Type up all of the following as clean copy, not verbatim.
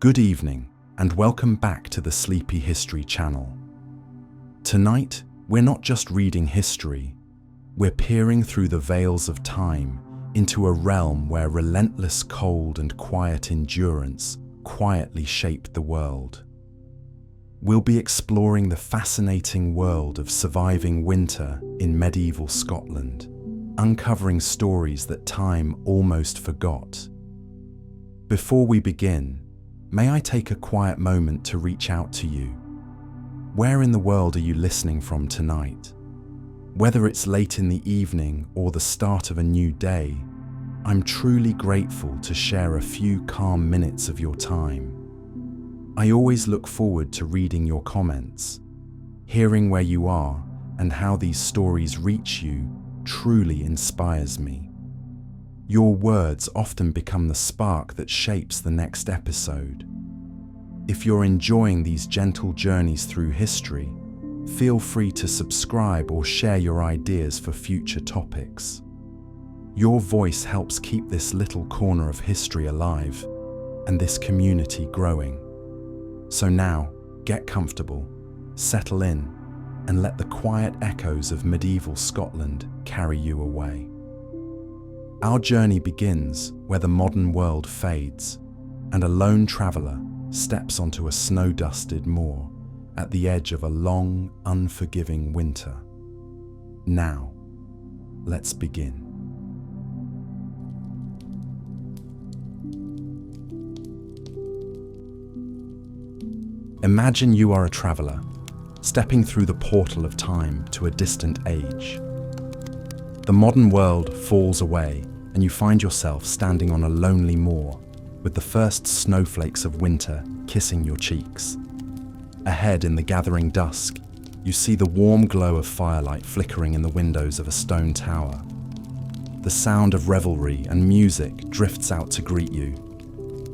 Good evening, and welcome back to the Sleepy History channel. Tonight, we're not just reading history, we're peering through the veils of time into a realm where relentless cold and quiet endurance quietly shaped the world. We'll be exploring the fascinating world of surviving winter in medieval Scotland, uncovering stories that time almost forgot. Before we begin, may I take a quiet moment to reach out to you? Where in the world are you listening from tonight? Whether it's late in the evening or the start of a new day, I'm truly grateful to share a few calm minutes of your time. I always look forward to reading your comments. Hearing where you are and how these stories reach you truly inspires me. Your words often become the spark that shapes the next episode. If you're enjoying these gentle journeys through history, feel free to subscribe or share your ideas for future topics. Your voice helps keep this little corner of history alive and this community growing. So now, get comfortable, settle in, and let the quiet echoes of medieval Scotland carry you away. Our journey begins where the modern world fades, and a lone traveller steps onto a snow-dusted moor at the edge of a long, unforgiving winter. Now, let's begin. Imagine you are a traveller, stepping through the portal of time to a distant age. The modern world falls away, and you find yourself standing on a lonely moor, with the first snowflakes of winter kissing your cheeks. Ahead in the gathering dusk, you see the warm glow of firelight flickering in the windows of a stone tower. The sound of revelry and music drifts out to greet you.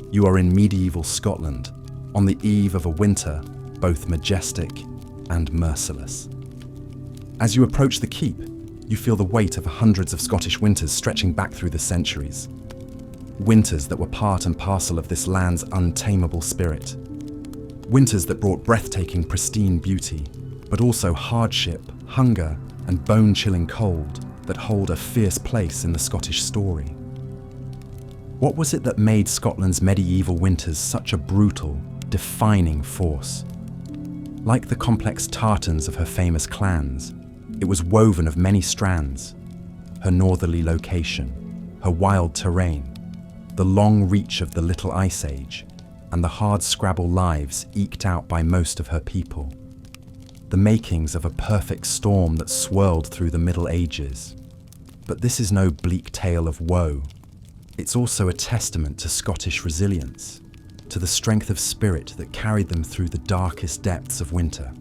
You are in medieval Scotland, on the eve of a winter both majestic and merciless. As you approach the keep, you feel the weight of hundreds of Scottish winters stretching back through the centuries. Winters that were part and parcel of this land's untamable spirit. Winters that brought breathtaking, pristine beauty, but also hardship, hunger, and bone-chilling cold that hold a fierce place in the Scottish story. What was it that made Scotland's medieval winters such a brutal, defining force? Like the complex tartans of her famous clans, it was woven of many strands: her northerly location, her wild terrain, the long reach of the Little Ice Age, and the hard-scrabble lives eked out by most of her people. The makings of a perfect storm that swirled through the Middle Ages. But this is no bleak tale of woe. It's also a testament to Scottish resilience, to the strength of spirit that carried them through the darkest depths of winter.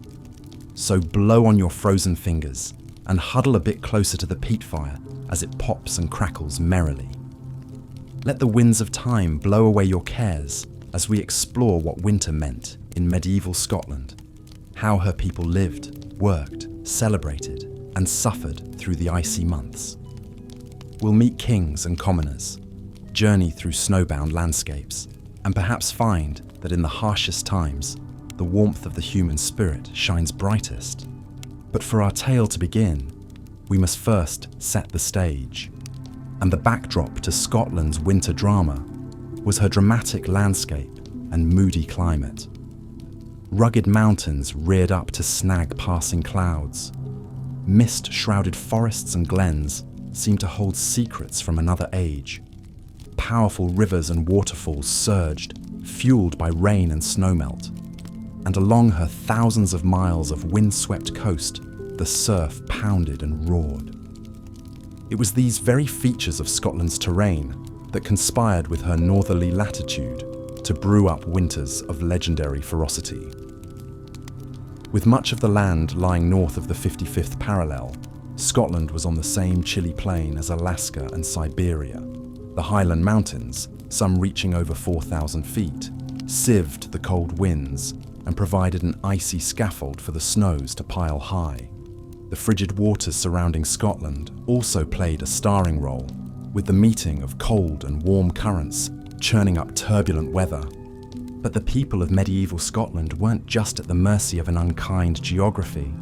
So blow on your frozen fingers and huddle a bit closer to the peat fire as it pops and crackles merrily. Let the winds of time blow away your cares as we explore what winter meant in medieval Scotland, how her people lived, worked, celebrated, and suffered through the icy months. We'll meet kings and commoners, journey through snowbound landscapes, and perhaps find that in the harshest times, the warmth of the human spirit shines brightest. But for our tale to begin, we must first set the stage. And the backdrop to Scotland's winter drama was her dramatic landscape and moody climate. Rugged mountains reared up to snag passing clouds. Mist-shrouded forests and glens seemed to hold secrets from another age. Powerful rivers and waterfalls surged, fueled by rain and snowmelt. And along her thousands of miles of wind-swept coast, the surf pounded and roared. It was these very features of Scotland's terrain that conspired with her northerly latitude to brew up winters of legendary ferocity. With much of the land lying north of the 55th parallel, Scotland was on the same chilly plain as Alaska and Siberia. The Highland Mountains, some reaching over 4,000 feet, sieved the cold winds and provided an icy scaffold for the snows to pile high. The frigid waters surrounding Scotland also played a starring role, with the meeting of cold and warm currents churning up turbulent weather. But the people of medieval Scotland weren't just at the mercy of an unkind geography.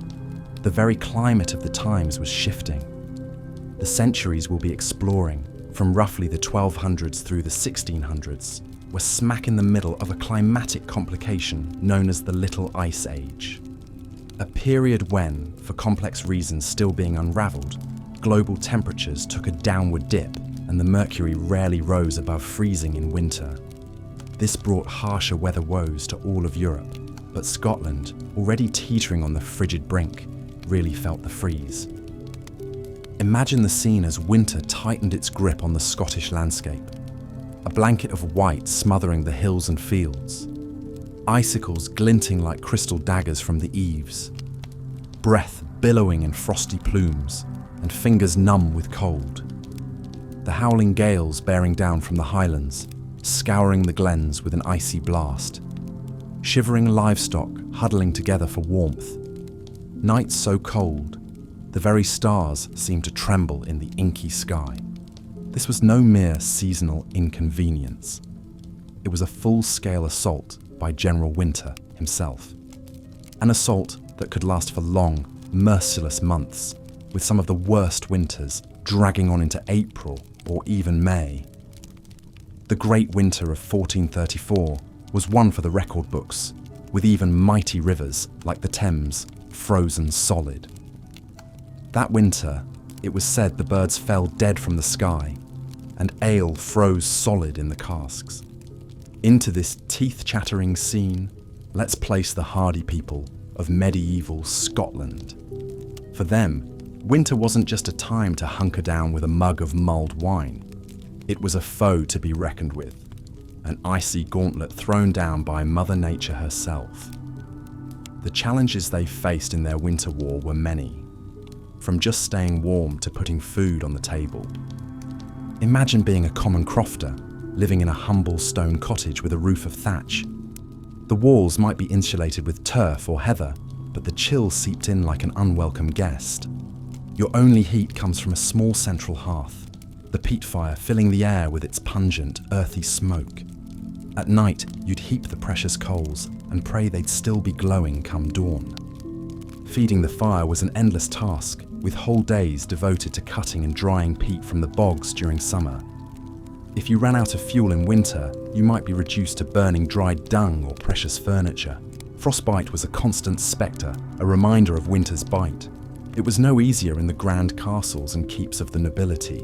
The very climate of the times was shifting. The centuries we'll be exploring, from roughly the 1200s through the 1600s, were smack in the middle of a climatic complication known as the Little Ice Age. A period when, for complex reasons still being unravelled, global temperatures took a downward dip and the mercury rarely rose above freezing in winter. This brought harsher weather woes to all of Europe, but Scotland, already teetering on the frigid brink, really felt the freeze. Imagine the scene as winter tightened its grip on the Scottish landscape, a blanket of white smothering the hills and fields, icicles glinting like crystal daggers from the eaves, breath billowing in frosty plumes, and fingers numb with cold. The howling gales bearing down from the highlands, scouring the glens with an icy blast, shivering livestock huddling together for warmth. Nights so cold, the very stars seemed to tremble in the inky sky. This was no mere seasonal inconvenience. It was a full-scale assault by General Winter himself. An assault that could last for long, merciless months, with some of the worst winters dragging on into April or even May. The Great Winter of 1434 was one for the record books, with even mighty rivers like the Thames frozen solid. That winter, it was said the birds fell dead from the sky, and ale froze solid in the casks. Into this teeth-chattering scene, let's place the hardy people of medieval Scotland. For them, winter wasn't just a time to hunker down with a mug of mulled wine. It was a foe to be reckoned with, an icy gauntlet thrown down by Mother Nature herself. The challenges they faced in their winter war were many, from just staying warm to putting food on the table. Imagine being a common crofter, living in a humble stone cottage with a roof of thatch. The walls might be insulated with turf or heather, but the chill seeped in like an unwelcome guest. Your only heat comes from a small central hearth, the peat fire filling the air with its pungent, earthy smoke. At night, you'd heap the precious coals and pray they'd still be glowing come dawn. Feeding the fire was an endless task, with whole days devoted to cutting and drying peat from the bogs during summer. If you ran out of fuel in winter, you might be reduced to burning dried dung or precious furniture. Frostbite was a constant spectre, a reminder of winter's bite. It was no easier in the grand castles and keeps of the nobility.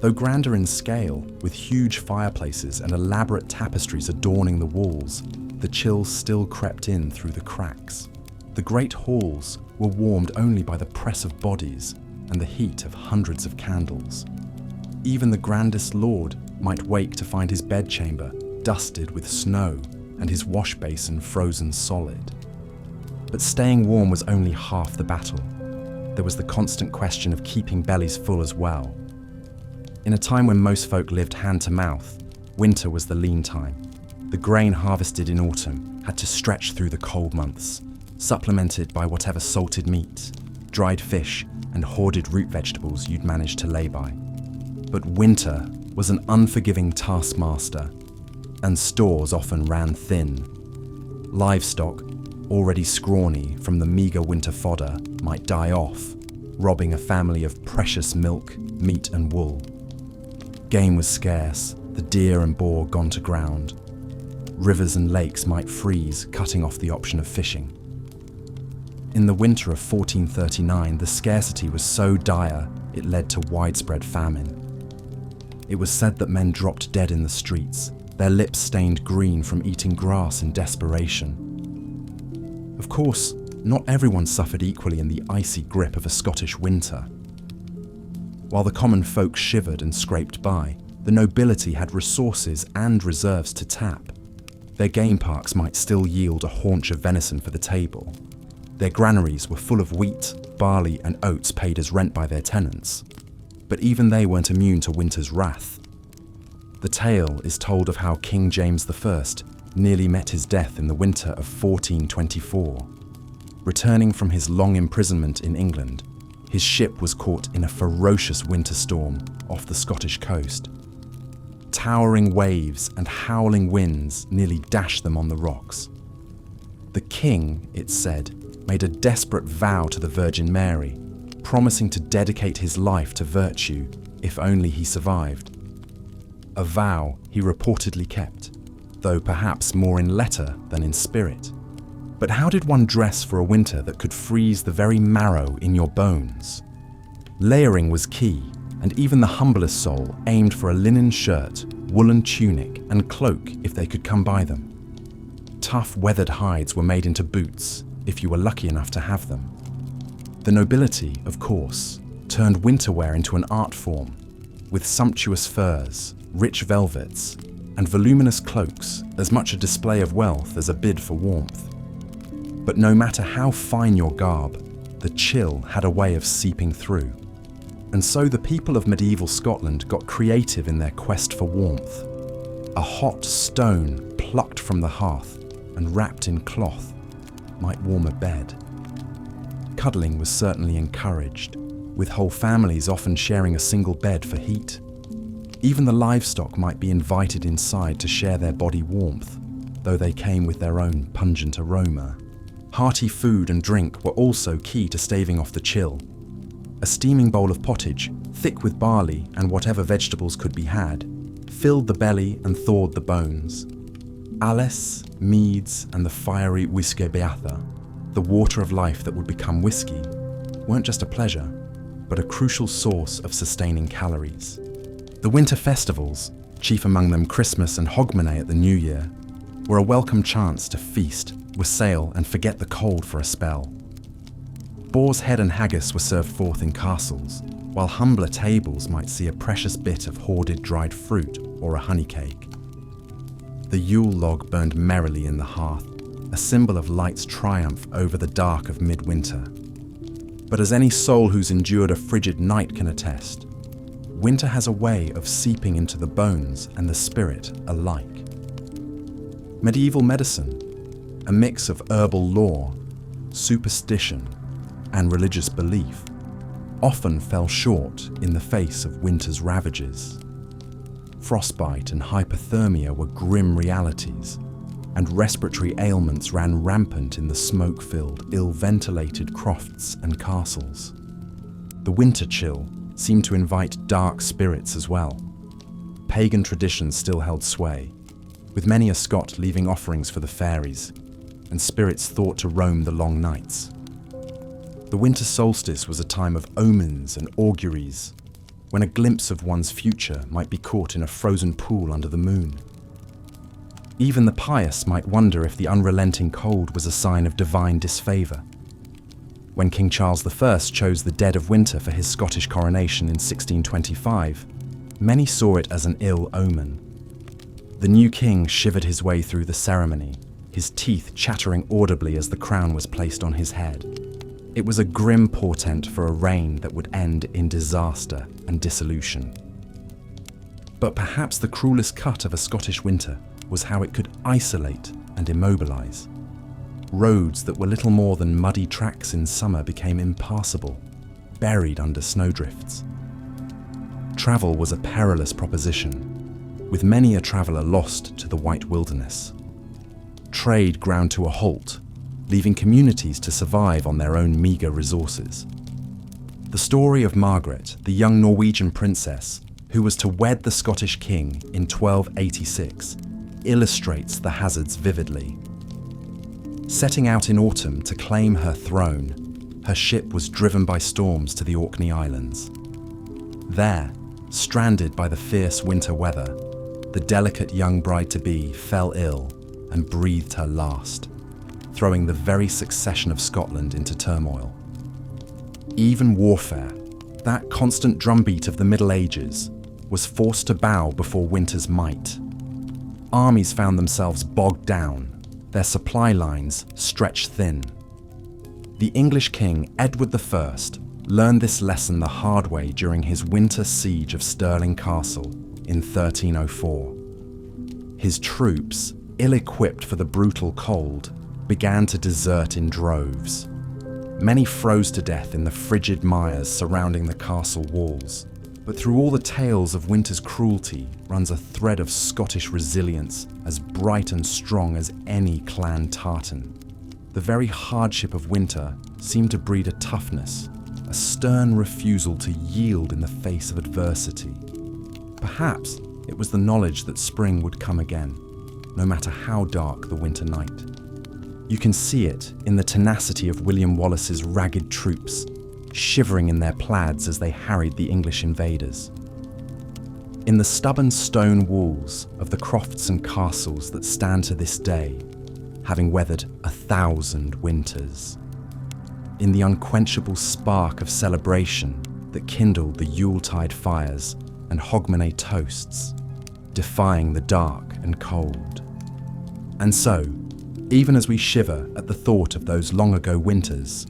Though grander in scale, with huge fireplaces and elaborate tapestries adorning the walls, the chill still crept in through the cracks. The great halls were warmed only by the press of bodies and the heat of hundreds of candles. Even the grandest lord might wake to find his bedchamber dusted with snow and his wash basin frozen solid. But staying warm was only half the battle. There was the constant question of keeping bellies full as well. In a time when most folk lived hand to mouth, winter was the lean time. The grain harvested in autumn had to stretch through the cold months, supplemented by whatever salted meat, dried fish, and hoarded root vegetables you'd managed to lay by. But winter was an unforgiving taskmaster, and stores often ran thin. Livestock, already scrawny from the meagre winter fodder, might die off, robbing a family of precious milk, meat, and wool. Game was scarce, the deer and boar gone to ground. Rivers and lakes might freeze, cutting off the option of fishing. In the winter of 1439, the scarcity was so dire it led to widespread famine. It was said that men dropped dead in the streets, their lips stained green from eating grass in desperation. Of course, not everyone suffered equally in the icy grip of a Scottish winter. While the common folk shivered and scraped by, the nobility had resources and reserves to tap. Their game parks might still yield a haunch of venison for the table. Their granaries were full of wheat, barley, and oats paid as rent by their tenants. But even they weren't immune to winter's wrath. The tale is told of how King James I nearly met his death in the winter of 1424. Returning from his long imprisonment in England, his ship was caught in a ferocious winter storm off the Scottish coast. Towering waves and howling winds nearly dashed them on the rocks. The king, it said, made a desperate vow to the Virgin Mary, promising to dedicate his life to virtue if only he survived. A vow he reportedly kept, though perhaps more in letter than in spirit. But how did one dress for a winter that could freeze the very marrow in your bones? Layering was key, and even the humblest soul aimed for a linen shirt, woolen tunic, and cloak if they could come by them. Tough weathered hides were made into boots, if you were lucky enough to have them. The nobility, of course, turned winter wear into an art form, with sumptuous furs, rich velvets, and voluminous cloaks, as much a display of wealth as a bid for warmth. But no matter how fine your garb, the chill had a way of seeping through. And so the people of medieval Scotland got creative in their quest for warmth. A hot stone plucked from the hearth and wrapped in cloth might warm a bed. Cuddling was certainly encouraged, with whole families often sharing a single bed for heat. Even the livestock might be invited inside to share their body warmth, though they came with their own pungent aroma. Hearty food and drink were also key to staving off the chill. A steaming bowl of pottage, thick with barley and whatever vegetables could be had, filled the belly and thawed the bones. Ales, meads, and the fiery 𝐒𝐥𝐞𝐞𝐲, the water of life that would become whiskey, weren't just a pleasure, but a crucial source of sustaining calories. The winter festivals, chief among them Christmas and Hogmanay at the New Year, were a welcome chance to feast, wassail, and forget the cold for a spell. Boar's head and haggis were served forth in castles, while humbler tables might see a precious bit of hoarded dried fruit or a honey cake. The Yule log burned merrily in the hearth, a symbol of light's triumph over the dark of midwinter. But as any soul who's endured a frigid night can attest, winter has a way of seeping into the bones and the spirit alike. Medieval medicine, a mix of herbal lore, superstition, and religious belief, often fell short in the face of winter's ravages. Frostbite and hypothermia were grim realities, and respiratory ailments ran rampant in the smoke-filled, ill-ventilated crofts and castles. The winter chill seemed to invite dark spirits as well. Pagan traditions still held sway, with many a Scot leaving offerings for the fairies, and spirits thought to roam the long nights. The winter solstice was a time of omens and auguries, when a glimpse of one's future might be caught in a frozen pool under the moon. Even the pious might wonder if the unrelenting cold was a sign of divine disfavour. When King Charles I chose the dead of winter for his Scottish coronation in 1625, many saw it as an ill omen. The new king shivered his way through the ceremony, his teeth chattering audibly as the crown was placed on his head. It was a grim portent for a reign that would end in disaster and dissolution. But perhaps the cruelest cut of a Scottish winter was how it could isolate and immobilise. Roads that were little more than muddy tracks in summer became impassable, buried under snowdrifts. Travel was a perilous proposition, with many a traveller lost to the white wilderness. Trade ground to a halt, leaving communities to survive on their own meagre resources. The story of Margaret, the young Norwegian princess, who was to wed the Scottish king in 1286, illustrates the hazards vividly. Setting out in autumn to claim her throne, her ship was driven by storms to the Orkney Islands. There, stranded by the fierce winter weather, the delicate young bride-to-be fell ill and breathed her last, throwing the very succession of Scotland into turmoil. Even warfare, that constant drumbeat of the Middle Ages, was forced to bow before winter's might. Armies found themselves bogged down, their supply lines stretched thin. The English king Edward I learned this lesson the hard way during his winter siege of Stirling Castle in 1304. His troops, ill-equipped for the brutal cold, began to desert in droves. Many froze to death in the frigid mires surrounding the castle walls, But through all the tales of winter's cruelty runs a thread of Scottish resilience as bright and strong as any clan tartan. The very hardship of winter seemed to breed a toughness, a stern refusal to yield in the face of adversity. Perhaps it was the knowledge that spring would come again, no matter how dark the winter night. You can see it in the tenacity of William Wallace's ragged troops, shivering in their plaids as they harried the English invaders. In the stubborn stone walls of the crofts and castles that stand to this day, having weathered 1,000 winters. In the unquenchable spark of celebration that kindled the Yuletide fires and hogmanay toasts, defying the dark and cold. And so, even as we shiver at the thought of those long-ago winters,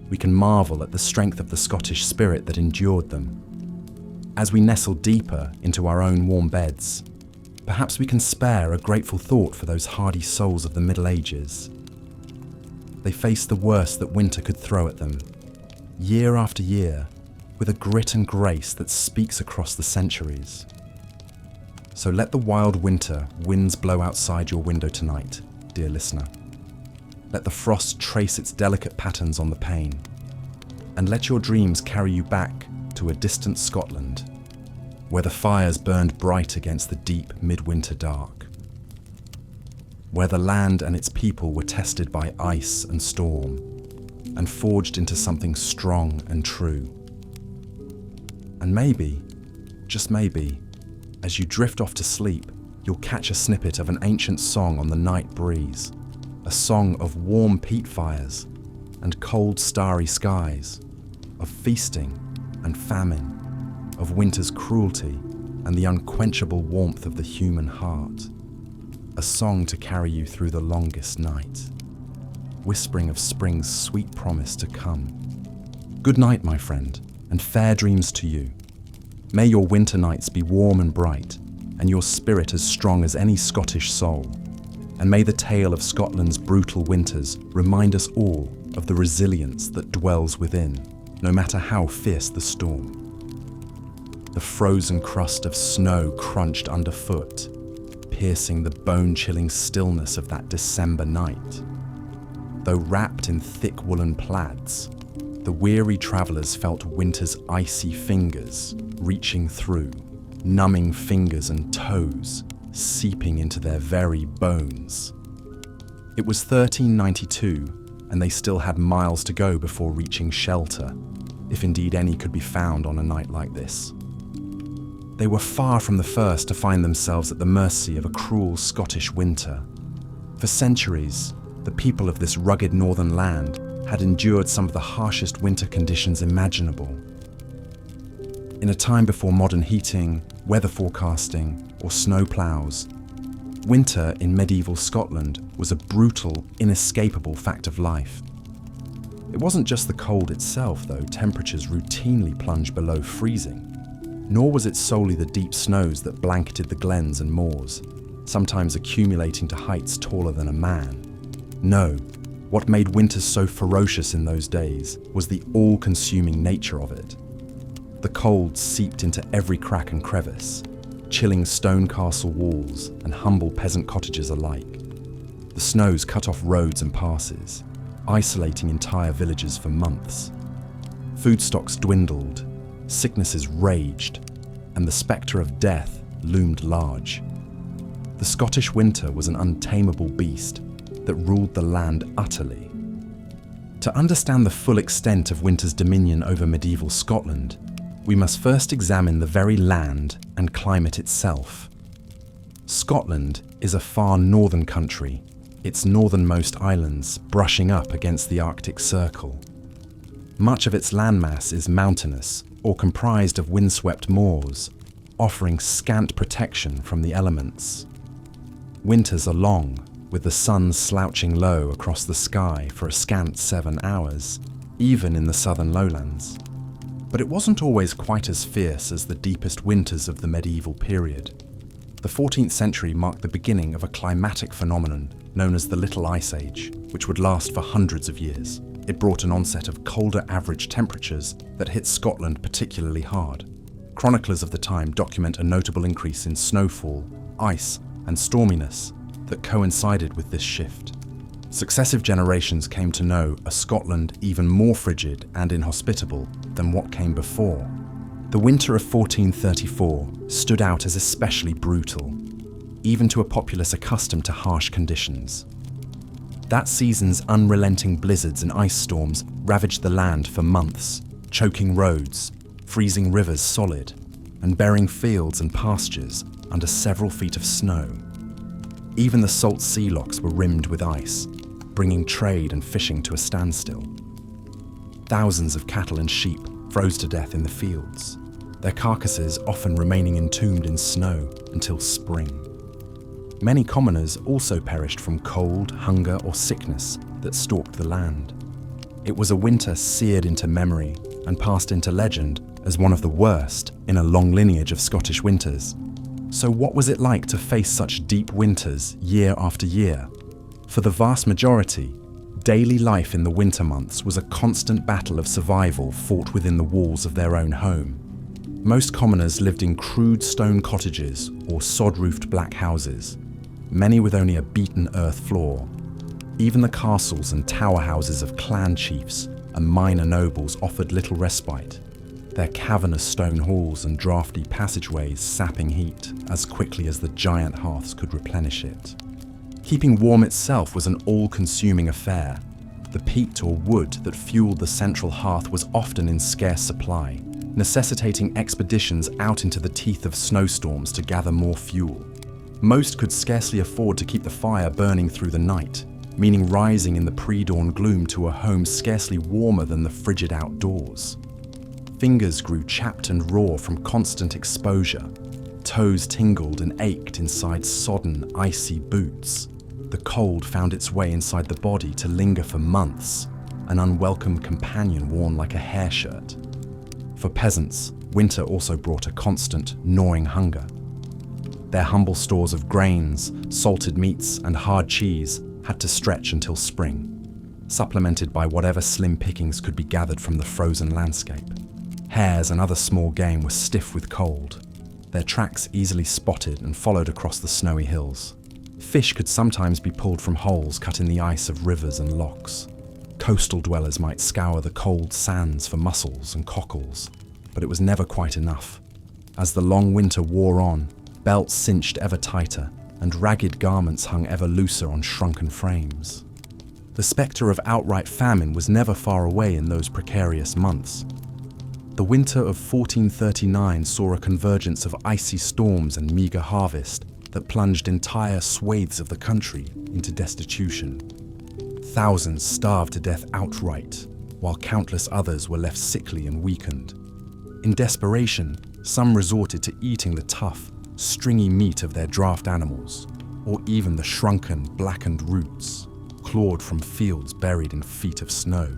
we can marvel at the strength of the Scottish spirit that endured them. As we nestle deeper into our own warm beds, perhaps we can spare a grateful thought for those hardy souls of the Middle Ages. They faced the worst that winter could throw at them, year after year, with a grit and grace that speaks across the centuries. So let the wild winter winds blow outside your window tonight, dear listener. Let the frost trace its delicate patterns on the pane, and let your dreams carry you back to a distant Scotland, where the fires burned bright against the deep midwinter dark, where the land and its people were tested by ice and storm, and forged into something strong and true. And maybe, just maybe, as you drift off to sleep, you'll catch a snippet of an ancient song on the night breeze, a song of warm peat fires and cold starry skies, of feasting and famine, of winter's cruelty and the unquenchable warmth of the human heart. A song to carry you through the longest night, whispering of spring's sweet promise to come. Good night, my friend, and fair dreams to you. May your winter nights be warm and bright, and your spirit as strong as any Scottish soul. And may the tale of Scotland's brutal winters remind us all of the resilience that dwells within, no matter how fierce the storm. The frozen crust of snow crunched underfoot, piercing the bone-chilling stillness of that December night. Though wrapped in thick woolen plaids, the weary travellers felt winter's icy fingers reaching through, numbing fingers and toes, seeping into their very bones. It was 1392, and they still had miles to go before reaching shelter, if indeed any could be found on a night like this. They were far from the first to find themselves at the mercy of a cruel Scottish winter. For centuries, the people of this rugged northern land had endured some of the harshest winter conditions imaginable. In a time before modern heating, weather forecasting, or snow ploughs, winter in medieval Scotland was a brutal, inescapable fact of life. It wasn't just the cold itself, though temperatures routinely plunged below freezing, nor was it solely the deep snows that blanketed the glens and moors, sometimes accumulating to heights taller than a man. No, what made winters so ferocious in those days was the all-consuming nature of it. The cold seeped into every crack and crevice, chilling stone castle walls and humble peasant cottages alike. The snows cut off roads and passes, isolating entire villages for months. Food stocks dwindled, sicknesses raged, and the spectre of death loomed large. The Scottish winter was an untamable beast that ruled the land utterly. To understand the full extent of winter's dominion over medieval Scotland, we must first examine the very land and climate itself. Scotland is a far northern country, its northernmost islands brushing up against the Arctic Circle. Much of its landmass is mountainous or comprised of windswept moors, offering scant protection from the elements. Winters are long, with the sun slouching low across the sky for a scant 7 hours, even in the southern lowlands. But it wasn't always quite as fierce as the deepest winters of the medieval period. The 14th century marked the beginning of a climatic phenomenon known as the Little Ice Age, which would last for hundreds of years. It brought an onset of colder average temperatures that hit Scotland particularly hard. Chroniclers of the time document a notable increase in snowfall, ice, and storminess that coincided with this shift. Successive generations came to know a Scotland even more frigid and inhospitable than what came before. The winter of 1434 stood out as especially brutal, even to a populace accustomed to harsh conditions. That season's unrelenting blizzards and ice storms ravaged the land for months, choking roads, freezing rivers solid, and burying fields and pastures under several feet of snow. Even the salt sea locks were rimmed with ice, bringing trade and fishing to a standstill. Thousands of cattle and sheep froze to death in the fields, their carcasses often remaining entombed in snow until spring. Many commoners also perished from cold, hunger, or sickness that stalked the land. It was a winter seared into memory and passed into legend as one of the worst in a long lineage of Scottish winters. So what was it like to face such deep winters year after year? For the vast majority, daily life in the winter months was a constant battle of survival fought within the walls of their own home. Most commoners lived in crude stone cottages or sod-roofed black houses, many with only a beaten earth floor. Even the castles and tower houses of clan chiefs and minor nobles offered little respite, their cavernous stone halls and draughty passageways sapping heat as quickly as the giant hearths could replenish it. Keeping warm itself was an all-consuming affair. The peat or wood that fueled the central hearth was often in scarce supply, necessitating expeditions out into the teeth of snowstorms to gather more fuel. Most could scarcely afford to keep the fire burning through the night, meaning rising in the pre-dawn gloom to a home scarcely warmer than the frigid outdoors. Fingers grew chapped and raw from constant exposure. Toes tingled and ached inside sodden, icy boots. The cold found its way inside the body to linger for months, an unwelcome companion worn like a hair shirt. For peasants, winter also brought a constant, gnawing hunger. Their humble stores of grains, salted meats, and hard cheese had to stretch until spring, supplemented by whatever slim pickings could be gathered from the frozen landscape. Hares and other small game were stiff with cold, their tracks easily spotted and followed across the snowy hills. Fish could sometimes be pulled from holes cut in the ice of rivers and lochs. Coastal dwellers might scour the cold sands for mussels and cockles, but it was never quite enough. As the long winter wore on, belts cinched ever tighter, and ragged garments hung ever looser on shrunken frames. The spectre of outright famine was never far away in those precarious months. The winter of 1439 saw a convergence of icy storms and meagre harvest that plunged entire swathes of the country into destitution. Thousands starved to death outright, while countless others were left sickly and weakened. In desperation, some resorted to eating the tough, stringy meat of their draft animals, or even the shrunken, blackened roots, clawed from fields buried in feet of snow.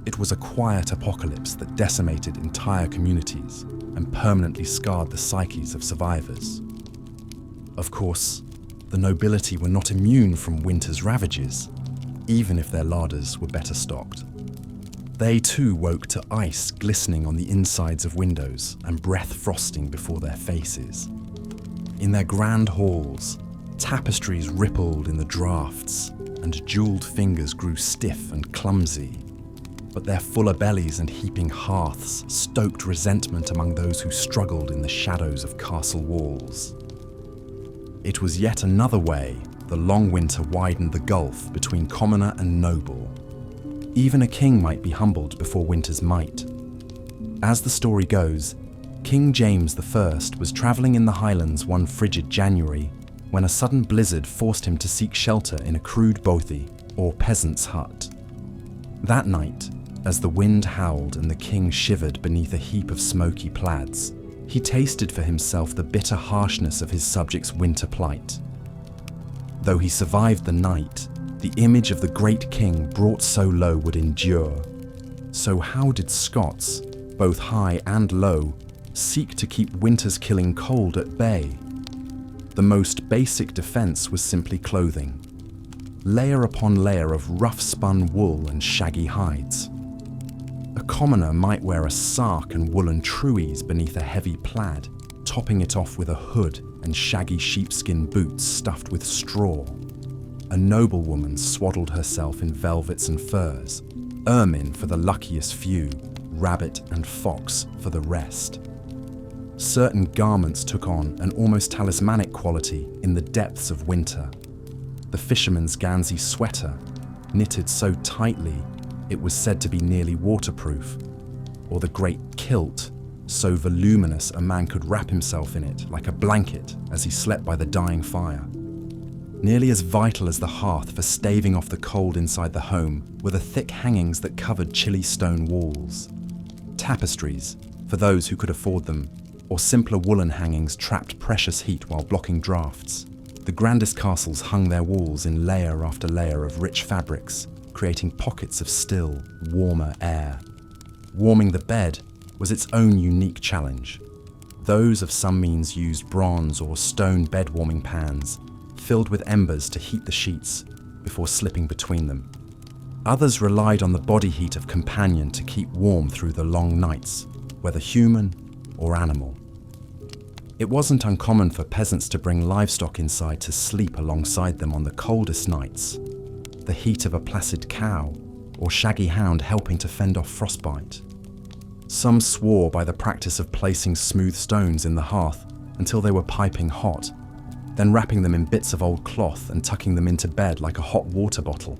It was a quiet apocalypse that decimated entire communities and permanently scarred the psyches of survivors. Of course, the nobility were not immune from winter's ravages, even if their larders were better stocked. They too woke to ice glistening on the insides of windows and breath frosting before their faces. In their grand halls, tapestries rippled in the draughts, and jeweled fingers grew stiff and clumsy. But their fuller bellies and heaping hearths stoked resentment among those who struggled in the shadows of castle walls. It was yet another way the long winter widened the gulf between commoner and noble. Even a king might be humbled before winter's might. As the story goes, King James I was travelling in the Highlands one frigid January when a sudden blizzard forced him to seek shelter in a crude bothy, or peasant's hut. That night, as the wind howled and the king shivered beneath a heap of smoky plaids, he tasted for himself the bitter harshness of his subjects' winter plight. Though he survived the night, the image of the great king brought so low would endure. So how did Scots, both high and low, seek to keep winter's killing cold at bay? The most basic defense was simply clothing. Layer upon layer of rough-spun wool and shaggy hides. A commoner might wear a sark and woolen trews beneath a heavy plaid, topping it off with a hood and shaggy sheepskin boots stuffed with straw. A noblewoman swaddled herself in velvets and furs, ermine for the luckiest few, rabbit and fox for the rest. Certain garments took on an almost talismanic quality in the depths of winter. The fisherman's 𝐼𝐭𝐳 sweater, knitted so tightly it was said to be nearly waterproof, or the great kilt, so voluminous a man could wrap himself in it like a blanket as he slept by the dying fire. Nearly as vital as the hearth for staving off the cold inside the home were the thick hangings that covered chilly stone walls. Tapestries, for those who could afford them, or simpler woolen hangings trapped precious heat while blocking drafts. The grandest castles hung their walls in layer after layer of rich fabrics, creating pockets of still, warmer air. Warming the bed was its own unique challenge. Those of some means used bronze or stone bed warming pans, filled with embers to heat the sheets before slipping between them. Others relied on the body heat of companion to keep warm through the long nights, whether human or animal. It wasn't uncommon for peasants to bring livestock inside to sleep alongside them on the coldest nights, the heat of a placid cow or shaggy hound helping to fend off frostbite. Some swore by the practice of placing smooth stones in the hearth until they were piping hot, then wrapping them in bits of old cloth and tucking them into bed like a hot water bottle.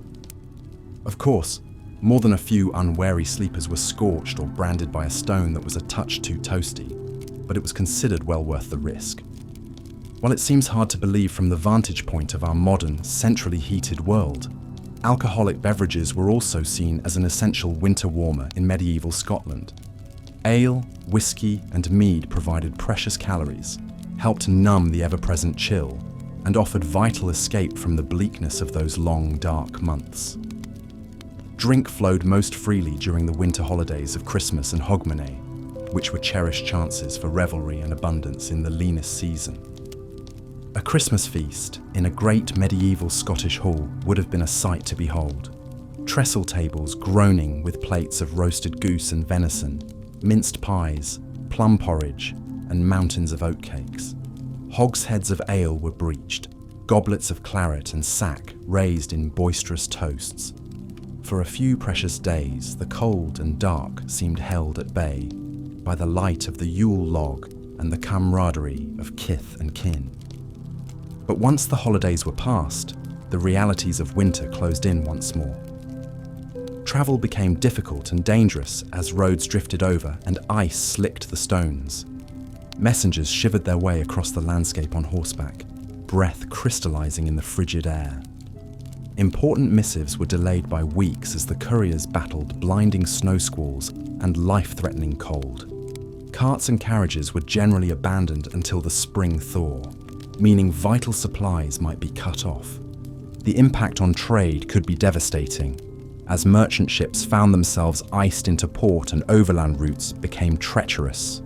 Of course, more than a few unwary sleepers were scorched or branded by a stone that was a touch too toasty, but it was considered well worth the risk. While it seems hard to believe from the vantage point of our modern, centrally heated world, alcoholic beverages were also seen as an essential winter warmer in medieval Scotland. Ale, whiskey, and mead provided precious calories, helped numb the ever-present chill, and offered vital escape from the bleakness of those long, dark months. Drink flowed most freely during the winter holidays of Christmas and Hogmanay, which were cherished chances for revelry and abundance in the leanest season. A Christmas feast in a great medieval Scottish hall would have been a sight to behold. Trestle tables groaning with plates of roasted goose and venison, minced pies, plum porridge, and mountains of oatcakes. Hogsheads of ale were breached, goblets of claret and sack raised in boisterous toasts. For a few precious days, the cold and dark seemed held at bay by the light of the Yule log and the camaraderie of kith and kin. But once the holidays were past, the realities of winter closed in once more. Travel became difficult and dangerous as roads drifted over and ice slicked the stones. Messengers shivered their way across the landscape on horseback, breath crystallizing in the frigid air. Important missives were delayed by weeks as the couriers battled blinding snow squalls and life-threatening cold. Carts and carriages were generally abandoned until the spring thaw, meaning vital supplies might be cut off. The impact on trade could be devastating, as merchant ships found themselves iced into port and overland routes became treacherous.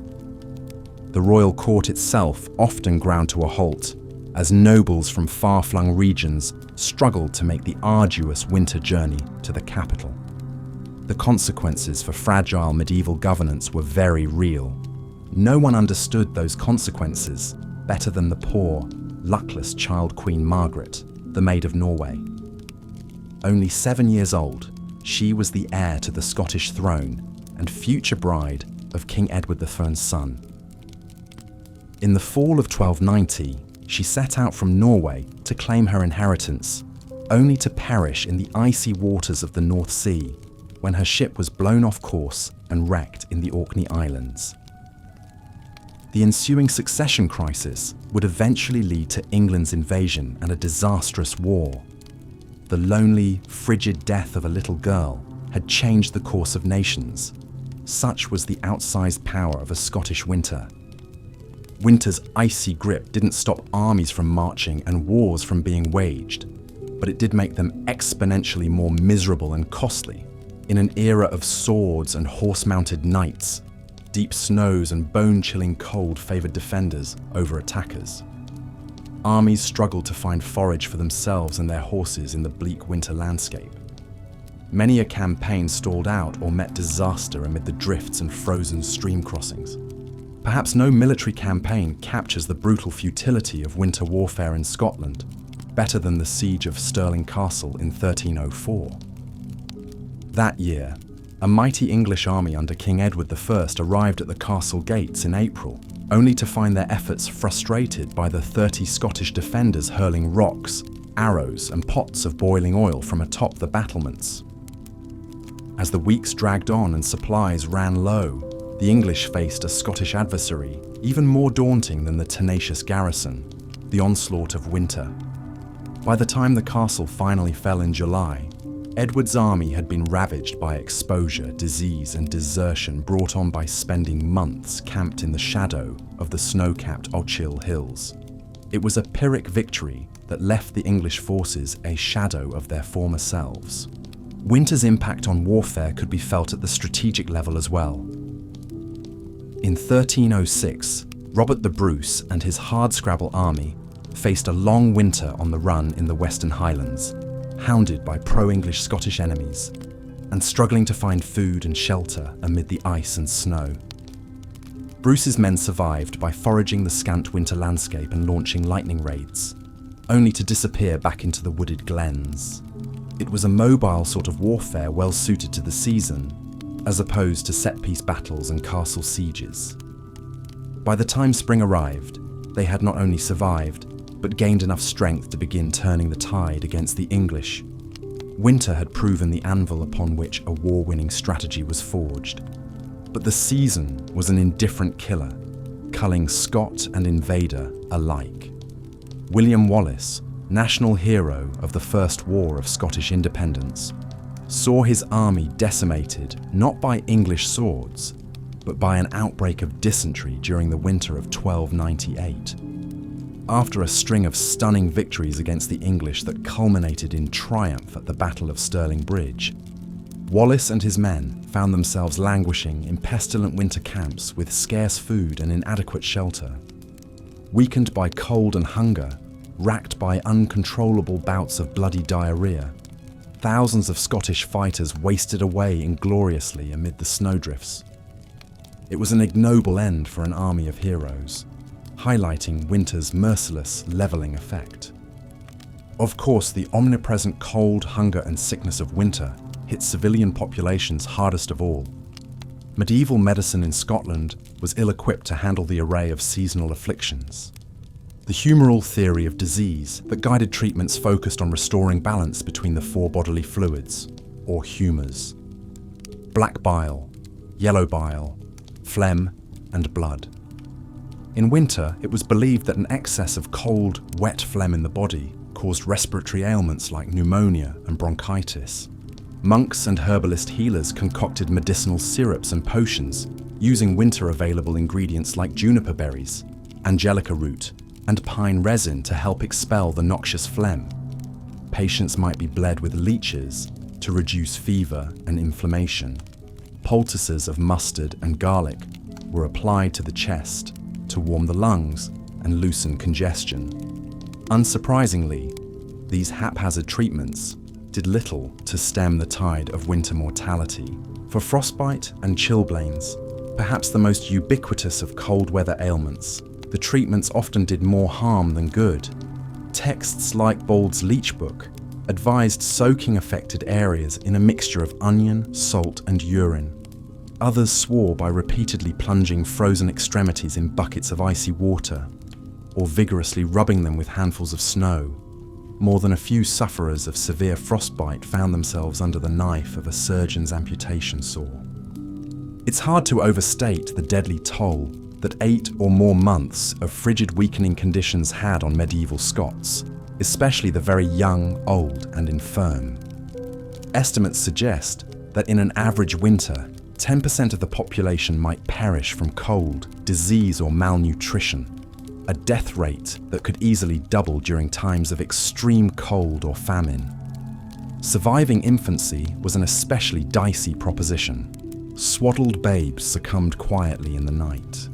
The royal court itself often ground to a halt, as nobles from far-flung regions struggled to make the arduous winter journey to the capital. The consequences for fragile medieval governance were very real. No one understood those consequences better than the poor, luckless child Queen Margaret, the Maid of Norway. Only 7 years old, she was the heir to the Scottish throne and future bride of King Edward III's son. In the fall of 1290, she set out from Norway to claim her inheritance, only to perish in the icy waters of the North Sea when her ship was blown off course and wrecked in the Orkney Islands. The ensuing succession crisis would eventually lead to England's invasion and a disastrous war. The lonely, frigid death of a little girl had changed the course of nations. Such was the outsized power of a Scottish winter. Winter's icy grip didn't stop armies from marching and wars from being waged, but it did make them exponentially more miserable and costly. In an era of swords and horse-mounted knights, deep snows and bone-chilling cold favored defenders over attackers. Armies struggled to find forage for themselves and their horses in the bleak winter landscape. Many a campaign stalled out or met disaster amid the drifts and frozen stream crossings. Perhaps no military campaign captures the brutal futility of winter warfare in Scotland better than the siege of Stirling Castle in 1304. That year, a mighty English army under King Edward I arrived at the castle gates in April, only to find their efforts frustrated by the 30 Scottish defenders hurling rocks, arrows, and pots of boiling oil from atop the battlements. As the weeks dragged on and supplies ran low, the English faced a Scottish adversary even more daunting than the tenacious garrison, the onslaught of winter. By the time the castle finally fell in July, Edward's army had been ravaged by exposure, disease, and desertion brought on by spending months camped in the shadow of the snow-capped Ochil Hills. It was a Pyrrhic victory that left the English forces a shadow of their former selves. Winter's impact on warfare could be felt at the strategic level as well. In 1306, Robert the Bruce and his hardscrabble army faced a long winter on the run in the Western Highlands, hounded by pro-English Scottish enemies, and struggling to find food and shelter amid the ice and snow. Bruce's men survived by foraging the scant winter landscape and launching lightning raids, only to disappear back into the wooded glens. It was a mobile sort of warfare well suited to the season, as opposed to set-piece battles and castle sieges. By the time spring arrived, they had not only survived, but gained enough strength to begin turning the tide against the English. Winter had proven the anvil upon which a war-winning strategy was forged. But the season was an indifferent killer, culling Scot and invader alike. William Wallace, national hero of the First War of Scottish Independence, saw his army decimated not by English swords, but by an outbreak of dysentery during the winter of 1298. After a string of stunning victories against the English that culminated in triumph at the Battle of Stirling Bridge, Wallace and his men found themselves languishing in pestilent winter camps with scarce food and inadequate shelter. Weakened by cold and hunger, racked by uncontrollable bouts of bloody diarrhea, thousands of Scottish fighters wasted away ingloriously amid the snowdrifts. It was an ignoble end for an army of heroes, highlighting winter's merciless levelling effect. Of course, the omnipresent cold, hunger, and sickness of winter hit civilian populations hardest of all. Medieval medicine in Scotland was ill-equipped to handle the array of seasonal afflictions. The humoral theory of disease that guided treatments focused on restoring balance between the four bodily fluids, or humours: black bile, yellow bile, phlegm, and blood. In winter, it was believed that an excess of cold, wet phlegm in the body caused respiratory ailments like pneumonia and bronchitis. Monks and herbalist healers concocted medicinal syrups and potions using winter-available ingredients like juniper berries, angelica root, and pine resin to help expel the noxious phlegm. Patients might be bled with leeches to reduce fever and inflammation. Poultices of mustard and garlic were applied to the chest to warm the lungs and loosen congestion. Unsurprisingly, these haphazard treatments did little to stem the tide of winter mortality. For frostbite and chilblains, perhaps the most ubiquitous of cold weather ailments, the treatments often did more harm than good. Texts like Bald's Leech Book advised soaking affected areas in a mixture of onion, salt, and urine. Others swore by repeatedly plunging frozen extremities in buckets of icy water, or vigorously rubbing them with handfuls of snow. More than a few sufferers of severe frostbite found themselves under the knife of a surgeon's amputation saw. It's hard to overstate the deadly toll that 8 or more months of frigid, weakening conditions had on medieval Scots, especially the very young, old, and infirm. Estimates suggest that in an average winter, 10% of the population might perish from cold, disease, or malnutrition, a death rate that could easily double during times of extreme cold or famine. Surviving infancy was an especially dicey proposition. Swaddled babes succumbed quietly in the night,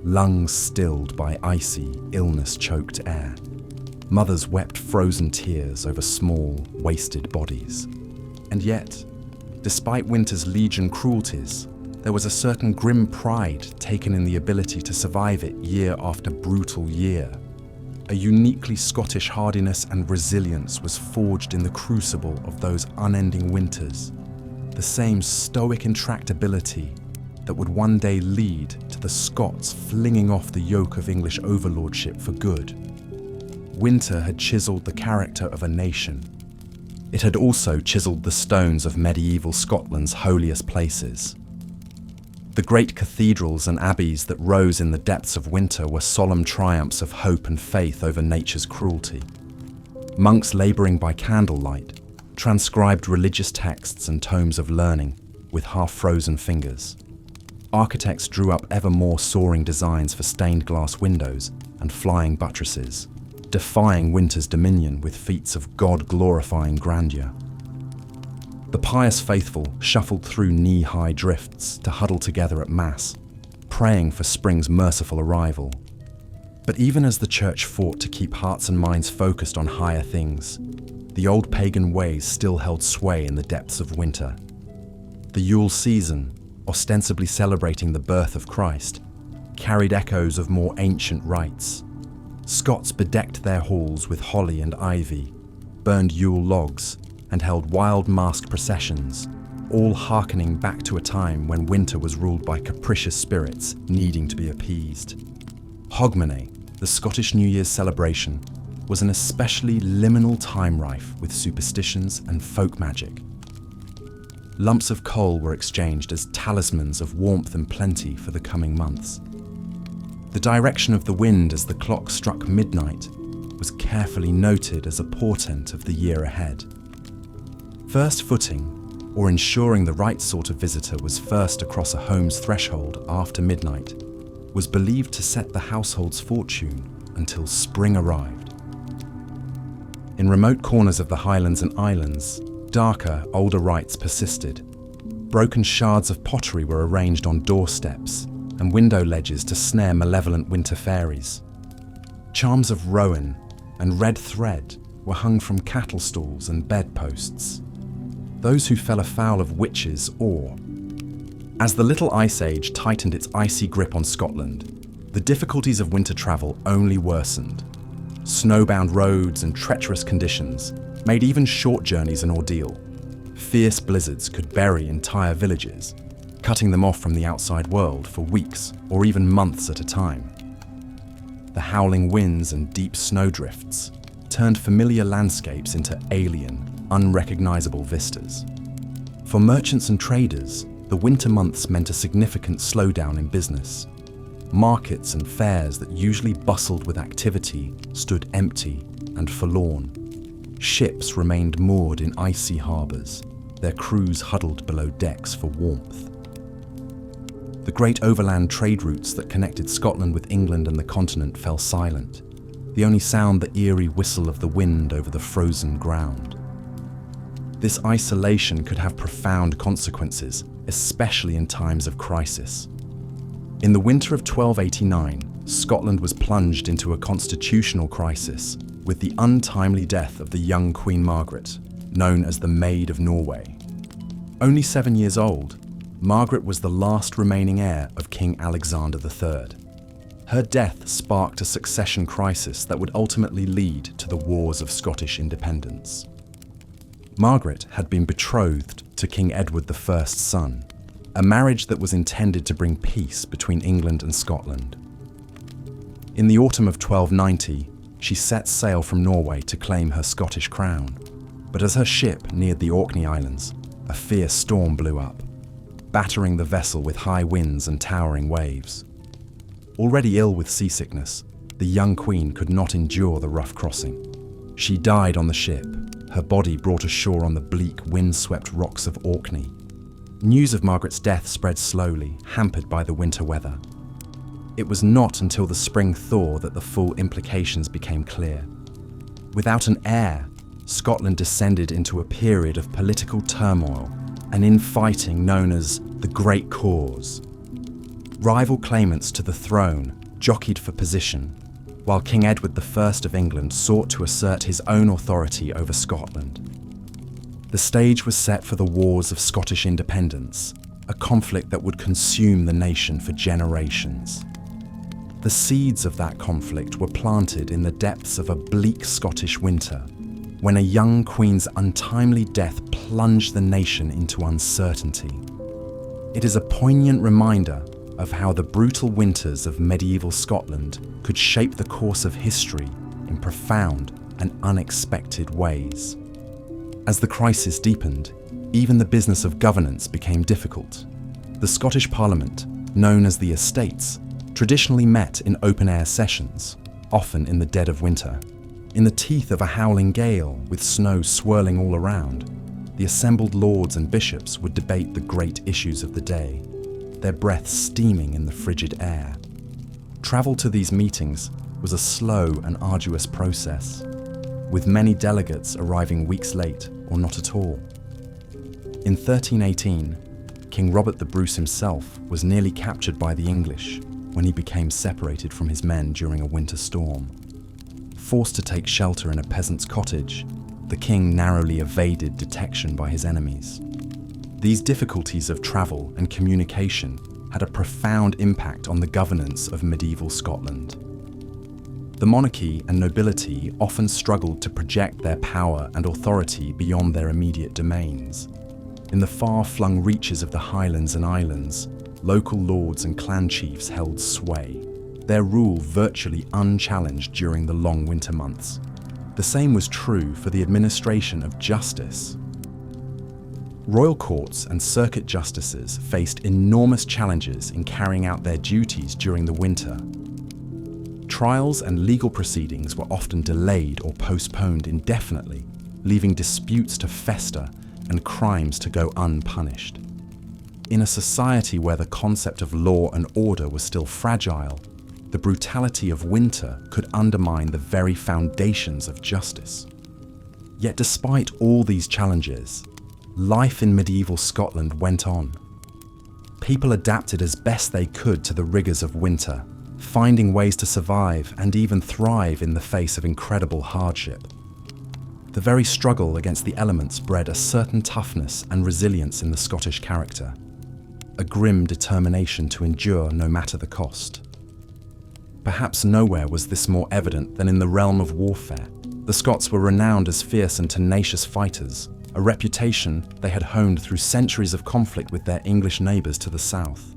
lungs stilled by icy, illness-choked air. Mothers wept frozen tears over small, wasted bodies. And yet, Despite winter's legion cruelties, there was a certain grim pride taken in the ability to survive it year after brutal year. A uniquely Scottish hardiness and resilience was forged in the crucible of those unending winters, the same stoic intractability that would one day lead to the Scots flinging off the yoke of English overlordship for good. Winter had chiselled the character of a nation. It had also chiselled the stones of medieval Scotland's holiest places. The great cathedrals and abbeys that rose in the depths of winter were solemn triumphs of hope and faith over nature's cruelty. Monks labouring by candlelight transcribed religious texts and tomes of learning with half-frozen fingers. Architects drew up ever more soaring designs for stained glass windows and flying buttresses, defying winter's dominion with feats of God-glorifying grandeur. The pious faithful shuffled through knee-high drifts to huddle together at Mass, praying for spring's merciful arrival. But even as the Church fought to keep hearts and minds focused on higher things, the old pagan ways still held sway in the depths of winter. The Yule season, ostensibly celebrating the birth of Christ, carried echoes of more ancient rites. Scots bedecked their halls with holly and ivy, burned Yule logs, and held wild masked processions, all hearkening back to a time when winter was ruled by capricious spirits needing to be appeased. Hogmanay, the Scottish New Year's celebration, was an especially liminal time rife with superstitions and folk magic. Lumps of coal were exchanged as talismans of warmth and plenty for the coming months. The direction of the wind as the clock struck midnight was carefully noted as a portent of the year ahead. First footing, or ensuring the right sort of visitor was first across a home's threshold after midnight, was believed to set the household's fortune until spring arrived. In remote corners of the Highlands and Islands, darker, older rites persisted. Broken shards of pottery were arranged on doorsteps and window ledges to snare malevolent winter fairies. Charms of rowan and red thread were hung from cattle stalls and bedposts. Those who fell afoul of witches or, as the Little Ice Age tightened its icy grip on Scotland, the difficulties of winter travel only worsened. Snowbound roads and treacherous conditions made even short journeys an ordeal. Fierce blizzards could bury entire villages, cutting them off from the outside world for weeks or even months at a time. The howling winds and deep snowdrifts turned familiar landscapes into alien, unrecognizable vistas. For merchants and traders, the winter months meant a significant slowdown in business. Markets and fairs that usually bustled with activity stood empty and forlorn. Ships remained moored in icy harbours, their crews huddled below decks for warmth. The great overland trade routes that connected Scotland with England and the continent fell silent, the only sound the eerie whistle of the wind over the frozen ground. This isolation could have profound consequences, especially in times of crisis. In the winter of 1289, Scotland was plunged into a constitutional crisis with the untimely death of the young Queen Margaret, known as the Maid of Norway. Only 7 years old, Margaret was the last remaining heir of King Alexander III. Her death sparked a succession crisis that would ultimately lead to the Wars of Scottish Independence. Margaret had been betrothed to King Edward I's son, a marriage that was intended to bring peace between England and Scotland. In the autumn of 1290, she set sail from Norway to claim her Scottish crown, but as her ship neared the Orkney Islands, a fierce storm blew up, battering the vessel with high winds and towering waves. Already ill with seasickness, the young queen could not endure the rough crossing. She died on the ship, her body brought ashore on the bleak, wind-swept rocks of Orkney. News of Margaret's death spread slowly, hampered by the winter weather. It was not until the spring thaw that the full implications became clear. Without an heir, Scotland descended into a period of political turmoil, an infighting known as the Great Cause. Rival claimants to the throne jockeyed for position, while King Edward I of England sought to assert his own authority over Scotland. The stage was set for the Wars of Scottish Independence, a conflict that would consume the nation for generations. The seeds of that conflict were planted in the depths of a bleak Scottish winter, when a young queen's untimely death plunged the nation into uncertainty. It is a poignant reminder of how the brutal winters of medieval Scotland could shape the course of history in profound and unexpected ways. As the crisis deepened, even the business of governance became difficult. The Scottish Parliament, known as the Estates, traditionally met in open-air sessions, often in the dead of winter. In the teeth of a howling gale with snow swirling all around, the assembled lords and bishops would debate the great issues of the day, their breaths steaming in the frigid air. Travel to these meetings was a slow and arduous process, with many delegates arriving weeks late or not at all. In 1318, King Robert the Bruce himself was nearly captured by the English when he became separated from his men during a winter storm. Forced to take shelter in a peasant's cottage, the king narrowly evaded detection by his enemies. These difficulties of travel and communication had a profound impact on the governance of medieval Scotland. The monarchy and nobility often struggled to project their power and authority beyond their immediate domains. In the far-flung reaches of the Highlands and Islands, local lords and clan chiefs held sway, their rule virtually unchallenged during the long winter months. The same was true for the administration of justice. Royal courts and circuit justices faced enormous challenges in carrying out their duties during the winter. Trials and legal proceedings were often delayed or postponed indefinitely, leaving disputes to fester and crimes to go unpunished. In a society where the concept of law and order was still fragile, the brutality of winter could undermine the very foundations of justice. Yet despite all these challenges, life in medieval Scotland went on. People adapted as best they could to the rigors of winter, finding ways to survive and even thrive in the face of incredible hardship. The very struggle against the elements bred a certain toughness and resilience in the Scottish character, a grim determination to endure no matter the cost. Perhaps nowhere was this more evident than in the realm of warfare. The Scots were renowned as fierce and tenacious fighters, a reputation they had honed through centuries of conflict with their English neighbours to the south.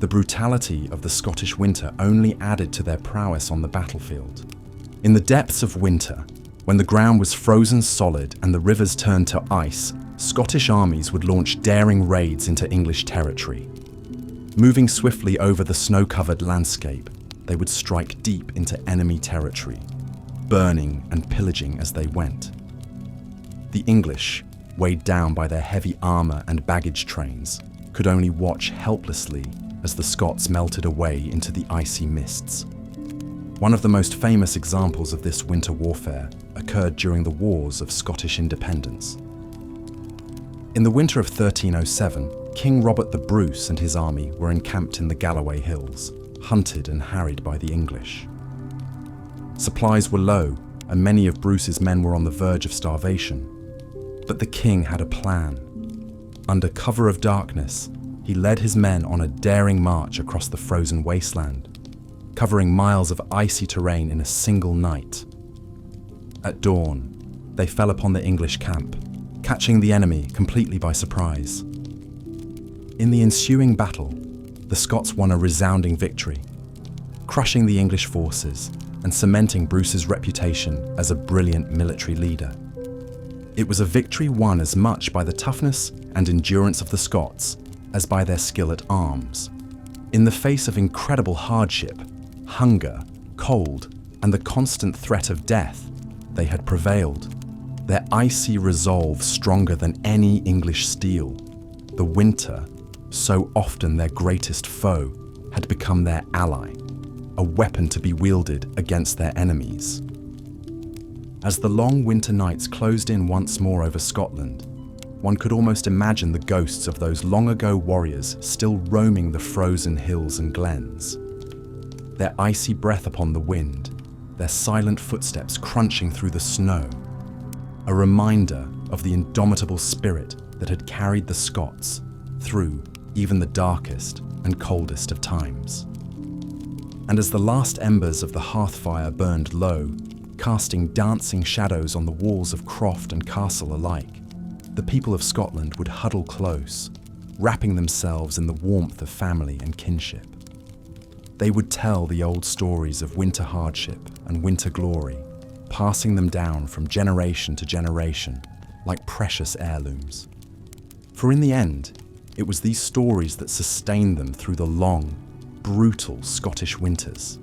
The brutality of the Scottish winter only added to their prowess on the battlefield. In the depths of winter, when the ground was frozen solid and the rivers turned to ice, Scottish armies would launch daring raids into English territory. Moving swiftly over the snow-covered landscape, they would strike deep into enemy territory, burning and pillaging as they went. The English, weighed down by their heavy armour and baggage trains, could only watch helplessly as the Scots melted away into the icy mists. One of the most famous examples of this winter warfare occurred during the Wars of Scottish Independence. In the winter of 1307, King Robert the Bruce and his army were encamped in the Galloway Hills, hunted and harried by the English. Supplies were low, and many of Bruce's men were on the verge of starvation. But the king had a plan. Under cover of darkness, he led his men on a daring march across the frozen wasteland, covering miles of icy terrain in a single night. At dawn, they fell upon the English camp, catching the enemy completely by surprise. In the ensuing battle, the Scots won a resounding victory, crushing the English forces and cementing Bruce's reputation as a brilliant military leader. It was a victory won as much by the toughness and endurance of the Scots as by their skill at arms. In the face of incredible hardship, hunger, cold, and the constant threat of death, they had prevailed, their icy resolve stronger than any English steel. The winter, so often their greatest foe, had become their ally, a weapon to be wielded against their enemies. As the long winter nights closed in once more over Scotland, one could almost imagine the ghosts of those long-ago warriors still roaming the frozen hills and glens. Their icy breath upon the wind, their silent footsteps crunching through the snow, a reminder of the indomitable spirit that had carried the Scots through even the darkest and coldest of times. And as the last embers of the hearthfire burned low, casting dancing shadows on the walls of croft and castle alike, the people of Scotland would huddle close, wrapping themselves in the warmth of family and kinship. They would tell the old stories of winter hardship and winter glory, passing them down from generation to generation like precious heirlooms. For in the end, it was these stories that sustained them through the long, brutal Scottish winters.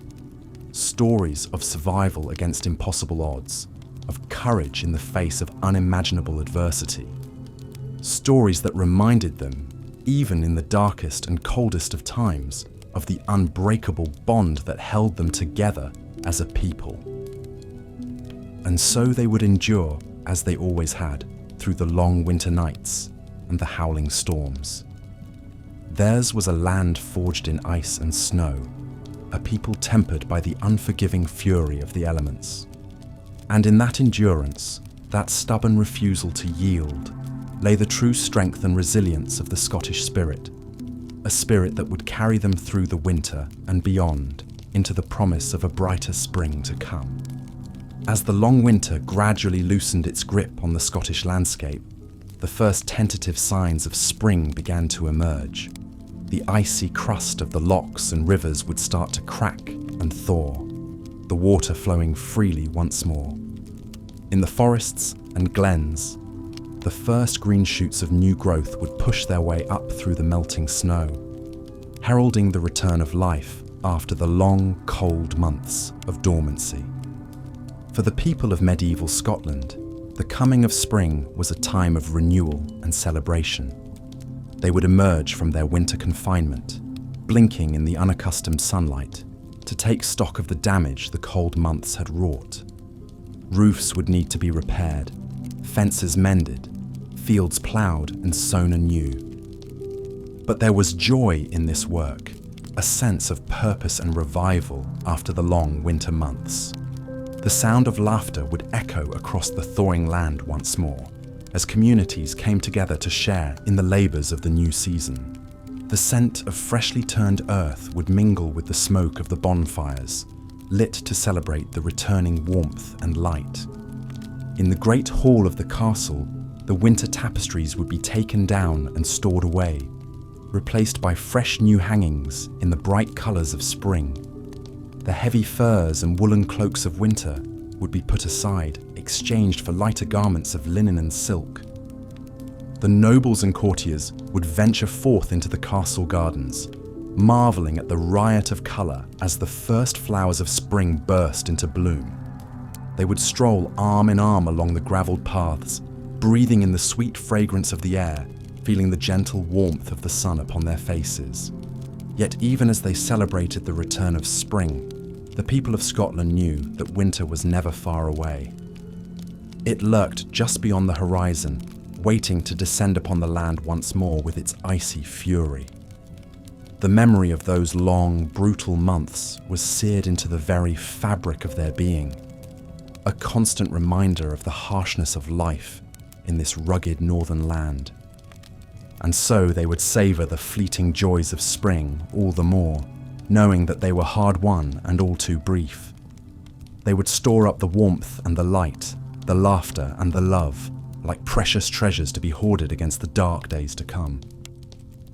Stories of survival against impossible odds, of courage in the face of unimaginable adversity. Stories that reminded them, even in the darkest and coldest of times, of the unbreakable bond that held them together as a people. And so they would endure, as they always had, through the long winter nights and the howling storms. Theirs was a land forged in ice and snow, a people tempered by the unforgiving fury of the elements. And in that endurance, that stubborn refusal to yield, lay the true strength and resilience of the Scottish spirit, a spirit that would carry them through the winter and beyond into the promise of a brighter spring to come. As the long winter gradually loosened its grip on the Scottish landscape, the first tentative signs of spring began to emerge. The icy crust of the lochs and rivers would start to crack and thaw, the water flowing freely once more. In the forests and glens, the first green shoots of new growth would push their way up through the melting snow, heralding the return of life after the long, cold months of dormancy. For the people of medieval Scotland, the coming of spring was a time of renewal and celebration. They would emerge from their winter confinement, blinking in the unaccustomed sunlight, to take stock of the damage the cold months had wrought. Roofs would need to be repaired, fences mended, fields ploughed and sown anew. But there was joy in this work, a sense of purpose and revival after the long winter months. The sound of laughter would echo across the thawing land once more, as communities came together to share in the labours of the new season. The scent of freshly turned earth would mingle with the smoke of the bonfires, lit to celebrate the returning warmth and light. In the great hall of the castle, the winter tapestries would be taken down and stored away, replaced by fresh new hangings in the bright colours of spring. The heavy furs and woolen cloaks of winter would be put aside, exchanged for lighter garments of linen and silk. The nobles and courtiers would venture forth into the castle gardens, marvelling at the riot of colour as the first flowers of spring burst into bloom. They would stroll arm in arm along the gravelled paths, breathing in the sweet fragrance of the air, feeling the gentle warmth of the sun upon their faces. Yet even as they celebrated the return of spring, the people of Scotland knew that winter was never far away. It lurked just beyond the horizon, waiting to descend upon the land once more with its icy fury. The memory of those long, brutal months was seared into the very fabric of their being, a constant reminder of the harshness of life in this rugged northern land. And so they would savour the fleeting joys of spring all the more, knowing that they were hard-won and all too brief. They would store up the warmth and the light, the laughter and the love, like precious treasures to be hoarded against the dark days to come.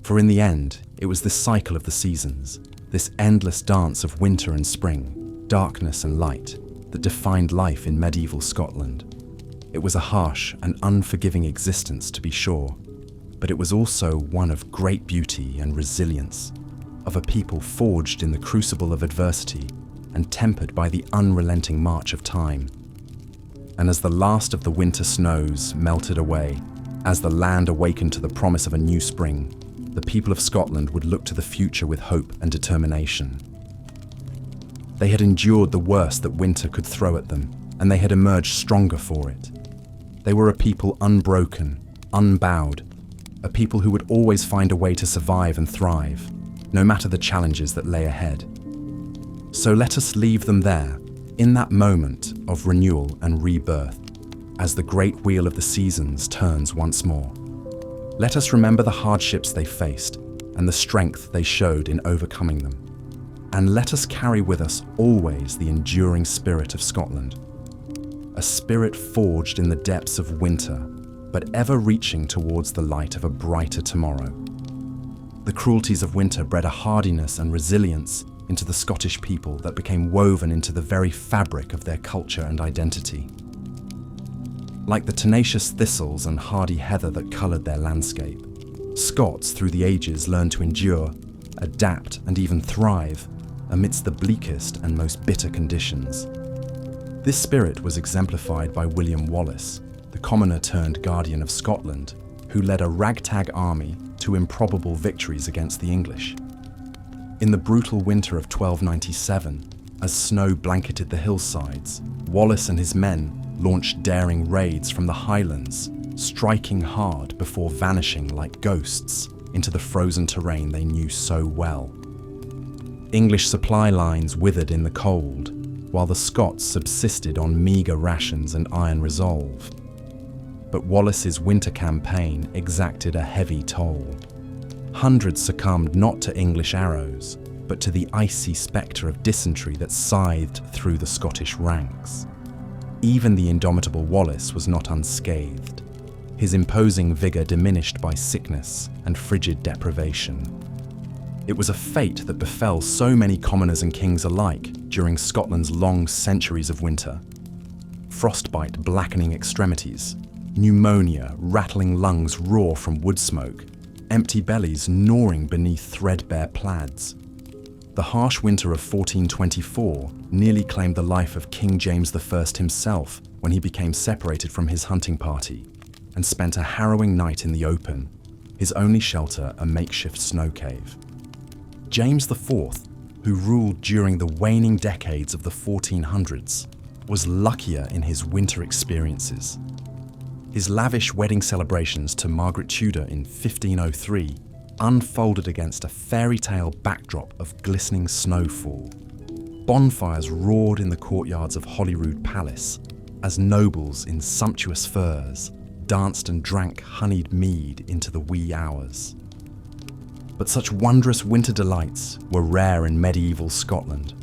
For in the end, it was this cycle of the seasons, this endless dance of winter and spring, darkness and light, that defined life in medieval Scotland. It was a harsh and unforgiving existence, to be sure, but it was also one of great beauty and resilience, of a people forged in the crucible of adversity and tempered by the unrelenting march of time. And as the last of the winter snows melted away, as the land awakened to the promise of a new spring, the people of Scotland would look to the future with hope and determination. They had endured the worst that winter could throw at them, and they had emerged stronger for it. They were a people unbroken, unbowed, a people who would always find a way to survive and thrive, no matter the challenges that lay ahead. So let us leave them there, in that moment of renewal and rebirth, as the great wheel of the seasons turns once more. Let us remember the hardships they faced and the strength they showed in overcoming them. And let us carry with us always the enduring spirit of Scotland, a spirit forged in the depths of winter, but ever reaching towards the light of a brighter tomorrow. The cruelties of winter bred a hardiness and resilience into the Scottish people that became woven into the very fabric of their culture and identity. Like the tenacious thistles and hardy heather that coloured their landscape, Scots through the ages learned to endure, adapt and even thrive amidst the bleakest and most bitter conditions. This spirit was exemplified by William Wallace, the commoner turned guardian of Scotland, who led a ragtag army to improbable victories against the English. In the brutal winter of 1297, as snow blanketed the hillsides, Wallace and his men launched daring raids from the highlands, striking hard before vanishing like ghosts into the frozen terrain they knew so well. English supply lines withered in the cold, while the Scots subsisted on meagre rations and iron resolve. But Wallace's winter campaign exacted a heavy toll. Hundreds succumbed not to English arrows, but to the icy spectre of dysentery that scythed through the Scottish ranks. Even the indomitable Wallace was not unscathed, his imposing vigour diminished by sickness and frigid deprivation. It was a fate that befell so many commoners and kings alike during Scotland's long centuries of winter. Frostbite blackening extremities, pneumonia rattling lungs raw from wood smoke, empty bellies gnawing beneath threadbare plaids. The harsh winter of 1424 nearly claimed the life of King James I himself when he became separated from his hunting party and spent a harrowing night in the open, his only shelter a makeshift snow cave. James IV, who ruled during the waning decades of the 1400s, was luckier in his winter experiences. His lavish wedding celebrations to Margaret Tudor in 1503 unfolded against a fairy tale backdrop of glistening snowfall. Bonfires roared in the courtyards of Holyrood Palace as nobles in sumptuous furs danced and drank honeyed mead into the wee hours. But such wondrous winter delights were rare in medieval Scotland.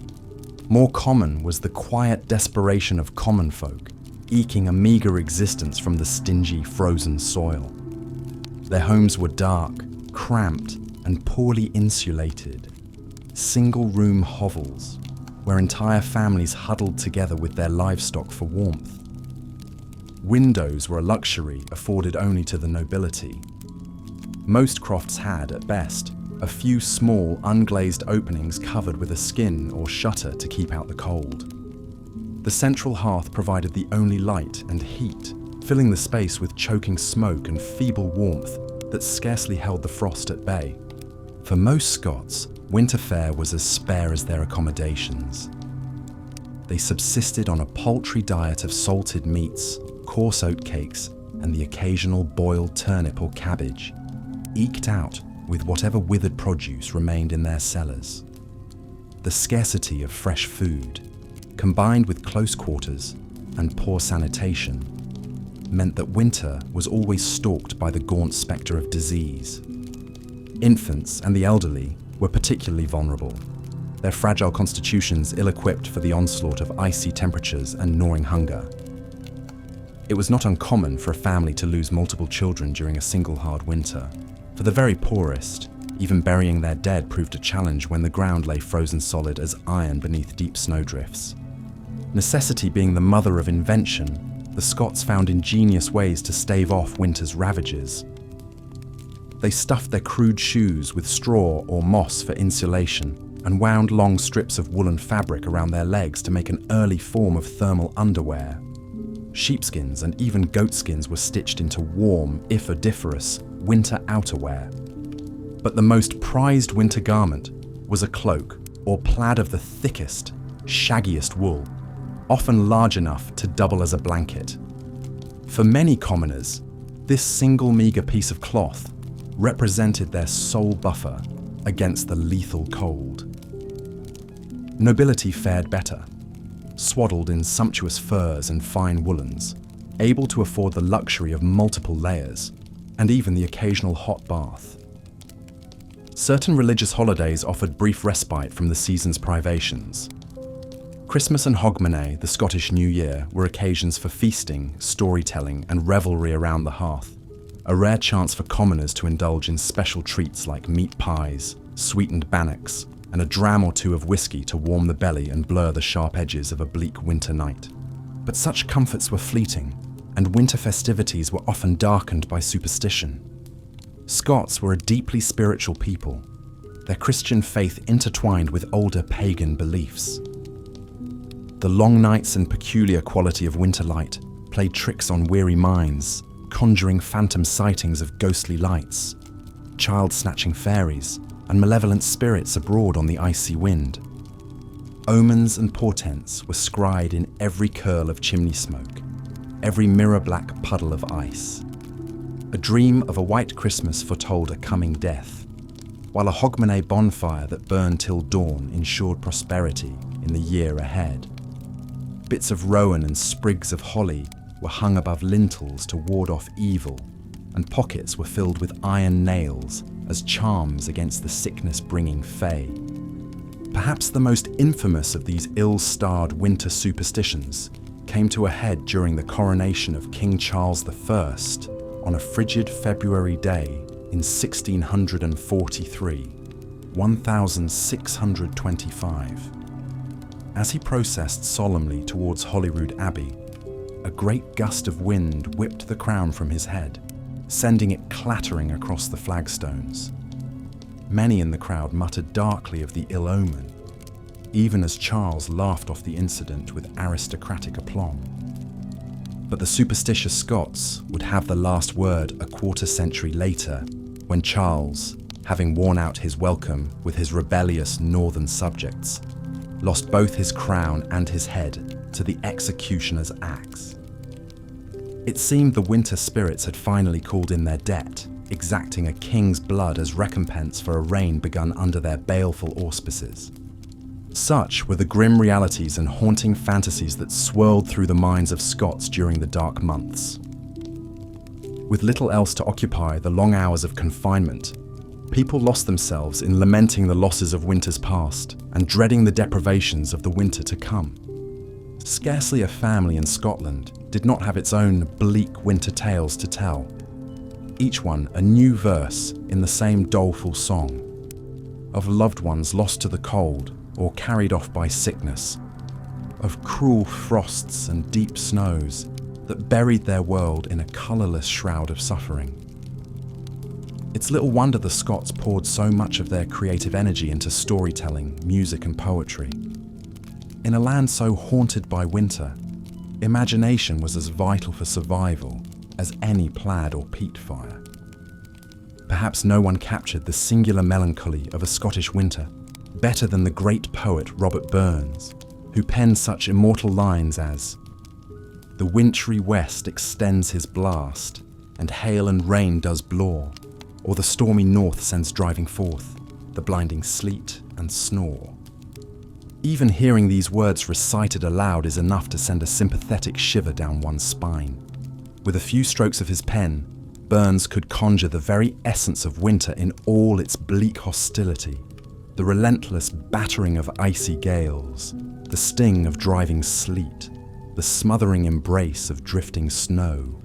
More common was the quiet desperation of common folk, eking a meagre existence from the stingy, frozen soil. Their homes were dark, cramped, and poorly insulated. Single-room hovels, where entire families huddled together with their livestock for warmth. Windows were a luxury afforded only to the nobility. Most crofts had, at best, a few small, unglazed openings covered with a skin or shutter to keep out the cold. The central hearth provided the only light and heat, filling the space with choking smoke and feeble warmth that scarcely held the frost at bay. For most Scots, winter fare was as spare as their accommodations. They subsisted on a paltry diet of salted meats, coarse oat cakes, and the occasional boiled turnip or cabbage, eked out with whatever withered produce remained in their cellars. The scarcity of fresh food, combined with close quarters and poor sanitation, meant that winter was always stalked by the gaunt spectre of disease. Infants and the elderly were particularly vulnerable, their fragile constitutions ill-equipped for the onslaught of icy temperatures and gnawing hunger. It was not uncommon for a family to lose multiple children during a single hard winter. For the very poorest, even burying their dead proved a challenge when the ground lay frozen solid as iron beneath deep snowdrifts. Necessity being the mother of invention, the Scots found ingenious ways to stave off winter's ravages. They stuffed their crude shoes with straw or moss for insulation and wound long strips of woolen fabric around their legs to make an early form of thermal underwear. Sheepskins and even goatskins were stitched into warm, if odoriferous, winter outerwear. But the most prized winter garment was a cloak or plaid of the thickest, shaggiest wool, often large enough to double as a blanket. For many commoners, this single meagre piece of cloth represented their sole buffer against the lethal cold. Nobility fared better. Swaddled in sumptuous furs and fine woolens, able to afford the luxury of multiple layers, and even the occasional hot bath. Certain religious holidays offered brief respite from the season's privations. Christmas and Hogmanay, the Scottish New Year, were occasions for feasting, storytelling, and revelry around the hearth, a rare chance for commoners to indulge in special treats like meat pies, sweetened bannocks, and a dram or two of whiskey to warm the belly and blur the sharp edges of a bleak winter night. But such comforts were fleeting, and winter festivities were often darkened by superstition. Scots were a deeply spiritual people, their Christian faith intertwined with older pagan beliefs. The long nights and peculiar quality of winter light played tricks on weary minds, conjuring phantom sightings of ghostly lights, child-snatching fairies, and malevolent spirits abroad on the icy wind. Omens and portents were scried in every curl of chimney smoke, every mirror-black puddle of ice. A dream of a white Christmas foretold a coming death, while a Hogmanay bonfire that burned till dawn ensured prosperity in the year ahead. Bits of rowan and sprigs of holly were hung above lintels to ward off evil, and pockets were filled with iron nails as charms against the sickness-bringing fae. Perhaps the most infamous of these ill-starred winter superstitions came to a head during the coronation of King Charles I on a frigid February day in 1643, 1625. As he processed solemnly towards Holyrood Abbey, a great gust of wind whipped the crown from his head, sending it clattering across the flagstones. Many in the crowd muttered darkly of the ill omen, even as Charles laughed off the incident with aristocratic aplomb. But the superstitious Scots would have the last word a quarter century later, when Charles, having worn out his welcome with his rebellious northern subjects, lost both his crown and his head to the executioner's axe. It seemed the winter spirits had finally called in their debt, exacting a king's blood as recompense for a reign begun under their baleful auspices. Such were the grim realities and haunting fantasies that swirled through the minds of Scots during the dark months. With little else to occupy the long hours of confinement, people lost themselves in lamenting the losses of winters past and dreading the deprivations of the winter to come. Scarcely a family in Scotland did not have its own bleak winter tales to tell, each one a new verse in the same doleful song, of loved ones lost to the cold or carried off by sickness, of cruel frosts and deep snows that buried their world in a colourless shroud of suffering. It's little wonder the Scots poured so much of their creative energy into storytelling, music and poetry. In a land so haunted by winter, imagination was as vital for survival as any plaid or peat fire. Perhaps no one captured the singular melancholy of a Scottish winter better than the great poet Robert Burns, who penned such immortal lines as, "The wintry west extends his blast, and hail and rain does blaw, or the stormy north sends driving forth the blinding sleet and snore." Even hearing these words recited aloud is enough to send a sympathetic shiver down one's spine. With a few strokes of his pen, Burns could conjure the very essence of winter in all its bleak hostility, the relentless battering of icy gales, the sting of driving sleet, the smothering embrace of drifting snow.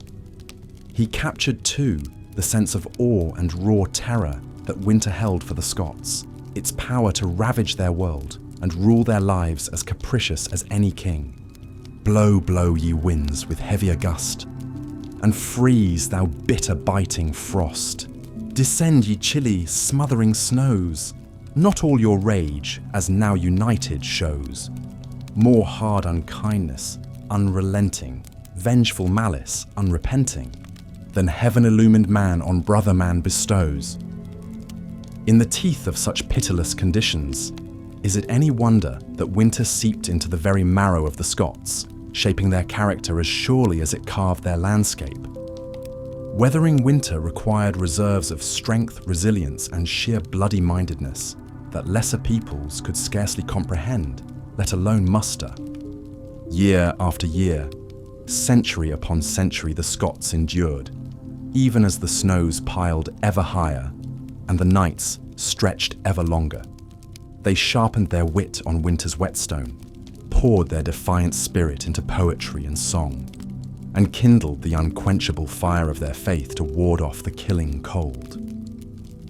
He captured, too, the sense of awe and raw terror that winter held for the Scots, its power to ravage their world and rule their lives as capricious as any king. Blow, blow, ye winds, with heavier gust, and freeze, thou bitter biting frost. Descend, ye chilly, smothering snows. Not all your rage, as now united, shows. More hard unkindness, unrelenting, vengeful malice, unrepenting, than heaven-illumined man on brother man bestows. In the teeth of such pitiless conditions, is it any wonder that winter seeped into the very marrow of the Scots, shaping their character as surely as it carved their landscape? Weathering winter required reserves of strength, resilience, and sheer bloody-mindedness that lesser peoples could scarcely comprehend, let alone muster. Year after year, century upon century the Scots endured, even as the snows piled ever higher and the nights stretched ever longer. They sharpened their wit on winter's whetstone, poured their defiant spirit into poetry and song, and kindled the unquenchable fire of their faith to ward off the killing cold.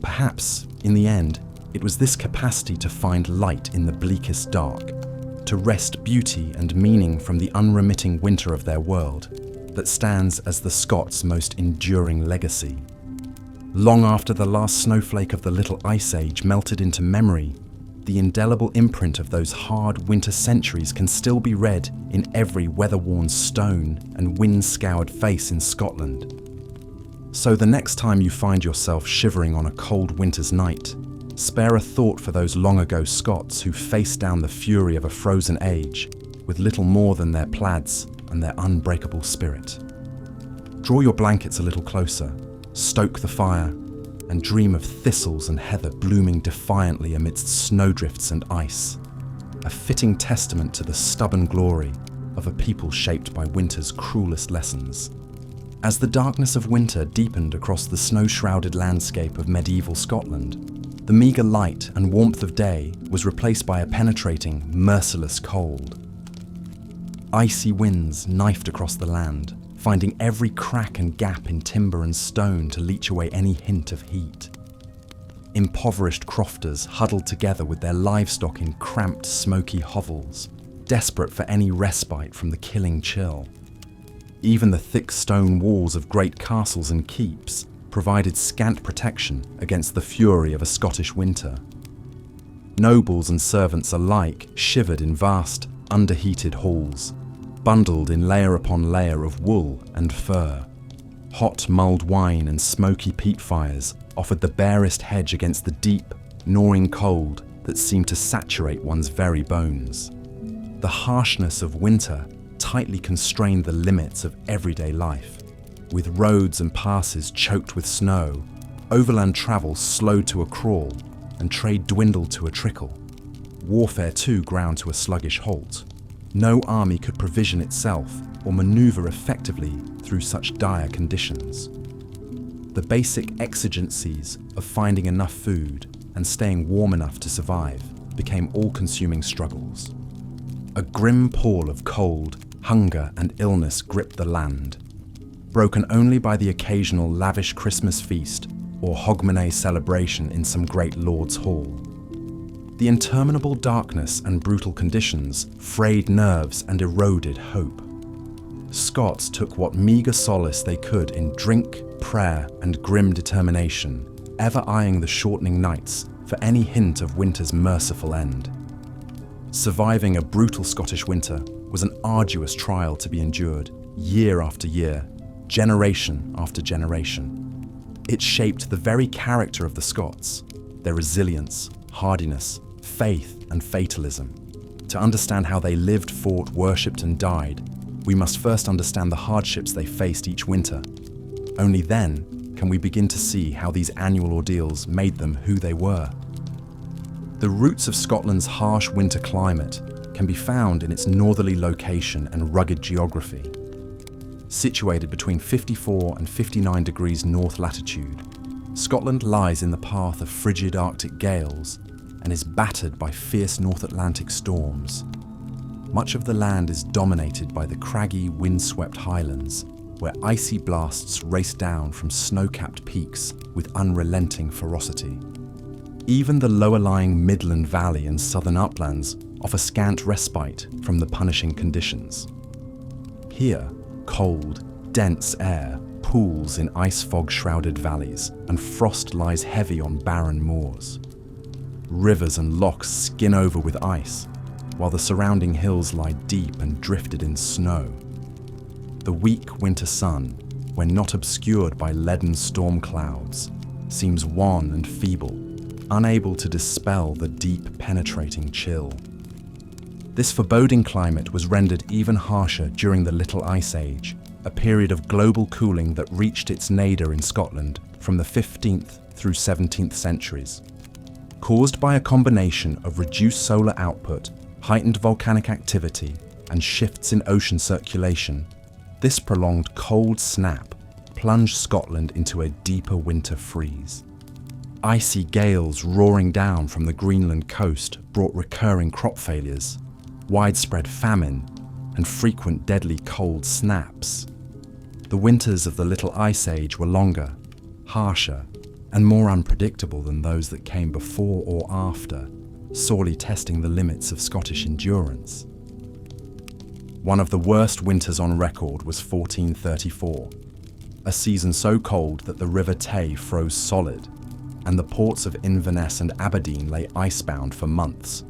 Perhaps, in the end, it was this capacity to find light in the bleakest dark, to wrest beauty and meaning from the unremitting winter of their world, that stands as the Scots' most enduring legacy. Long after the last snowflake of the Little Ice Age melted into memory, the indelible imprint of those hard winter centuries can still be read in every weather-worn stone and wind-scoured face in Scotland. So the next time you find yourself shivering on a cold winter's night, spare a thought for those long-ago Scots who faced down the fury of a frozen age with little more than their plaids and their unbreakable spirit. Draw your blankets a little closer, stoke the fire, and dream of thistles and heather blooming defiantly amidst snowdrifts and ice, a fitting testament to the stubborn glory of a people shaped by winter's cruelest lessons. As the darkness of winter deepened across the snow-shrouded landscape of medieval Scotland, the meagre light and warmth of day was replaced by a penetrating, merciless cold. Icy winds knifed across the land, finding every crack and gap in timber and stone to leach away any hint of heat. Impoverished crofters huddled together with their livestock in cramped, smoky hovels, desperate for any respite from the killing chill. Even the thick stone walls of great castles and keeps provided scant protection against the fury of a Scottish winter. Nobles and servants alike shivered in vast, underheated halls, bundled in layer upon layer of wool and fur. Hot mulled wine and smoky peat fires offered the barest hedge against the deep, gnawing cold that seemed to saturate one's very bones. The harshness of winter tightly constrained the limits of everyday life. With roads and passes choked with snow, overland travel slowed to a crawl, and trade dwindled to a trickle. Warfare too ground to a sluggish halt. No army could provision itself or maneuver effectively through such dire conditions. The basic exigencies of finding enough food and staying warm enough to survive became all-consuming struggles. A grim pall of cold, hunger and illness gripped the land, broken only by the occasional lavish Christmas feast or hogmanay celebration in some great lord's hall. The interminable darkness and brutal conditions frayed nerves and eroded hope. Scots took what meagre solace they could in drink, prayer, and grim determination, ever eyeing the shortening nights for any hint of winter's merciful end. Surviving a brutal Scottish winter was an arduous trial to be endured, year after year, generation after generation. It shaped the very character of the Scots, their resilience, hardiness, faith, and fatalism. To understand how they lived, fought, worshipped, and died, we must first understand the hardships they faced each winter. Only then can we begin to see how these annual ordeals made them who they were. The roots of Scotland's harsh winter climate can be found in its northerly location and rugged geography. Situated between 54 and 59 degrees north latitude, Scotland lies in the path of frigid Arctic gales and is battered by fierce North Atlantic storms. Much of the land is dominated by the craggy, windswept highlands, where icy blasts race down from snow-capped peaks with unrelenting ferocity. Even the lower-lying Midland Valley and southern uplands offer scant respite from the punishing conditions. Here, cold, dense air pools in ice fog-shrouded valleys, and frost lies heavy on barren moors. Rivers and lochs skin over with ice, while the surrounding hills lie deep and drifted in snow. The weak winter sun, when not obscured by leaden storm clouds, seems wan and feeble, unable to dispel the deep, penetrating chill. This foreboding climate was rendered even harsher during the Little Ice Age, a period of global cooling that reached its nadir in Scotland from the 15th through 17th centuries. Caused by a combination of reduced solar output, heightened volcanic activity, and shifts in ocean circulation, This prolonged cold snap plunged Scotland into a deeper winter freeze. Icy gales roaring down from the Greenland coast brought recurring crop failures, widespread famine, and frequent deadly cold snaps. The winters of the Little Ice Age were longer, harsher, and more unpredictable than those that came before or after, sorely testing the limits of Scottish endurance. One of the worst winters on record was 1434, a season so cold that the River Tay froze solid, and the ports of Inverness and Aberdeen lay icebound for months.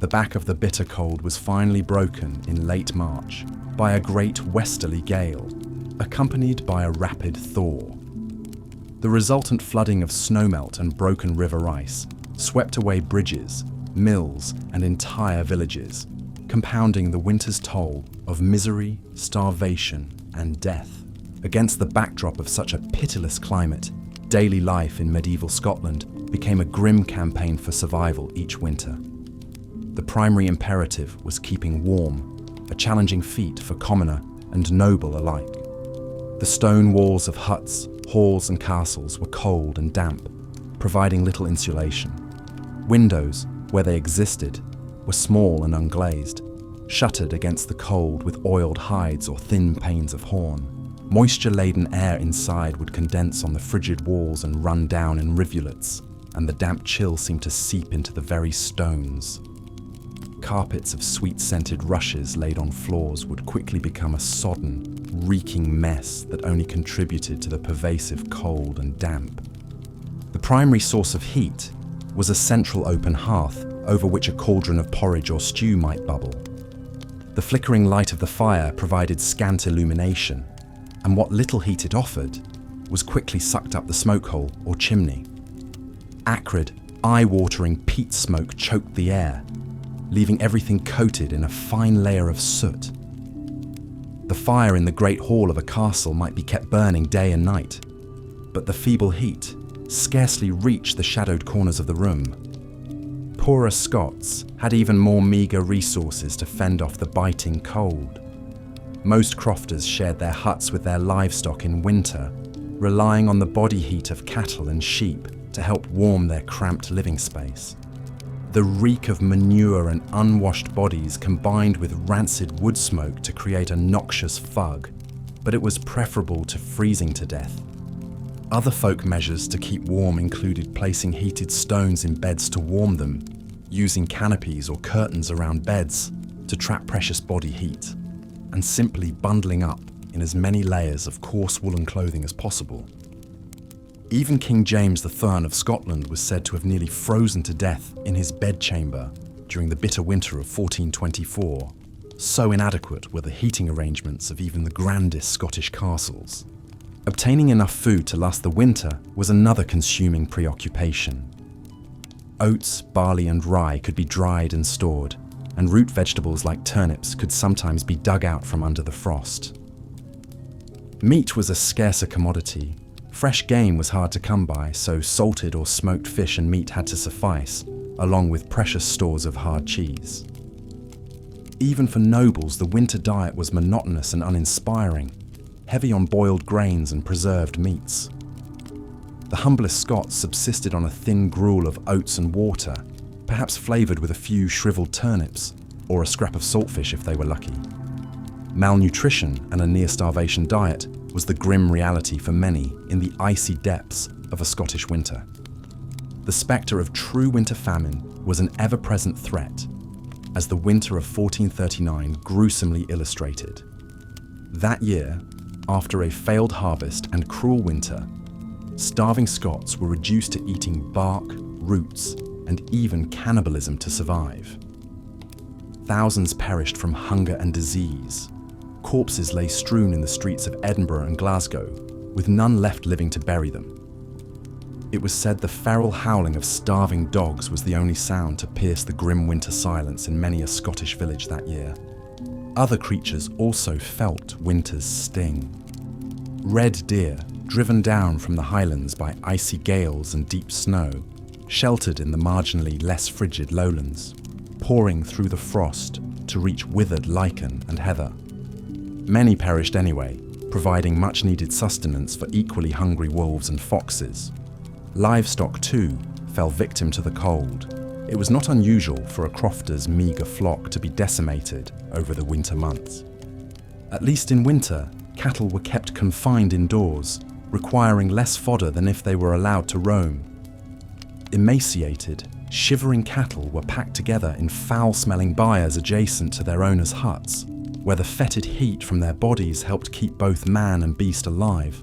The back of the bitter cold was finally broken in late March by a great westerly gale, accompanied by a rapid thaw. The resultant flooding of snowmelt and broken river ice swept away bridges, mills, and entire villages, compounding the winter's toll of misery, starvation, and death. Against the backdrop of such a pitiless climate, daily life in medieval Scotland became a grim campaign for survival each winter. The primary imperative was keeping warm, a challenging feat for commoner and noble alike. The stone walls of huts, halls, and castles were cold and damp, providing little insulation. Windows, where they existed, were small and unglazed, shuttered against the cold with oiled hides or thin panes of horn. Moisture-laden air inside would condense on the frigid walls and run down in rivulets, and the damp chill seemed to seep into the very stones. Carpets of sweet-scented rushes laid on floors would quickly become a sodden, reeking mess that only contributed to the pervasive cold and damp. The primary source of heat was a central open hearth over which a cauldron of porridge or stew might bubble. The flickering light of the fire provided scant illumination, and what little heat it offered was quickly sucked up the smoke hole or chimney. Acrid, eye-watering peat smoke choked the air, leaving everything coated in a fine layer of soot. The fire in the great hall of a castle might be kept burning day and night, but the feeble heat scarcely reached the shadowed corners of the room. Poorer Scots had even more meagre resources to fend off the biting cold. Most crofters shared their huts with their livestock in winter, relying on the body heat of cattle and sheep to help warm their cramped living space. The reek of manure and unwashed bodies combined with rancid wood smoke to create a noxious fug, but it was preferable to freezing to death. Other folk measures to keep warm included placing heated stones in beds to warm them, using canopies or curtains around beds to trap precious body heat, and simply bundling up in as many layers of coarse woolen clothing as possible. Even King James III of Scotland was said to have nearly frozen to death in his bedchamber during the bitter winter of 1424. So inadequate were the heating arrangements of even the grandest Scottish castles. Obtaining enough food to last the winter was another consuming preoccupation. Oats, barley, and rye could be dried and stored, and root vegetables like turnips could sometimes be dug out from under the frost. Meat was a scarcer commodity. Fresh game was hard to come by, so salted or smoked fish and meat had to suffice, along with precious stores of hard cheese. Even for nobles, the winter diet was monotonous and uninspiring, heavy on boiled grains and preserved meats. The humblest Scots subsisted on a thin gruel of oats and water, perhaps flavoured with a few shriveled turnips, or a scrap of saltfish if they were lucky. Malnutrition and a near-starvation diet was the grim reality for many in the icy depths of a Scottish winter. The spectre of true winter famine was an ever-present threat, as the winter of 1439 gruesomely illustrated. That year, after a failed harvest and cruel winter, starving Scots were reduced to eating bark, roots, and even cannibalism to survive. Thousands perished from hunger and disease. Corpses lay strewn in the streets of Edinburgh and Glasgow, with none left living to bury them. It was said the feral howling of starving dogs was the only sound to pierce the grim winter silence in many a Scottish village that year. Other creatures also felt winter's sting. Red deer, driven down from the highlands by icy gales and deep snow, sheltered in the marginally less frigid lowlands, pouring through the frost to reach withered lichen and heather. Many perished anyway, providing much-needed sustenance for equally hungry wolves and foxes. Livestock, too, fell victim to the cold. It was not unusual for a crofter's meagre flock to be decimated over the winter months. At least in winter, cattle were kept confined indoors, requiring less fodder than if they were allowed to roam. Emaciated, shivering cattle were packed together in foul-smelling byres adjacent to their owners' huts, where the fetid heat from their bodies helped keep both man and beast alive.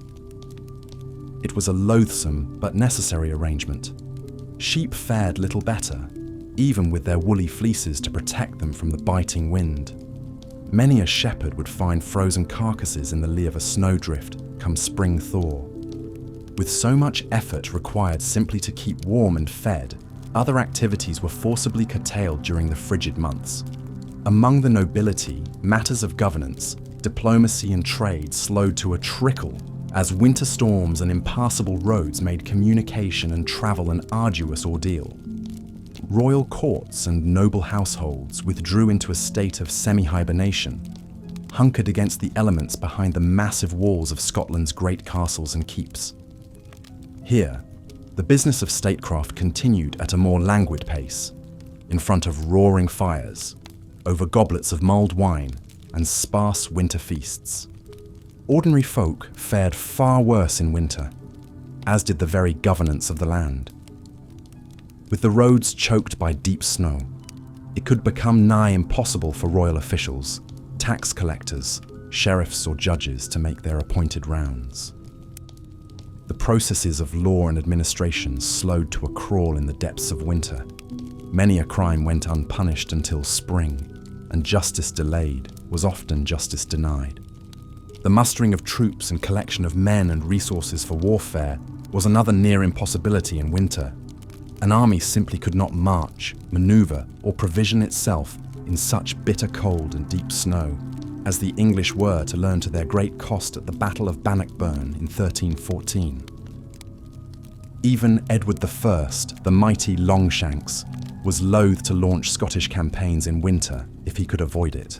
It was a loathsome but necessary arrangement. Sheep fared little better, even with their woolly fleeces to protect them from the biting wind. Many a shepherd would find frozen carcasses in the lee of a snowdrift come spring thaw. With so much effort required simply to keep warm and fed, other activities were forcibly curtailed during the frigid months. Among the nobility, matters of governance, diplomacy and trade slowed to a trickle as winter storms and impassable roads made communication and travel an arduous ordeal. Royal courts and noble households withdrew into a state of semi-hibernation, hunkered against the elements behind the massive walls of Scotland's great castles and keeps. Here, the business of statecraft continued at a more languid pace, in front of roaring fires, over goblets of mulled wine and sparse winter feasts. Ordinary folk fared far worse in winter, as did the very governance of the land. With the roads choked by deep snow, it could become nigh impossible for royal officials, tax collectors, sheriffs or judges to make their appointed rounds. The processes of law and administration slowed to a crawl in the depths of winter. Many a crime went unpunished until spring, and justice delayed was often justice denied. The mustering of troops and collection of men and resources for warfare was another near impossibility in winter. An army simply could not march, maneuver, or provision itself in such bitter cold and deep snow, as the English were to learn to their great cost at the Battle of Bannockburn in 1314. Even Edward I, the mighty Longshanks, was loath to launch Scottish campaigns in winter if he could avoid it.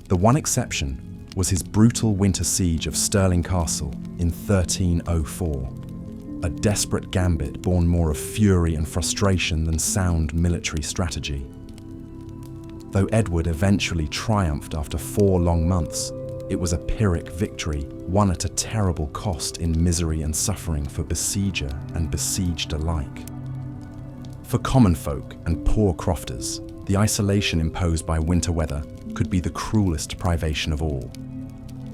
The one exception was his brutal winter siege of Stirling Castle in 1304, a desperate gambit born more of fury and frustration than sound military strategy. Though Edward eventually triumphed after 4 long months, it was a Pyrrhic victory, won at a terrible cost in misery and suffering for besieger and besieged alike. For common folk and poor crofters, the isolation imposed by winter weather could be the cruelest privation of all.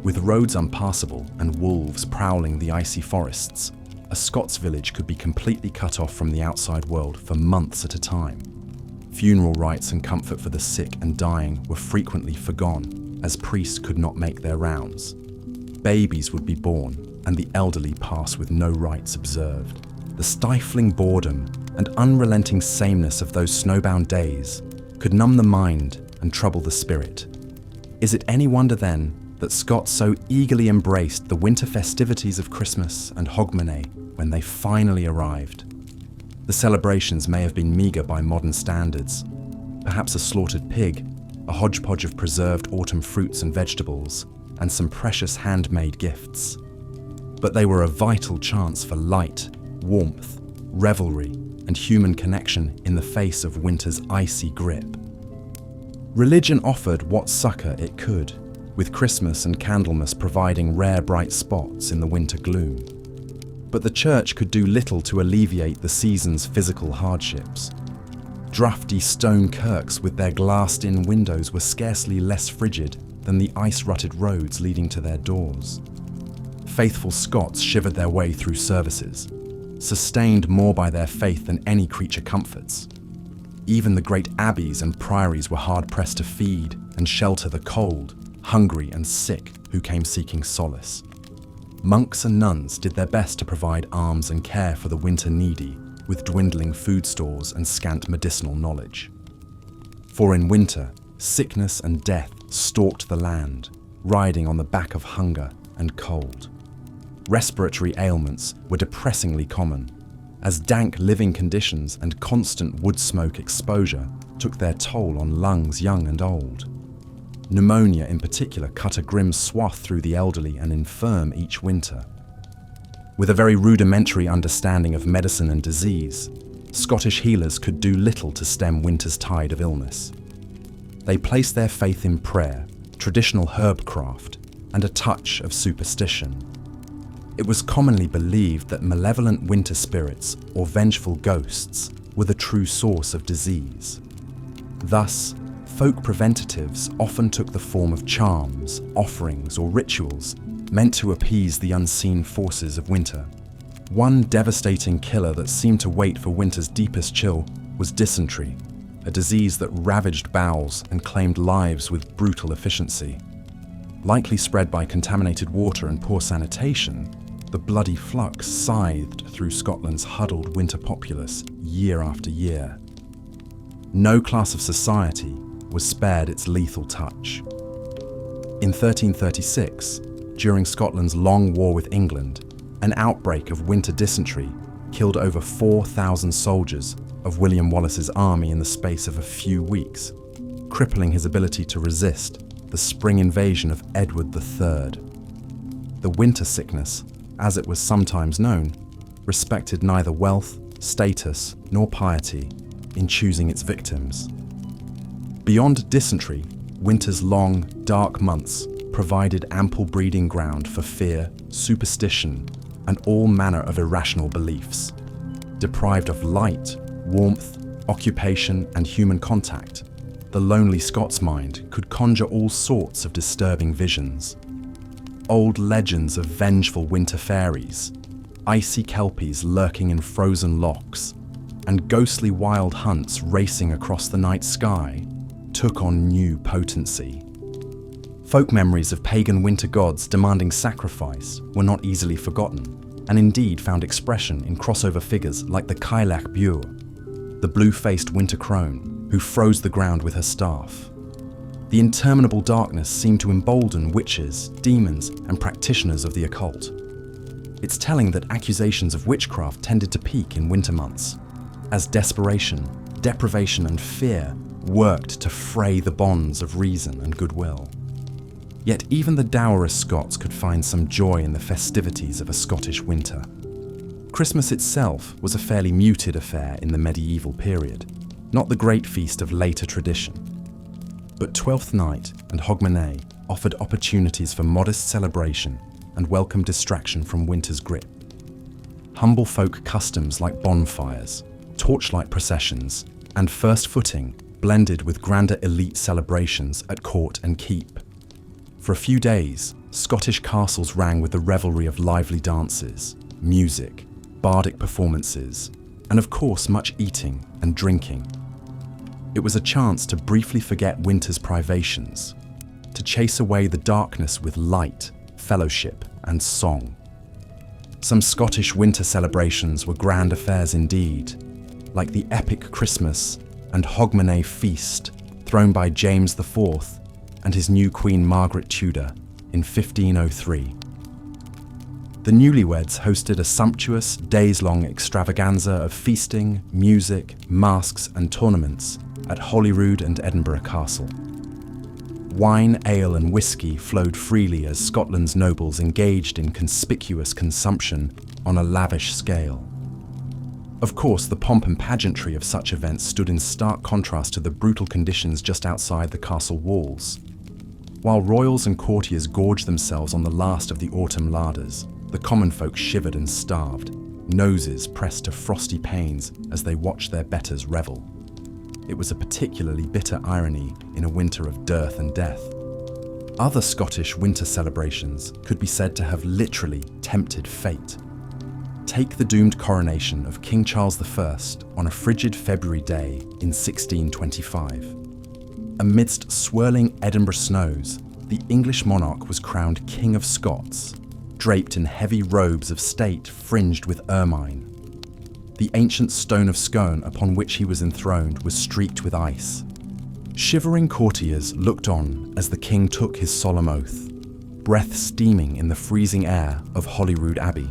With roads impassable and wolves prowling the icy forests, a Scots village could be completely cut off from the outside world for months at a time. Funeral rites and comfort for the sick and dying were frequently forgone, as priests could not make their rounds. Babies would be born, and the elderly pass with no rites observed. The stifling boredom and unrelenting sameness of those snowbound days could numb the mind and trouble the spirit. Is it any wonder then that Scots so eagerly embraced the winter festivities of Christmas and Hogmanay when they finally arrived? The celebrations may have been meagre by modern standards, perhaps a slaughtered pig, a hodgepodge of preserved autumn fruits and vegetables, and some precious handmade gifts. But they were a vital chance for light, warmth, revelry, and human connection in the face of winter's icy grip. Religion offered what succour it could, with Christmas and Candlemas providing rare bright spots in the winter gloom. But the church could do little to alleviate the season's physical hardships. Draughty stone kirks with their glassed-in windows were scarcely less frigid than the ice-rutted roads leading to their doors. Faithful Scots shivered their way through services, sustained more by their faith than any creature comforts. Even the great abbeys and priories were hard-pressed to feed and shelter the cold, hungry and sick who came seeking solace. Monks and nuns did their best to provide alms and care for the winter needy, with dwindling food stores and scant medicinal knowledge. For in winter, sickness and death stalked the land, riding on the back of hunger and cold. Respiratory ailments were depressingly common, as dank living conditions and constant wood smoke exposure took their toll on lungs young and old. Pneumonia in particular cut a grim swath through the elderly and infirm each winter. With a very rudimentary understanding of medicine and disease, Scottish healers could do little to stem winter's tide of illness. They placed their faith in prayer, traditional herbcraft, and a touch of superstition. It was commonly believed that malevolent winter spirits or vengeful ghosts were the true source of disease. Thus, folk preventatives often took the form of charms, offerings, or rituals meant to appease the unseen forces of winter. One devastating killer that seemed to wait for winter's deepest chill was dysentery, a disease that ravaged bowels and claimed lives with brutal efficiency. Likely spread by contaminated water and poor sanitation, the bloody flux scythed through Scotland's huddled winter populace year after year. No class of society was spared its lethal touch. In 1336, during Scotland's long war with England, an outbreak of winter dysentery killed over 4,000 soldiers of William Wallace's army in the space of a few weeks, crippling his ability to resist the spring invasion of Edward III. The winter sickness, as it was sometimes known, respected neither wealth, status, nor piety in choosing its victims. Beyond dysentery, winter's long, dark months provided ample breeding ground for fear, superstition, and all manner of irrational beliefs. Deprived of light, warmth, occupation, and human contact, the lonely Scots mind could conjure all sorts of disturbing visions. Old legends of vengeful winter fairies, icy kelpies lurking in frozen lochs, and ghostly wild hunts racing across the night sky took on new potency. Folk memories of pagan winter gods demanding sacrifice were not easily forgotten, and indeed found expression in crossover figures like the 𝐼𝐿𝐵𝐿, the blue-faced winter crone who froze the ground with her staff. The interminable darkness seemed to embolden witches, demons, and practitioners of the occult. It's telling that accusations of witchcraft tended to peak in winter months, as desperation, deprivation, and fear worked to fray the bonds of reason and goodwill. Yet even the dourest Scots could find some joy in the festivities of a Scottish winter. Christmas itself was a fairly muted affair in the medieval period, not the great feast of later tradition. But Twelfth Night and Hogmanay offered opportunities for modest celebration and welcome distraction from winter's grip. Humble folk customs like bonfires, torchlight processions, and first footing blended with grander elite celebrations at court and keep. For a few days, Scottish castles rang with the revelry of lively dances, music, bardic performances, and of course much eating and drinking. It was a chance to briefly forget winter's privations, to chase away the darkness with light, fellowship, and song. Some Scottish winter celebrations were grand affairs indeed, like the epic Christmas and Hogmanay feast thrown by James IV and his new Queen Margaret Tudor in 1503. The newlyweds hosted a sumptuous, days-long extravaganza of feasting, music, masks, and tournaments at Holyrood and Edinburgh Castle. Wine, ale, and whiskey flowed freely as Scotland's nobles engaged in conspicuous consumption on a lavish scale. Of course, the pomp and pageantry of such events stood in stark contrast to the brutal conditions just outside the castle walls. While royals and courtiers gorged themselves on the last of the autumn larders, the common folk shivered and starved, noses pressed to frosty panes as they watched their betters revel. It was a particularly bitter irony in a winter of dearth and death. Other Scottish winter celebrations could be said to have literally tempted fate. Take the doomed coronation of King Charles I on a frigid February day in 1625. Amidst swirling Edinburgh snows, the English monarch was crowned King of Scots, draped in heavy robes of state fringed with ermine. The ancient stone of Scone upon which he was enthroned was streaked with ice. Shivering courtiers looked on as the king took his solemn oath, breath steaming in the freezing air of Holyrood Abbey.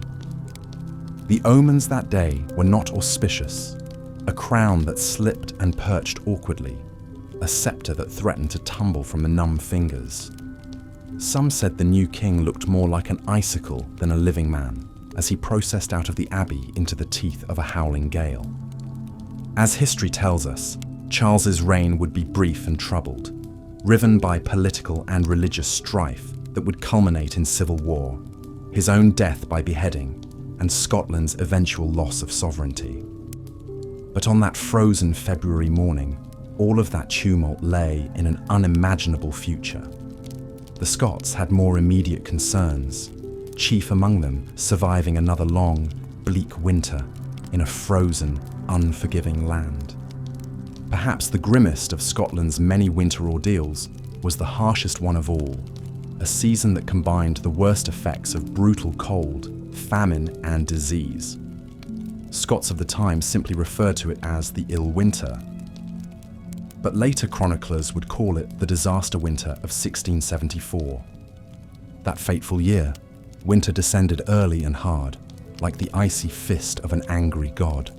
The omens that day were not auspicious, a crown that slipped and perched awkwardly, a scepter that threatened to tumble from the numb fingers. Some said the new king looked more like an icicle than a living man, as he processed out of the abbey into the teeth of a howling gale. As history tells us, Charles's reign would be brief and troubled, riven by political and religious strife that would culminate in civil war, his own death by beheading, and Scotland's eventual loss of sovereignty. But on that frozen February morning, all of that tumult lay in an unimaginable future. The Scots had more immediate concerns, chief among them surviving another long, bleak winter in a frozen, unforgiving land. Perhaps the grimmest of Scotland's many winter ordeals was the harshest one of all, a season that combined the worst effects of brutal cold, famine, and disease. Scots of the time simply referred to it as the ill winter, but later chroniclers would call it the disaster winter of 1674. That fateful year, winter descended early and hard, like the icy fist of an angry god.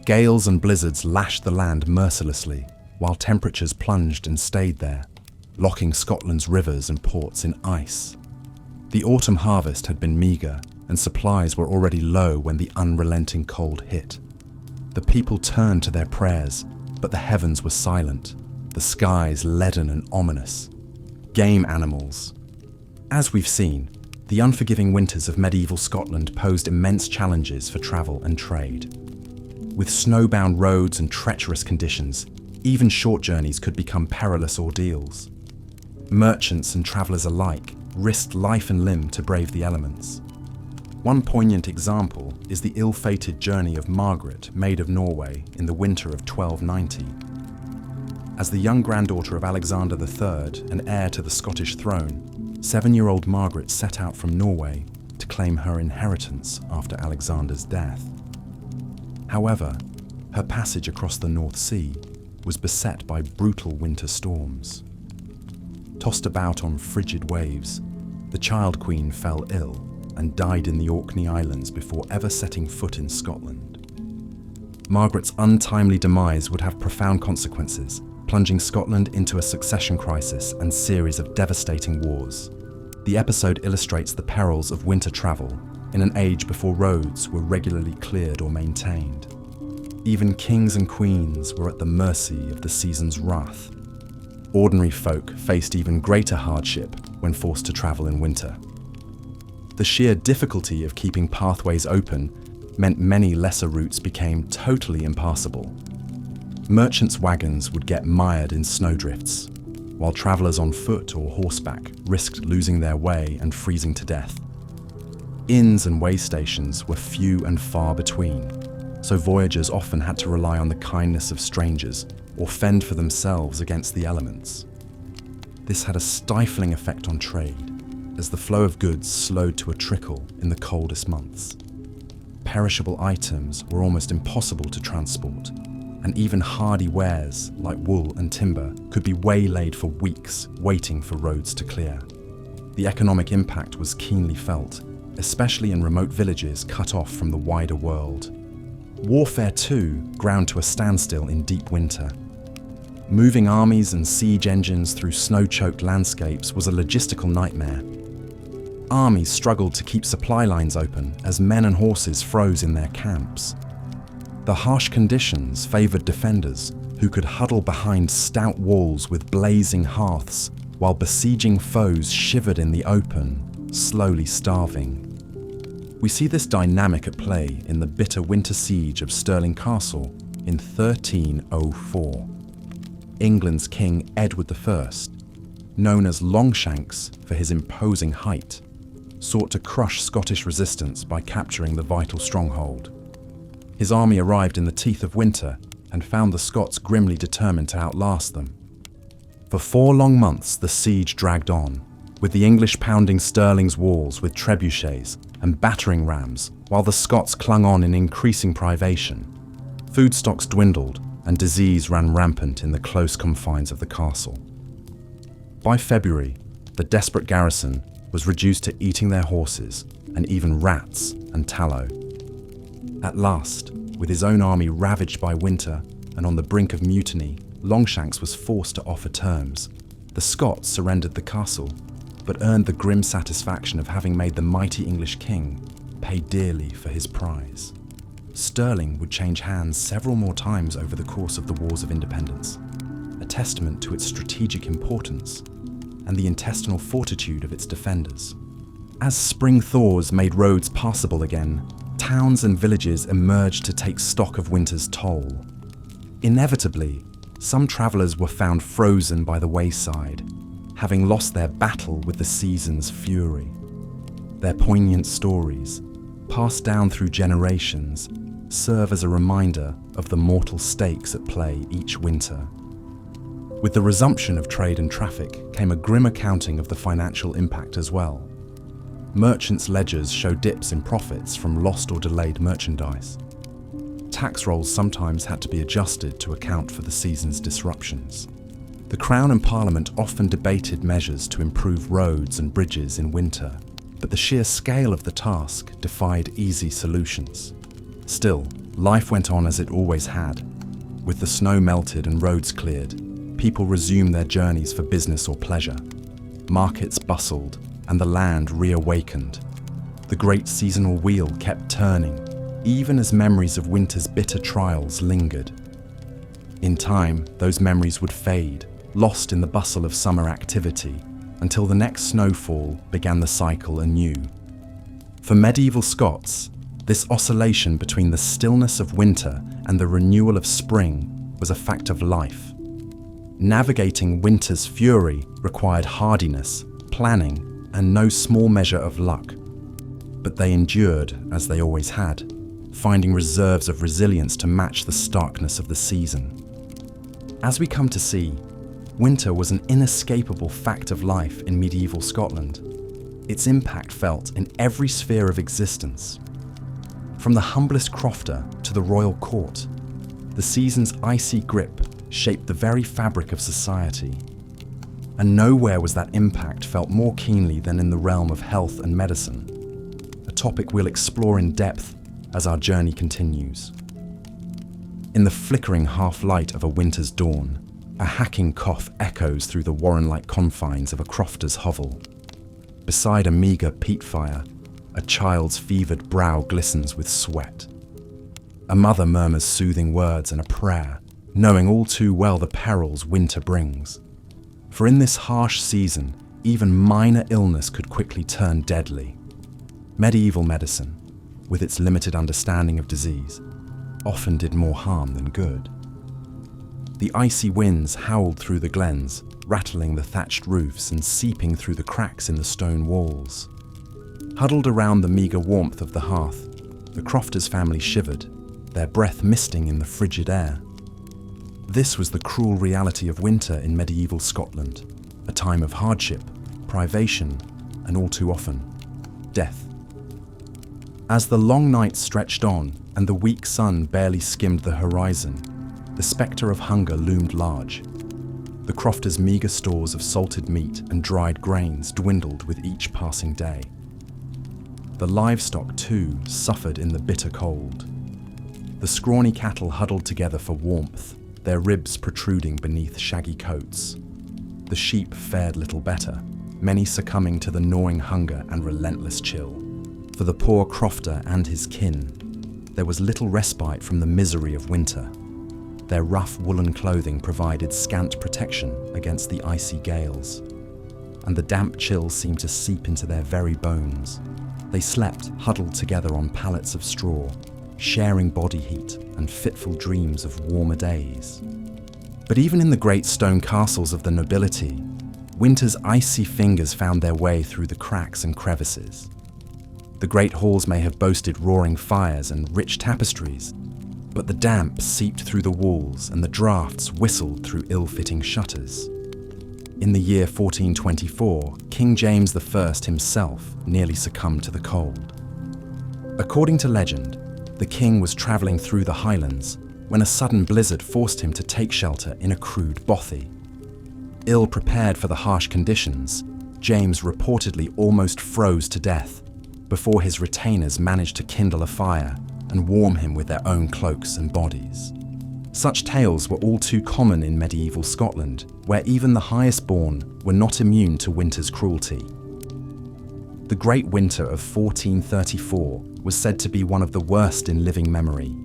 Gales and blizzards lashed the land mercilessly, while temperatures plunged and stayed there, locking Scotland's rivers and ports in ice. The autumn harvest had been meagre, and supplies were already low when the unrelenting cold hit. The people turned to their prayers, but the heavens were silent, the skies leaden and ominous. Game animals. As we've seen, the unforgiving winters of medieval Scotland posed immense challenges for travel and trade. With snowbound roads and treacherous conditions, even short journeys could become perilous ordeals. Merchants and travellers alike risked life and limb to brave the elements. One poignant example is the ill-fated journey of Margaret, Maid of Norway, in the winter of 1290. As the young granddaughter of Alexander III and heir to the Scottish throne, 7-year-old Margaret set out from Norway to claim her inheritance after Alexander's death. However, her passage across the North Sea was beset by brutal winter storms. Tossed about on frigid waves, the child queen fell ill and died in the Orkney Islands before ever setting foot in Scotland. Margaret's untimely demise would have profound consequences, plunging Scotland into a succession crisis and series of devastating wars. The episode illustrates the perils of winter travel in an age before roads were regularly cleared or maintained. Even kings and queens were at the mercy of the season's wrath. Ordinary folk faced even greater hardship when forced to travel in winter. The sheer difficulty of keeping pathways open meant many lesser routes became totally impassable. Merchants' wagons would get mired in snowdrifts, while travellers on foot or horseback risked losing their way and freezing to death. Inns and way stations were few and far between, so voyagers often had to rely on the kindness of strangers or fend for themselves against the elements. This had a stifling effect on trade, as the flow of goods slowed to a trickle in the coldest months. Perishable items were almost impossible to transport, and even hardy wares like wool and timber could be waylaid for weeks waiting for roads to clear. The economic impact was keenly felt, especially in remote villages cut off from the wider world. Warfare, too, ground to a standstill in deep winter. Moving armies and siege engines through snow-choked landscapes was a logistical nightmare. Armies struggled to keep supply lines open as men and horses froze in their camps. The harsh conditions favoured defenders who could huddle behind stout walls with blazing hearths while besieging foes shivered in the open, slowly starving. We see this dynamic at play in the bitter winter siege of Stirling Castle in 1304. England's King Edward I, known as Longshanks for his imposing height, sought to crush Scottish resistance by capturing the vital stronghold. His army arrived in the teeth of winter and found the Scots grimly determined to outlast them. For 4 long months the siege dragged on, with the English pounding Stirling's walls with trebuchets and battering rams, while the Scots clung on in increasing privation. Food stocks dwindled and disease ran rampant in the close confines of the castle. By February, the desperate garrison was reduced to eating their horses and even rats and tallow. At last, with his own army ravaged by winter and on the brink of mutiny, Longshanks was forced to offer terms. The Scots surrendered the castle, but earned the grim satisfaction of having made the mighty English king pay dearly for his prize. Stirling would change hands several more times over the course of the Wars of Independence, a testament to its strategic importance and the intestinal fortitude of its defenders. As spring thaws made roads passable again, towns and villages emerged to take stock of winter's toll. Inevitably, some travellers were found frozen by the wayside, having lost their battle with the season's fury. Their poignant stories, passed down through generations, serve as a reminder of the mortal stakes at play each winter. With the resumption of trade and traffic came a grim accounting of the financial impact as well. Merchants' ledgers show dips in profits from lost or delayed merchandise. Tax rolls sometimes had to be adjusted to account for the season's disruptions. The Crown and Parliament often debated measures to improve roads and bridges in winter, but the sheer scale of the task defied easy solutions. Still, life went on as it always had. With the snow melted and roads cleared, people resumed their journeys for business or pleasure. Markets bustled, and the land reawakened. The great seasonal wheel kept turning, even as memories of winter's bitter trials lingered. In time, those memories would fade, lost in the bustle of summer activity, until the next snowfall began the cycle anew. For medieval Scots, this oscillation between the stillness of winter and the renewal of spring was a fact of life. Navigating winter's fury required hardiness, planning, and no small measure of luck. But they endured, as they always had, finding reserves of resilience to match the starkness of the season. As we come to see, winter was an inescapable fact of life in medieval Scotland. Its impact felt in every sphere of existence. From the humblest crofter to the royal court, the season's icy grip shaped the very fabric of society. And nowhere was that impact felt more keenly than in the realm of health and medicine, a topic we'll explore in depth as our journey continues. In the flickering half-light of a winter's dawn, a hacking cough echoes through the warren-like confines of a crofter's hovel. Beside a meagre peat fire, a child's fevered brow glistens with sweat. A mother murmurs soothing words and a prayer, knowing all too well the perils winter brings. For in this harsh season, even minor illness could quickly turn deadly. Medieval medicine, with its limited understanding of disease, often did more harm than good. The icy winds howled through the glens, rattling the thatched roofs and seeping through the cracks in the stone walls. Huddled around the meagre warmth of the hearth, the crofter's family shivered, their breath misting in the frigid air. This was the cruel reality of winter in medieval Scotland, a time of hardship, privation, and all too often, death. As the long night stretched on and the weak sun barely skimmed the horizon, the spectre of hunger loomed large. The crofter's meagre stores of salted meat and dried grains dwindled with each passing day. The livestock, too, suffered in the bitter cold. The scrawny cattle huddled together for warmth, their ribs protruding beneath shaggy coats. The sheep fared little better, many succumbing to the gnawing hunger and relentless chill. For the poor crofter and his kin, there was little respite from the misery of winter. Their rough woolen clothing provided scant protection against the icy gales, and the damp chill seemed to seep into their very bones. They slept huddled together on pallets of straw, sharing body heat and fitful dreams of warmer days. But even in the great stone castles of the nobility, winter's icy fingers found their way through the cracks and crevices. The great halls may have boasted roaring fires and rich tapestries, but the damp seeped through the walls and the draughts whistled through ill-fitting shutters. In the year 1424, King James I himself nearly succumbed to the cold. According to legend, the king was travelling through the Highlands when a sudden blizzard forced him to take shelter in a crude bothy. Ill prepared for the harsh conditions, James reportedly almost froze to death before his retainers managed to kindle a fire and warm him with their own cloaks and bodies. Such tales were all too common in medieval Scotland, where even the highest born were not immune to winter's cruelty. The Great Winter of 1434 was said to be one of the worst in living memory.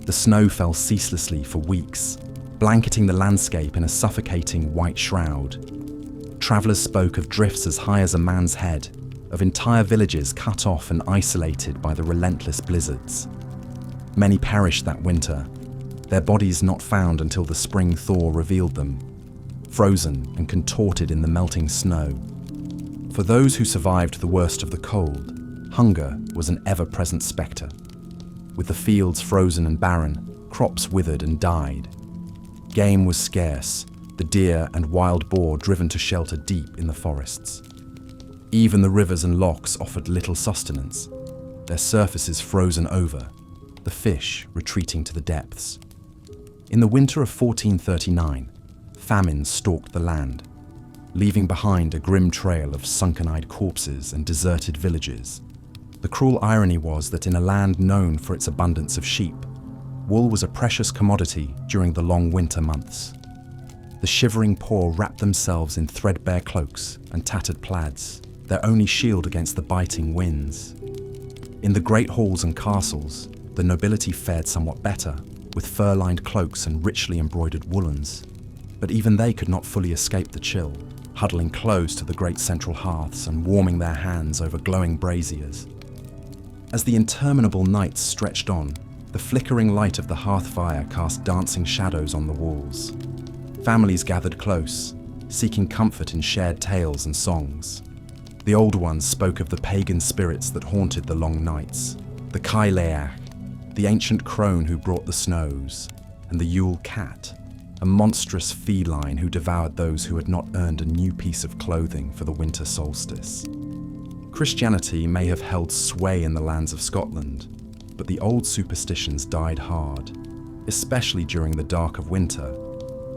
The snow fell ceaselessly for weeks, blanketing the landscape in a suffocating white shroud. Travellers spoke of drifts as high as a man's head, of entire villages cut off and isolated by the relentless blizzards. Many perished that winter, their bodies not found until the spring thaw revealed them, frozen and contorted in the melting snow. For those who survived the worst of the cold, hunger was an ever-present spectre. With the fields frozen and barren, crops withered and died. Game was scarce, the deer and wild boar driven to shelter deep in the forests. Even the rivers and lochs offered little sustenance, their surfaces frozen over, the fish retreating to the depths. In the winter of 1439, famine stalked the land, leaving behind a grim trail of sunken-eyed corpses and deserted villages. The cruel irony was that in a land known for its abundance of sheep, wool was a precious commodity during the long winter months. The shivering poor wrapped themselves in threadbare cloaks and tattered plaids, their only shield against the biting winds. In the great halls and castles, the nobility fared somewhat better, with fur-lined cloaks and richly embroidered woolens. But even they could not fully escape the chill, huddling close to the great central hearths and warming their hands over glowing braziers. As the interminable nights stretched on, the flickering light of the hearth fire cast dancing shadows on the walls. Families gathered close, seeking comfort in shared tales and songs. The old ones spoke of the pagan spirits that haunted the long nights, the 𝐼𝐬𝐿, the ancient crone who brought the snows, and the Yule cat, a monstrous feline who devoured those who had not earned a new piece of clothing for the winter solstice. Christianity may have held sway in the lands of Scotland, but the old superstitions died hard, especially during the dark of winter.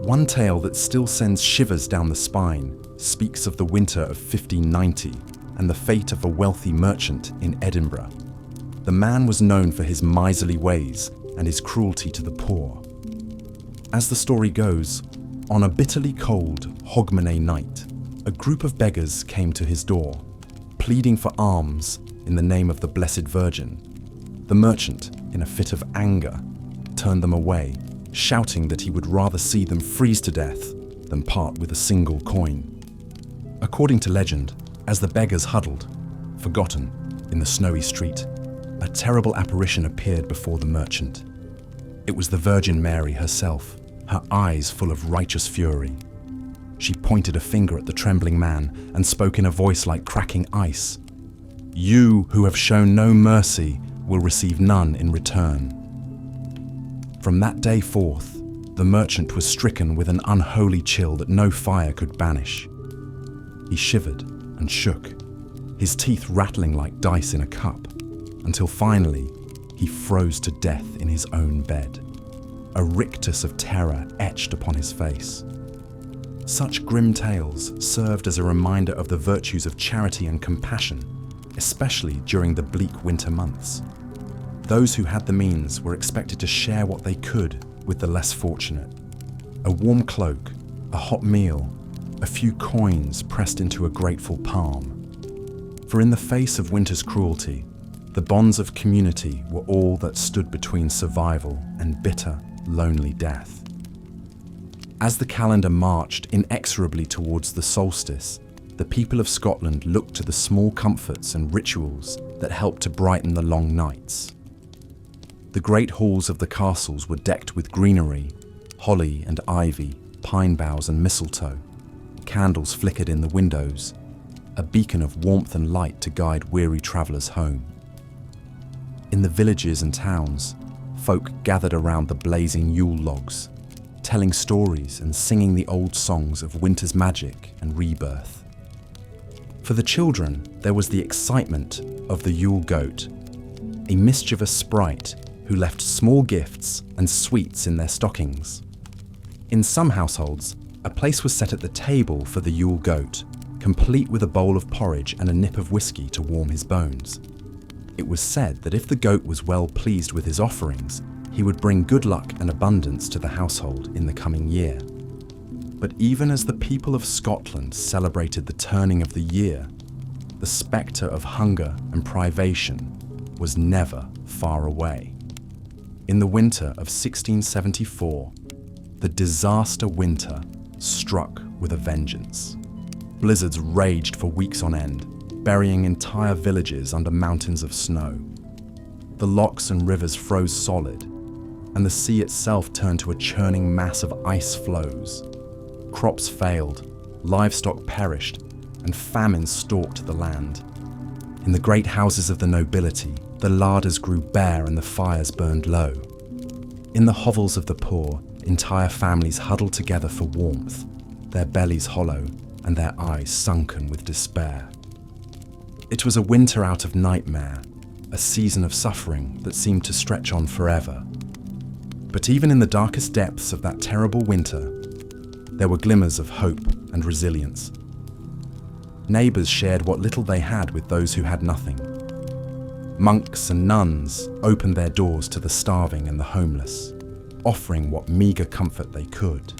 One tale that still sends shivers down the spine speaks of the winter of 1590 and the fate of a wealthy merchant in Edinburgh. The man was known for his miserly ways and his cruelty to the poor. As the story goes, on a bitterly cold Hogmanay night, a group of beggars came to his door, pleading for alms in the name of the Blessed Virgin. The merchant, in a fit of anger, turned them away, shouting that he would rather see them freeze to death than part with a single coin. According to legend, as the beggars huddled, forgotten, in the snowy street, a terrible apparition appeared before the merchant. It was the Virgin Mary herself, her eyes full of righteous fury. She pointed a finger at the trembling man and spoke in a voice like cracking ice. "You who have shown no mercy will receive none in return." From that day forth, the merchant was stricken with an unholy chill that no fire could banish. He shivered and shook, his teeth rattling like dice in a cup, until finally he froze to death in his own bed, a rictus of terror etched upon his face. Such grim tales served as a reminder of the virtues of charity and compassion, especially during the bleak winter months. Those who had the means were expected to share what they could with the less fortunate. A warm cloak, a hot meal, a few coins pressed into a grateful palm. For in the face of winter's cruelty, the bonds of community were all that stood between survival and bitter, lonely death. As the calendar marched inexorably towards the solstice, the people of Scotland looked to the small comforts and rituals that helped to brighten the long nights. The great halls of the castles were decked with greenery, holly and ivy, pine boughs and mistletoe. Candles flickered in the windows, a beacon of warmth and light to guide weary travellers home. In the villages and towns, folk gathered around the blazing Yule logs, telling stories and singing the old songs of winter's magic and rebirth. For the children, there was the excitement of the Yule goat, a mischievous sprite who left small gifts and sweets in their stockings. In some households, a place was set at the table for the Yule goat, complete with a bowl of porridge and a nip of whiskey to warm his bones. It was said that if the goat was well pleased with his offerings, he would bring good luck and abundance to the household in the coming year. But even as the people of Scotland celebrated the turning of the year, the spectre of hunger and privation was never far away. In the winter of 1674, the disaster winter struck with a vengeance. Blizzards raged for weeks on end, burying entire villages under mountains of snow. The lochs and rivers froze solid, and the sea itself turned to a churning mass of ice floes. Crops failed, livestock perished, and famine stalked the land. In the great houses of the nobility, the larders grew bare and the fires burned low. In the hovels of the poor, entire families huddled together for warmth, their bellies hollow and their eyes sunken with despair. It was a winter out of nightmare, a season of suffering that seemed to stretch on forever. But even in the darkest depths of that terrible winter, there were glimmers of hope and resilience. Neighbours shared what little they had with those who had nothing. Monks and nuns opened their doors to the starving and the homeless, offering what meagre comfort they could.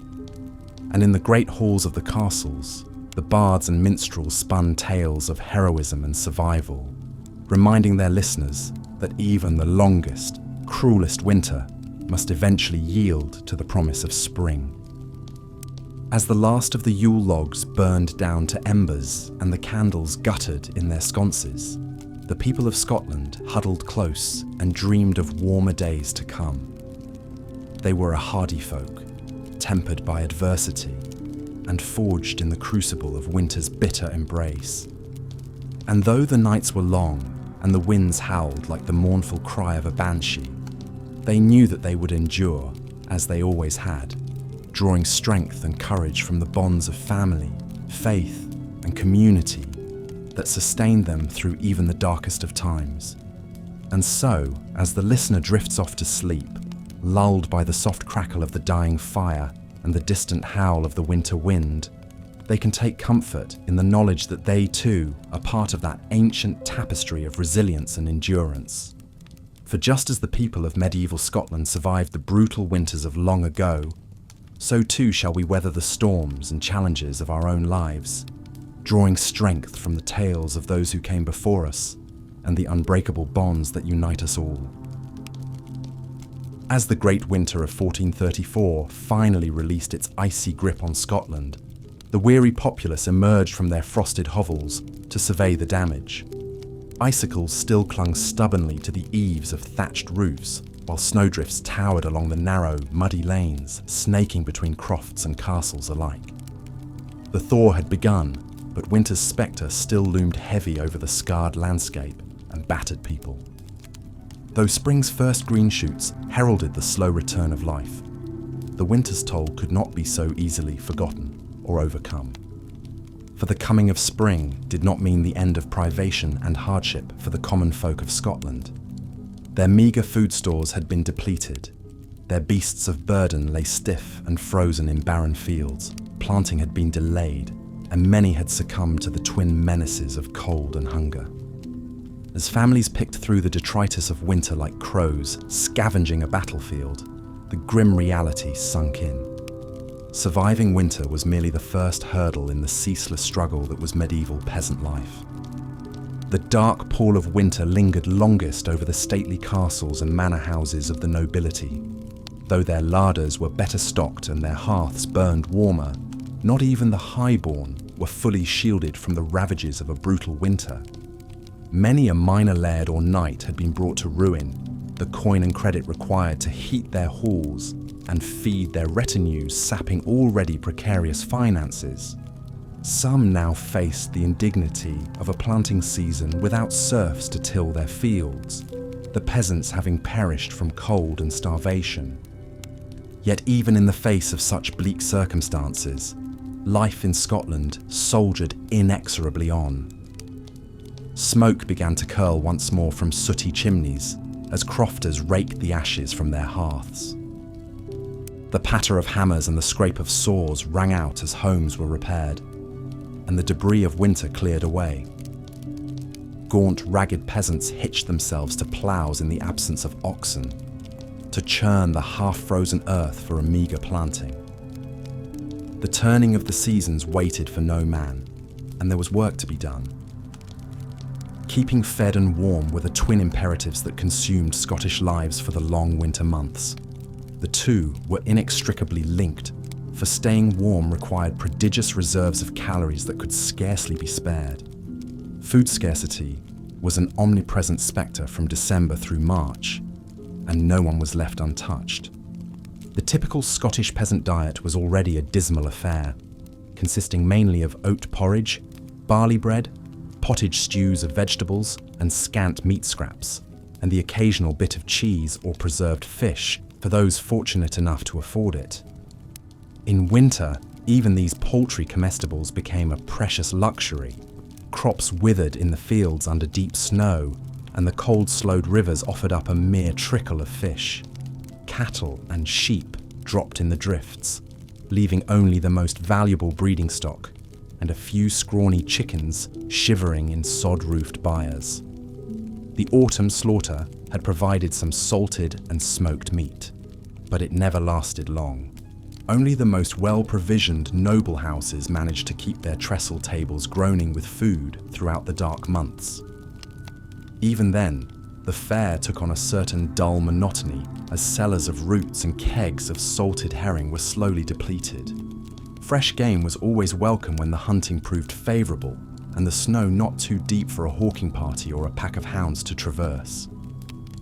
And in the great halls of the castles, the bards and minstrels spun tales of heroism and survival, reminding their listeners that even the longest, cruelest winter must eventually yield to the promise of spring. As the last of the Yule logs burned down to embers and the candles guttered in their sconces, the people of Scotland huddled close and dreamed of warmer days to come. They were a hardy folk, tempered by adversity and forged in the crucible of winter's bitter embrace. And though the nights were long and the winds howled like the mournful cry of a banshee, they knew that they would endure, as they always had, drawing strength and courage from the bonds of family, faith, and community that sustained them through even the darkest of times. And so, as the listener drifts off to sleep, lulled by the soft crackle of the dying fire and the distant howl of the winter wind, they can take comfort in the knowledge that they too are part of that ancient tapestry of resilience and endurance. For just as the people of medieval Scotland survived the brutal winters of long ago, so too shall we weather the storms and challenges of our own lives, drawing strength from the tales of those who came before us and the unbreakable bonds that unite us all. As the great winter of 1434 finally released its icy grip on Scotland, the weary populace emerged from their frosted hovels to survey the damage. Icicles still clung stubbornly to the eaves of thatched roofs, while snowdrifts towered along the narrow, muddy lanes, snaking between crofts and castles alike. The thaw had begun, but winter's spectre still loomed heavy over the scarred landscape and battered people. Though spring's first green shoots heralded the slow return of life, the winter's toll could not be so easily forgotten or overcome. For the coming of spring did not mean the end of privation and hardship for the common folk of Scotland. Their meagre food stores had been depleted. Their beasts of burden lay stiff and frozen in barren fields. Planting had been delayed, and many had succumbed to the twin menaces of cold and hunger. As families picked through the detritus of winter like crows, scavenging a battlefield, the grim reality sunk in. Surviving winter was merely the first hurdle in the ceaseless struggle that was medieval peasant life. The dark pall of winter lingered longest over the stately castles and manor houses of the nobility. Though their larders were better stocked and their hearths burned warmer, not even the highborn were fully shielded from the ravages of a brutal winter. Many a minor laird or knight had been brought to ruin, the coin and credit required to heat their halls and feed their retinues sapping already precarious finances. Some now faced the indignity of a planting season without serfs to till their fields, the peasants having perished from cold and starvation. Yet even in the face of such bleak circumstances, life in Scotland soldiered inexorably on. Smoke began to curl once more from sooty chimneys as crofters raked the ashes from their hearths. The patter of hammers and the scrape of saws rang out as homes were repaired, and the debris of winter cleared away. Gaunt, ragged peasants hitched themselves to ploughs in the absence of oxen, to churn the half-frozen earth for a meager planting. The turning of the seasons waited for no man, and there was work to be done. Keeping fed and warm were the twin imperatives that consumed Scottish lives for the long winter months. The two were inextricably linked, for staying warm required prodigious reserves of calories that could scarcely be spared. Food scarcity was an omnipresent spectre from December through March, and no one was left untouched. The typical Scottish peasant diet was already a dismal affair, consisting mainly of oat porridge, barley bread, pottage stews of vegetables, and scant meat scraps, and the occasional bit of cheese or preserved fish for those fortunate enough to afford it. In winter, even these paltry comestibles became a precious luxury. Crops withered in the fields under deep snow, and the cold-slowed rivers offered up a mere trickle of fish. Cattle and sheep dropped in the drifts, leaving only the most valuable breeding stock and a few scrawny chickens shivering in sod-roofed byres. The autumn slaughter had provided some salted and smoked meat, but it never lasted long. Only the most well-provisioned noble houses managed to keep their trestle tables groaning with food throughout the dark months. Even then, the fare took on a certain dull monotony as cellars of roots and kegs of salted herring were slowly depleted. Fresh game was always welcome when the hunting proved favourable and the snow not too deep for a hawking party or a pack of hounds to traverse.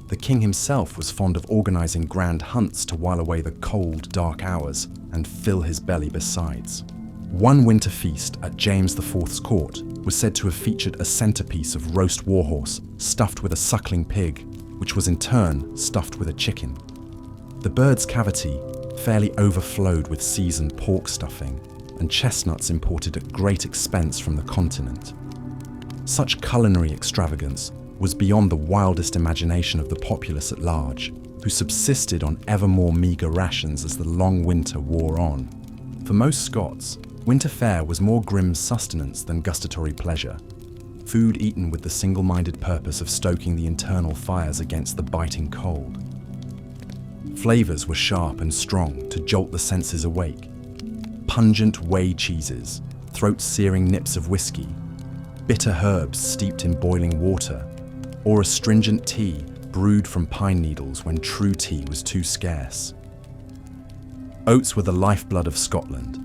The king himself was fond of organising grand hunts to while away the cold, dark hours and fill his belly besides. One winter feast at James IV's court was said to have featured a centrepiece of roast warhorse stuffed with a suckling pig, which was in turn stuffed with a chicken. The bird's cavity fairly overflowed with seasoned pork stuffing and chestnuts imported at great expense from the continent. Such culinary extravagance was beyond the wildest imagination of the populace at large, who subsisted on ever more meagre rations as the long winter wore on. For most Scots, winter fare was more grim sustenance than gustatory pleasure, food eaten with the single-minded purpose of stoking the internal fires against the biting cold. Flavours were sharp and strong to jolt the senses awake. Pungent whey cheeses, throat-searing nips of whiskey, bitter herbs steeped in boiling water, or astringent tea brewed from pine needles when true tea was too scarce. Oats were the lifeblood of Scotland,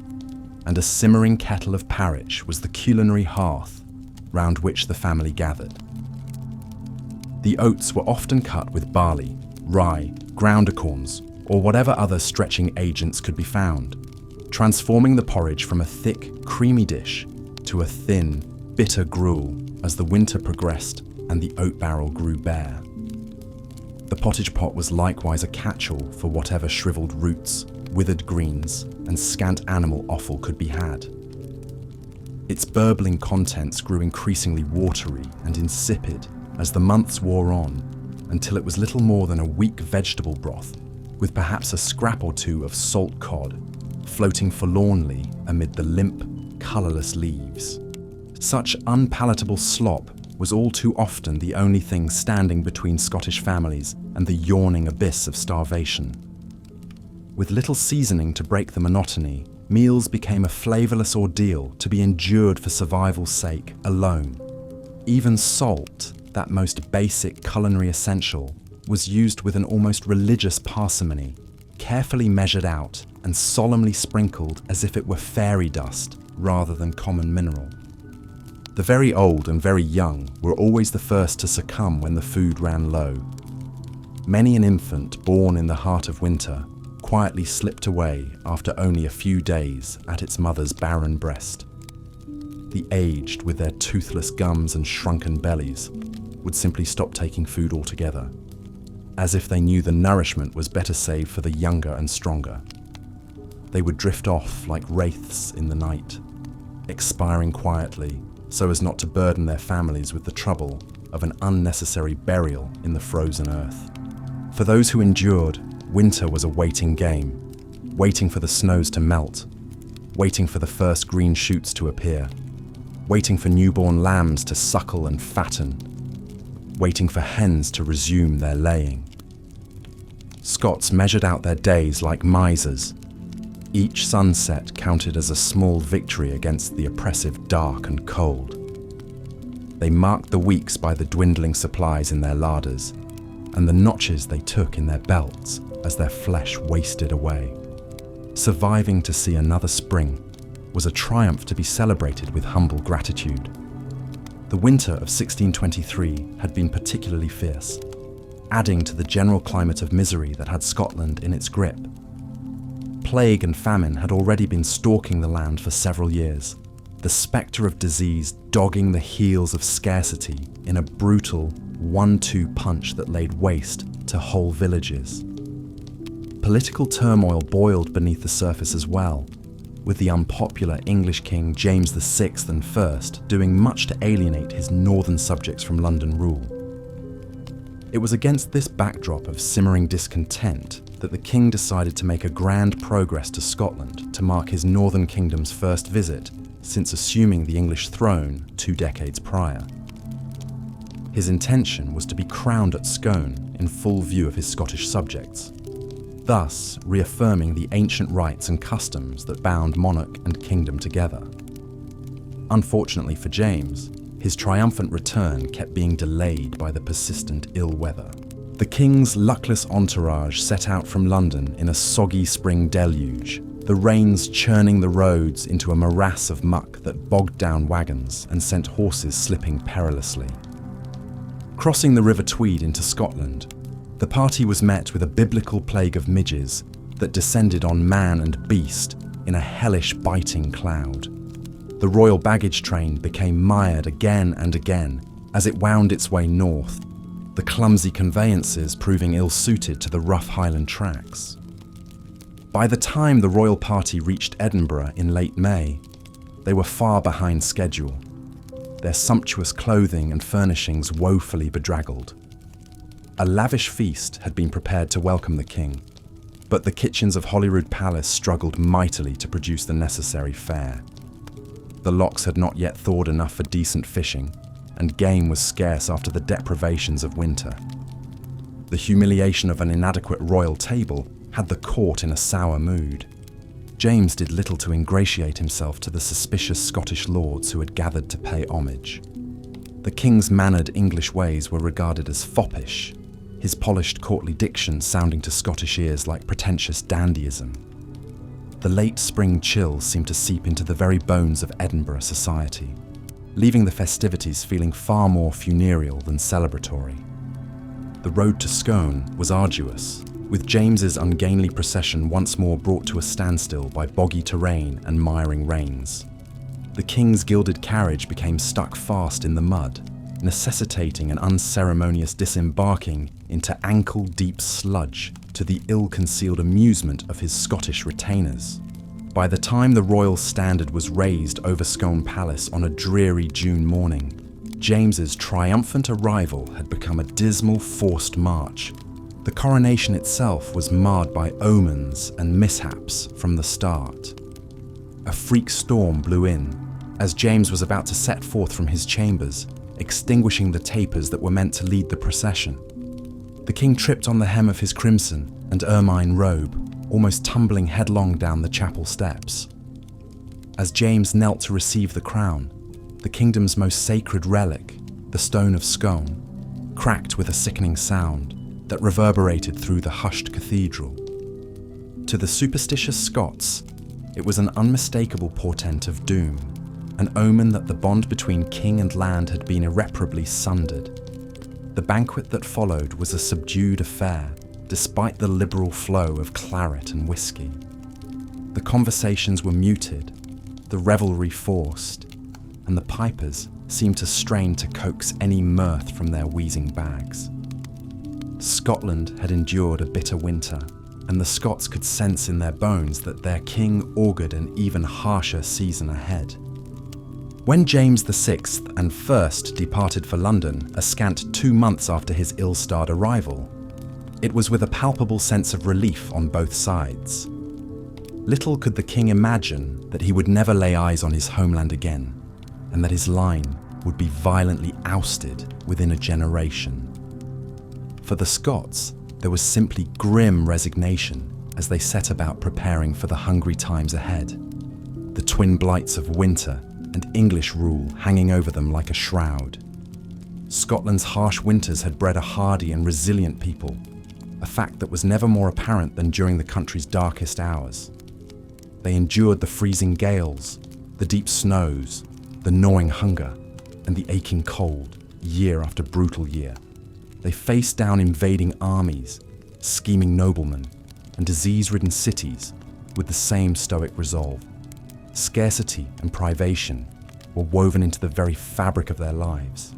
and a simmering kettle of parritch was the culinary hearth round which the family gathered. The oats were often cut with barley, rye, ground acorns, or whatever other stretching agents could be found, transforming the porridge from a thick, creamy dish to a thin, bitter gruel as the winter progressed and the oat barrel grew bare. The pottage pot was likewise a catch-all for whatever shriveled roots, withered greens, and scant animal offal could be had. Its burbling contents grew increasingly watery and insipid as the months wore on, until it was little more than a weak vegetable broth, with perhaps a scrap or two of salt cod, floating forlornly amid the limp, colourless leaves. Such unpalatable slop was all too often the only thing standing between Scottish families and the yawning abyss of starvation. With little seasoning to break the monotony, meals became a flavourless ordeal to be endured for survival's sake alone. Even salt, that most basic culinary essential, was used with an almost religious parsimony, carefully measured out and solemnly sprinkled as if it were fairy dust rather than common mineral. The very old and very young were always the first to succumb when the food ran low. Many an infant born in the heart of winter quietly slipped away after only a few days at its mother's barren breast. The aged, with their toothless gums and shrunken bellies, would simply stop taking food altogether, as if they knew the nourishment was better saved for the younger and stronger. They would drift off like wraiths in the night, expiring quietly so as not to burden their families with the trouble of an unnecessary burial in the frozen earth. For those who endured, winter was a waiting game, waiting for the snows to melt, waiting for the first green shoots to appear, waiting for newborn lambs to suckle and fatten, waiting for hens to resume their laying. Scots measured out their days like misers. Each sunset counted as a small victory against the oppressive dark and cold. They marked the weeks by the dwindling supplies in their larders and the notches they took in their belts as their flesh wasted away. Surviving to see another spring was a triumph to be celebrated with humble gratitude. The winter of 1623 had been particularly fierce, adding to the general climate of misery that had Scotland in its grip. Plague and famine had already been stalking the land for several years, the spectre of disease dogging the heels of scarcity in a brutal 1-2 punch that laid waste to whole villages. Political turmoil boiled beneath the surface as well, with the unpopular English King James VI and I doing much to alienate his northern subjects from London rule. It was against this backdrop of simmering discontent that the king decided to make a grand progress to Scotland to mark his northern kingdom's first visit since assuming the English throne 2 decades prior. His intention was to be crowned at Scone in full view of his Scottish subjects, thus reaffirming the ancient rights and customs that bound monarch and kingdom together. Unfortunately for James, his triumphant return kept being delayed by the persistent ill weather. The king's luckless entourage set out from London in a soggy spring deluge, the rains churning the roads into a morass of muck that bogged down wagons and sent horses slipping perilously. Crossing the River Tweed into Scotland, the party was met with a biblical plague of midges that descended on man and beast in a hellish biting cloud. The royal baggage train became mired again and again as it wound its way north, the clumsy conveyances proving ill-suited to the rough Highland tracks. By the time the royal party reached Edinburgh in late May, they were far behind schedule, their sumptuous clothing and furnishings woefully bedraggled. A lavish feast had been prepared to welcome the king, but the kitchens of Holyrood Palace struggled mightily to produce the necessary fare. The locks had not yet thawed enough for decent fishing, and game was scarce after the deprivations of winter. The humiliation of an inadequate royal table had the court in a sour mood. James did little to ingratiate himself to the suspicious Scottish lords who had gathered to pay homage. The king's mannered English ways were regarded as foppish, his polished courtly diction sounding to Scottish ears like pretentious dandyism. The late spring chill seemed to seep into the very bones of Edinburgh society, leaving the festivities feeling far more funereal than celebratory. The road to Scone was arduous, with James's ungainly procession once more brought to a standstill by boggy terrain and miring rains. The king's gilded carriage became stuck fast in the mud, necessitating an unceremonious disembarking into ankle-deep sludge to the ill-concealed amusement of his Scottish retainers. By the time the royal standard was raised over Scone Palace on a dreary June morning, James's triumphant arrival had become a dismal forced march. The coronation itself was marred by omens and mishaps from the start. A freak storm blew in as James was about to set forth from his chambers, extinguishing the tapers that were meant to lead the procession. The king tripped on the hem of his crimson and ermine robe, almost tumbling headlong down the chapel steps. As James knelt to receive the crown, the kingdom's most sacred relic, the stone of Scone, cracked with a sickening sound that reverberated through the hushed cathedral. To the superstitious Scots, it was an unmistakable portent of doom, an omen that the bond between king and land had been irreparably sundered. The banquet that followed was a subdued affair, despite the liberal flow of claret and whiskey. The conversations were muted, the revelry forced, and the pipers seemed to strain to coax any mirth from their wheezing bags. Scotland had endured a bitter winter, and the Scots could sense in their bones that their king augured an even harsher season ahead. When James VI and I departed for London a scant 2 months after his ill-starred arrival, it was with a palpable sense of relief on both sides. Little could the king imagine that he would never lay eyes on his homeland again, and that his line would be violently ousted within a generation. For the Scots, There was simply grim resignation as they set about preparing for the hungry times ahead. The twin blights of winter and English rule hanging over them like a shroud. Scotland's harsh winters had bred a hardy and resilient people, a fact that was never more apparent than during the country's darkest hours. They endured the freezing gales, the deep snows, the gnawing hunger, and the aching cold, year after brutal year. They faced down invading armies, scheming noblemen, and disease-ridden cities with the same stoic resolve. Scarcity and privation were woven into the very fabric of their lives,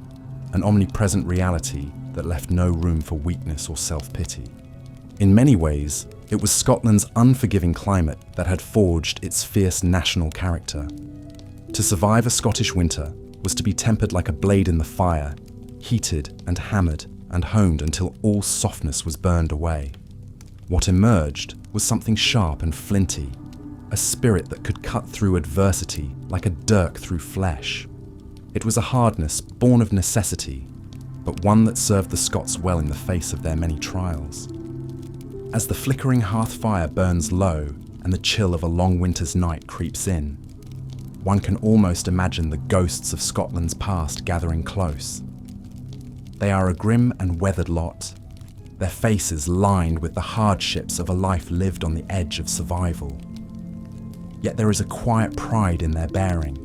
an omnipresent reality that left no room for weakness or self-pity. In many ways, it was Scotland's unforgiving climate that had forged its fierce national character. To survive a Scottish winter was to be tempered like a blade in the fire, heated and hammered and honed until all softness was burned away. What emerged was something sharp and flinty, a spirit that could cut through adversity like a dirk through flesh. It was a hardness born of necessity, but one that served the Scots well in the face of their many trials. As the flickering hearth fire burns low and the chill of a long winter's night creeps in, one can almost imagine the ghosts of Scotland's past gathering close. They are a grim and weathered lot, their faces lined with the hardships of a life lived on the edge of survival. Yet there is a quiet pride in their bearing,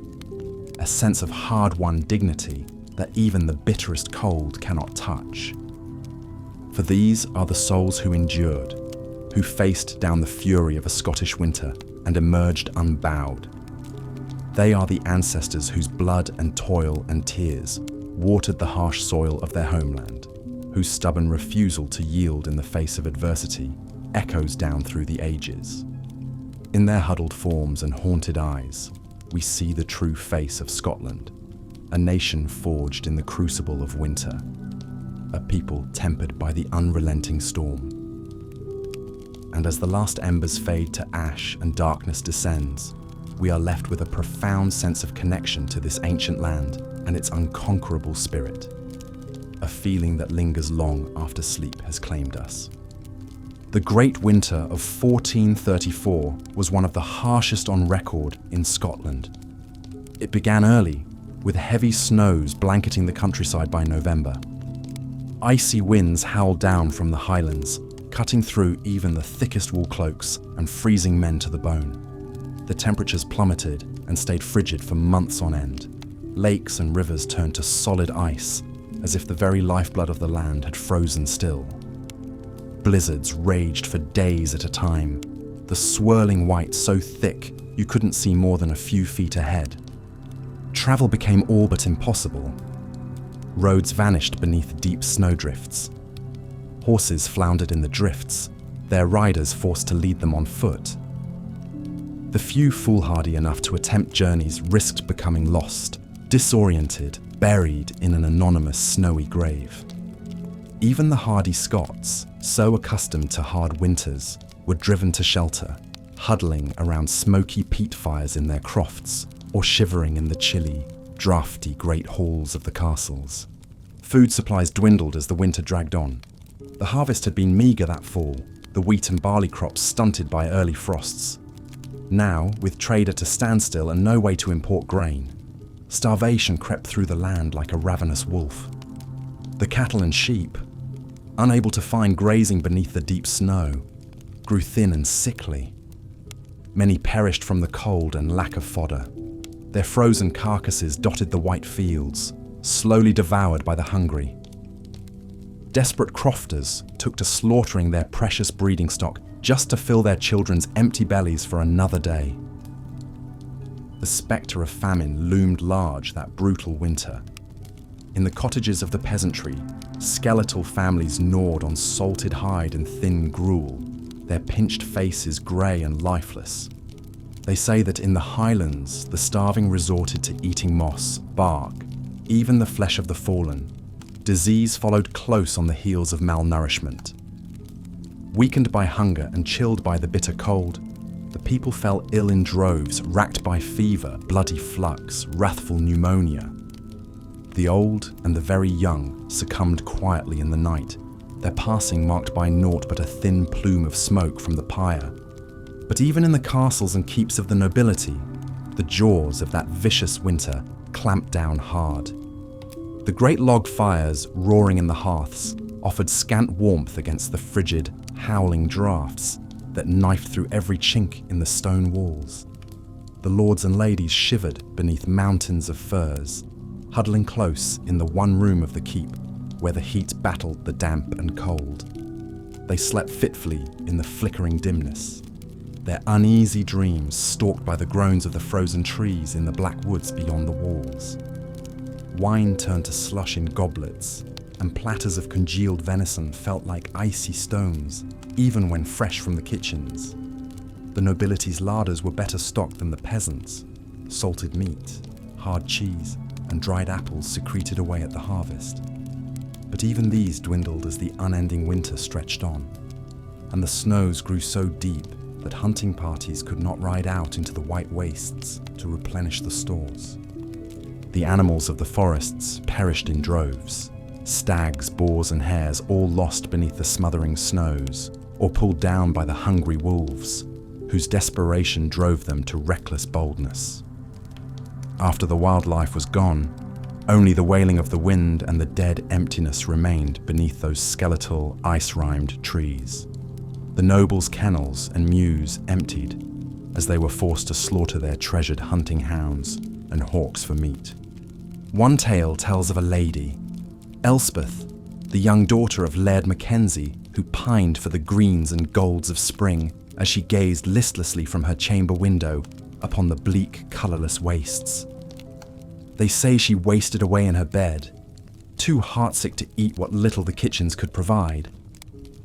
a sense of hard-won dignity that even the bitterest cold cannot touch. For these are the souls who endured, who faced down the fury of a Scottish winter and emerged unbowed. They are the ancestors whose blood and toil and tears watered the harsh soil of their homeland, whose stubborn refusal to yield in the face of adversity echoes down through the ages. In their huddled forms and haunted eyes, we see the true face of Scotland, a nation forged in the crucible of winter, a people tempered by the unrelenting storm. And as the last embers fade to ash and darkness descends, we are left with a profound sense of connection to this ancient land and its unconquerable spirit, a feeling that lingers long after sleep has claimed us. The Great Winter of 1434 was one of the harshest on record in Scotland. It began early, with heavy snows blanketing the countryside by November. Icy winds howled down from the highlands, cutting through even the thickest wool cloaks and freezing men to the bone. The temperatures plummeted and stayed frigid for months on end. Lakes and rivers turned to solid ice, as if the very lifeblood of the land had frozen still. Blizzards raged for days at a time, the swirling white so thick you couldn't see more than a few feet ahead. Travel became all but impossible. Roads vanished beneath deep snowdrifts. Horses floundered in the drifts, their riders forced to lead them on foot. The few foolhardy enough to attempt journeys risked becoming lost, disoriented, buried in an anonymous snowy grave. Even the hardy Scots, so accustomed to hard winters, were driven to shelter, huddling around smoky peat fires in their crofts, or shivering in the chilly, draughty great halls of the castles. Food supplies dwindled as the winter dragged on. The harvest had been meagre that fall, the wheat and barley crops stunted by early frosts. Now, with trade at a standstill and no way to import grain, starvation crept through the land like a ravenous wolf. The cattle and sheep, unable to find grazing beneath the deep snow, grew thin and sickly. Many perished from the cold and lack of fodder. Their frozen carcasses dotted the white fields, slowly devoured by the hungry. Desperate crofters took to slaughtering their precious breeding stock just to fill their children's empty bellies for another day. The spectre of famine loomed large that brutal winter. In the cottages of the peasantry, skeletal families gnawed on salted hide and thin gruel, their pinched faces grey and lifeless. They say that in the highlands, the starving resorted to eating moss, bark, even the flesh of the fallen. Disease followed close on the heels of malnourishment. Weakened by hunger and chilled by the bitter cold, the people fell ill in droves, racked by fever, bloody flux, wrathful pneumonia. The old and the very young succumbed quietly in the night, their passing marked by naught but a thin plume of smoke from the pyre. But even in the castles and keeps of the nobility, the jaws of that vicious winter clamped down hard. The great log fires roaring in the hearths offered scant warmth against the frigid, howling draughts that knifed through every chink in the stone walls. The lords and ladies shivered beneath mountains of furs, huddling close in the one room of the keep where the heat battled the damp and cold. They slept fitfully in the flickering dimness, their uneasy dreams stalked by the groans of the frozen trees in the black woods beyond the walls. Wine turned to slush in goblets, and platters of congealed venison felt like icy stones, even when fresh from the kitchens. The nobility's larders were better stocked than the peasants'. Salted meat, hard cheese, and dried apples secreted away at the harvest. But even these dwindled as the unending winter stretched on, and the snows grew so deep that hunting parties could not ride out into the white wastes to replenish the stores. The animals of the forests perished in droves, stags, boars, and hares all lost beneath the smothering snows, or pulled down by the hungry wolves, whose desperation drove them to reckless boldness. After the wildlife was gone, only the wailing of the wind and the dead emptiness remained beneath those skeletal, ice-rimed trees. The nobles' kennels and mews emptied, as they were forced to slaughter their treasured hunting hounds and hawks for meat. One tale tells of a lady, Elspeth, the young daughter of Laird Mackenzie, who pined for the greens and golds of spring as she gazed listlessly from her chamber window upon the bleak, colourless wastes. They say she wasted away in her bed, too heartsick to eat what little the kitchens could provide,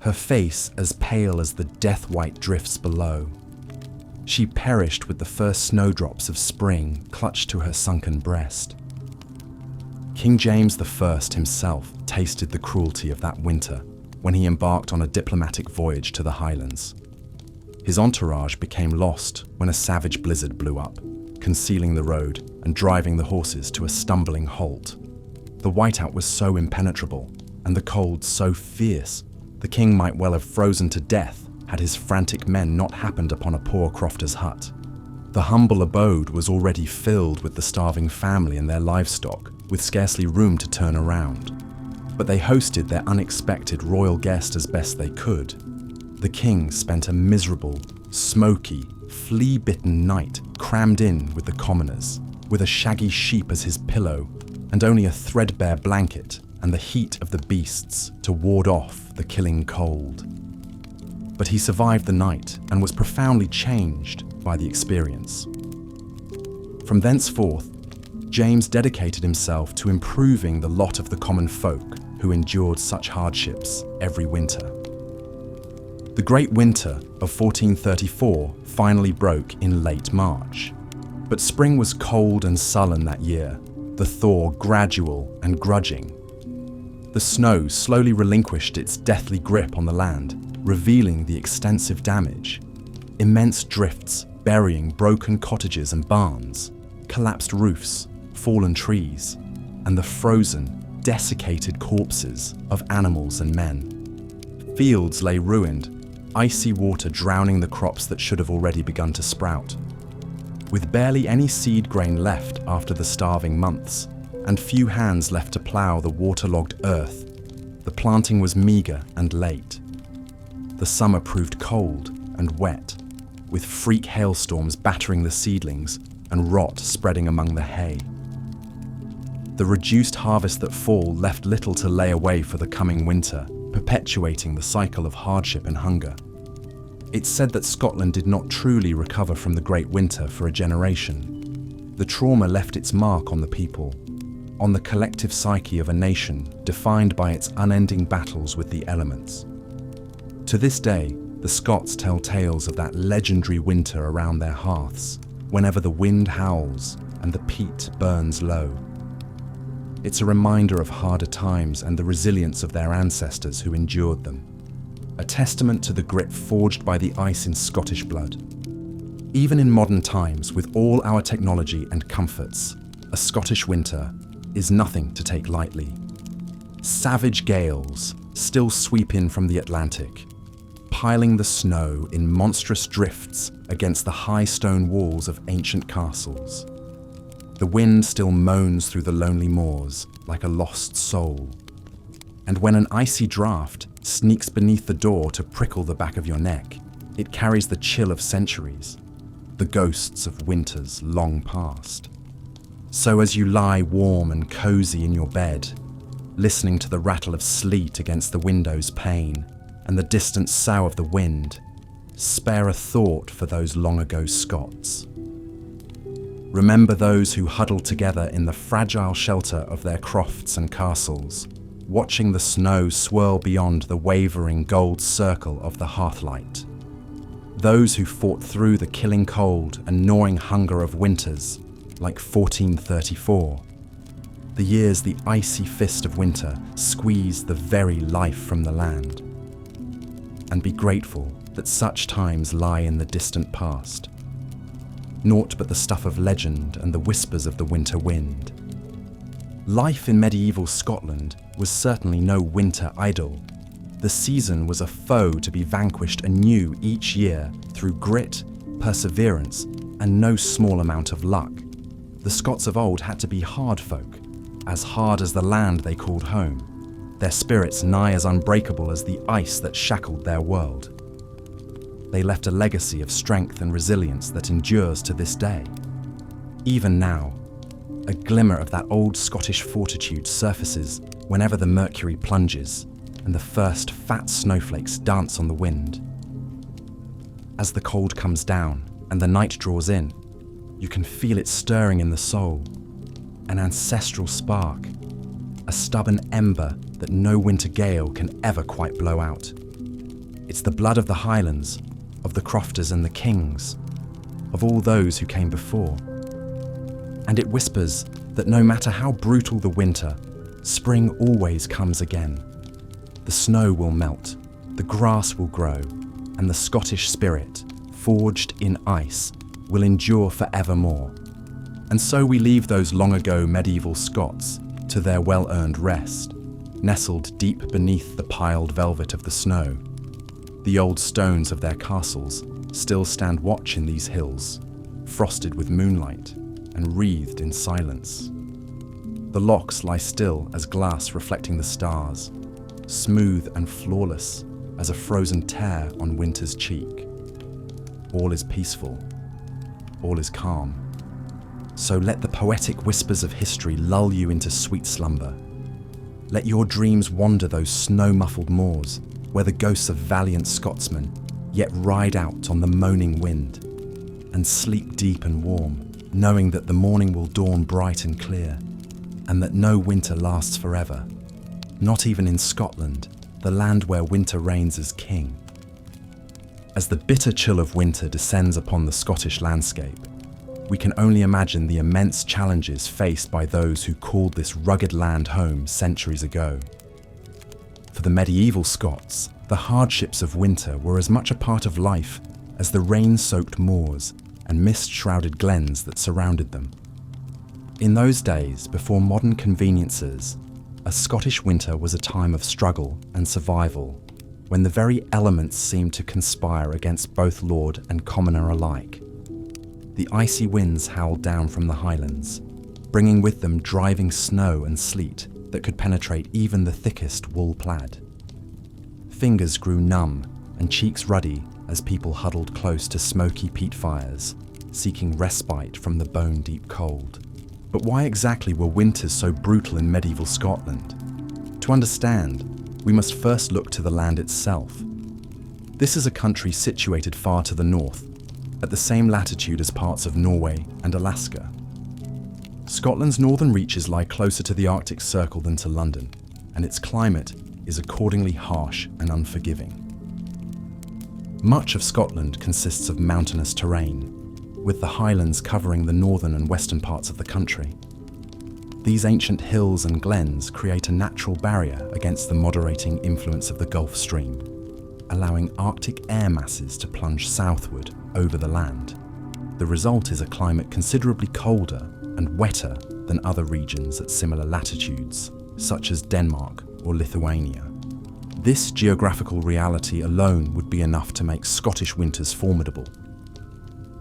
her face as pale as the death-white drifts below. She perished with the first snowdrops of spring clutched to her sunken breast. King James I himself tasted the cruelty of that winter when he embarked on a diplomatic voyage to the Highlands. His entourage became lost when a savage blizzard blew up, concealing the road and driving the horses to a stumbling halt. The whiteout was so impenetrable and the cold so fierce, the king might well have frozen to death had his frantic men not happened upon a poor crofter's hut. The humble abode was already filled with the starving family and their livestock, with scarcely room to turn around. But they hosted their unexpected royal guest as best they could. The king spent a miserable, smoky, flea-bitten night crammed in with the commoners, with a shaggy sheep as his pillow, and only a threadbare blanket and the heat of the beasts to ward off the killing cold. But he survived the night and was profoundly changed by the experience. From thenceforth, James dedicated himself to improving the lot of the common folk who endured such hardships every winter. The Great Winter of 1434 finally broke in late March, but spring was cold and sullen that year, the thaw gradual and grudging. The snow slowly relinquished its deathly grip on the land, revealing the extensive damage. Immense drifts burying broken cottages and barns, collapsed roofs, fallen trees, and the frozen, desiccated corpses of animals and men. Fields lay ruined, icy water drowning the crops that should have already begun to sprout. With barely any seed grain left after the starving months, and few hands left to plough the waterlogged earth, the planting was meagre and late. The summer proved cold and wet, with freak hailstorms battering the seedlings and rot spreading among the hay. The reduced harvest that fall left little to lay away for the coming winter, perpetuating the cycle of hardship and hunger. It's said that Scotland did not truly recover from the Great Winter for a generation. The trauma left its mark on the people, on the collective psyche of a nation defined by its unending battles with the elements. To this day, the Scots tell tales of that legendary winter around their hearths, whenever the wind howls and the peat burns low. It's a reminder of harder times and the resilience of their ancestors who endured them. A testament to the grit forged by the ice in Scottish blood. Even in modern times, with all our technology and comforts, a Scottish winter is nothing to take lightly. Savage gales, still sweep in from the Atlantic, piling the snow in monstrous drifts against the high stone walls of ancient castles. The wind still moans through the lonely moors like a lost soul. And when an icy draught sneaks beneath the door to prickle the back of your neck, it carries the chill of centuries, the ghosts of winters long past. So as you lie warm and cozy in your bed, listening to the rattle of sleet against the window's pane and the distant sough of the wind, spare a thought for those long-ago Scots. Remember those who huddled together in the fragile shelter of their crofts and castles, watching the snow swirl beyond the wavering gold circle of the hearthlight. Those who fought through the killing cold and gnawing hunger of winters, like 1434. The years the icy fist of winter squeezed the very life from the land. And be grateful that such times lie in the distant past. Naught but the stuff of legend and the whispers of the winter wind. Life in medieval Scotland was certainly no winter idyll. The season was a foe to be vanquished anew each year through grit, perseverance, and no small amount of luck. The Scots of old had to be hard folk, as hard as the land they called home, their spirits nigh as unbreakable as the ice that shackled their world. They left a legacy of strength and resilience that endures to this day. Even now, a glimmer of that old Scottish fortitude surfaces whenever the mercury plunges and the first fat snowflakes dance on the wind. As the cold comes down and the night draws in, you can feel it stirring in the soul, an ancestral spark, a stubborn ember that no winter gale can ever quite blow out. It's the blood of the Highlands, of the crofters and the kings, of all those who came before. And it whispers that no matter how brutal the winter, spring always comes again. The snow will melt, the grass will grow, and the Scottish spirit, forged in ice, will endure forevermore. And so we leave those long-ago medieval Scots to their well-earned rest, nestled deep beneath the piled velvet of the snow. The old stones of their castles still stand watch in these hills, frosted with moonlight and wreathed in silence. The locks lie still as glass reflecting the stars, smooth and flawless as a frozen tear on winter's cheek. All is peaceful, all is calm. So let the poetic whispers of history lull you into sweet slumber. Let your dreams wander those snow-muffled moors, where the ghosts of valiant Scotsmen yet ride out on the moaning wind, and sleep deep and warm, knowing that the morning will dawn bright and clear, and that no winter lasts forever, not even in Scotland, the land where winter reigns as king. As the bitter chill of winter descends upon the Scottish landscape, we can only imagine the immense challenges faced by those who called this rugged land home centuries ago. For the medieval Scots, the hardships of winter were as much a part of life as the rain-soaked moors and mist-shrouded glens that surrounded them. In those days, before modern conveniences, a Scottish winter was a time of struggle and survival, when the very elements seemed to conspire against both lord and commoner alike. The icy winds howled down from the Highlands, bringing with them driving snow and sleet that could penetrate even the thickest wool plaid. Fingers grew numb and cheeks ruddy as people huddled close to smoky peat fires, seeking respite from the bone-deep cold. But why exactly were winters so brutal in medieval Scotland? To understand, we must first look to the land itself. This is a country situated far to the north, at the same latitude as parts of Norway and Alaska. Scotland's northern reaches lie closer to the Arctic Circle than to London, and its climate is accordingly harsh and unforgiving. Much of Scotland consists of mountainous terrain, with the highlands covering the northern and western parts of the country. These ancient hills and glens create a natural barrier against the moderating influence of the Gulf Stream, allowing Arctic air masses to plunge southward over the land. The result is a climate considerably colder and wetter than other regions at similar latitudes, such as Denmark or Lithuania. This geographical reality alone would be enough to make Scottish winters formidable.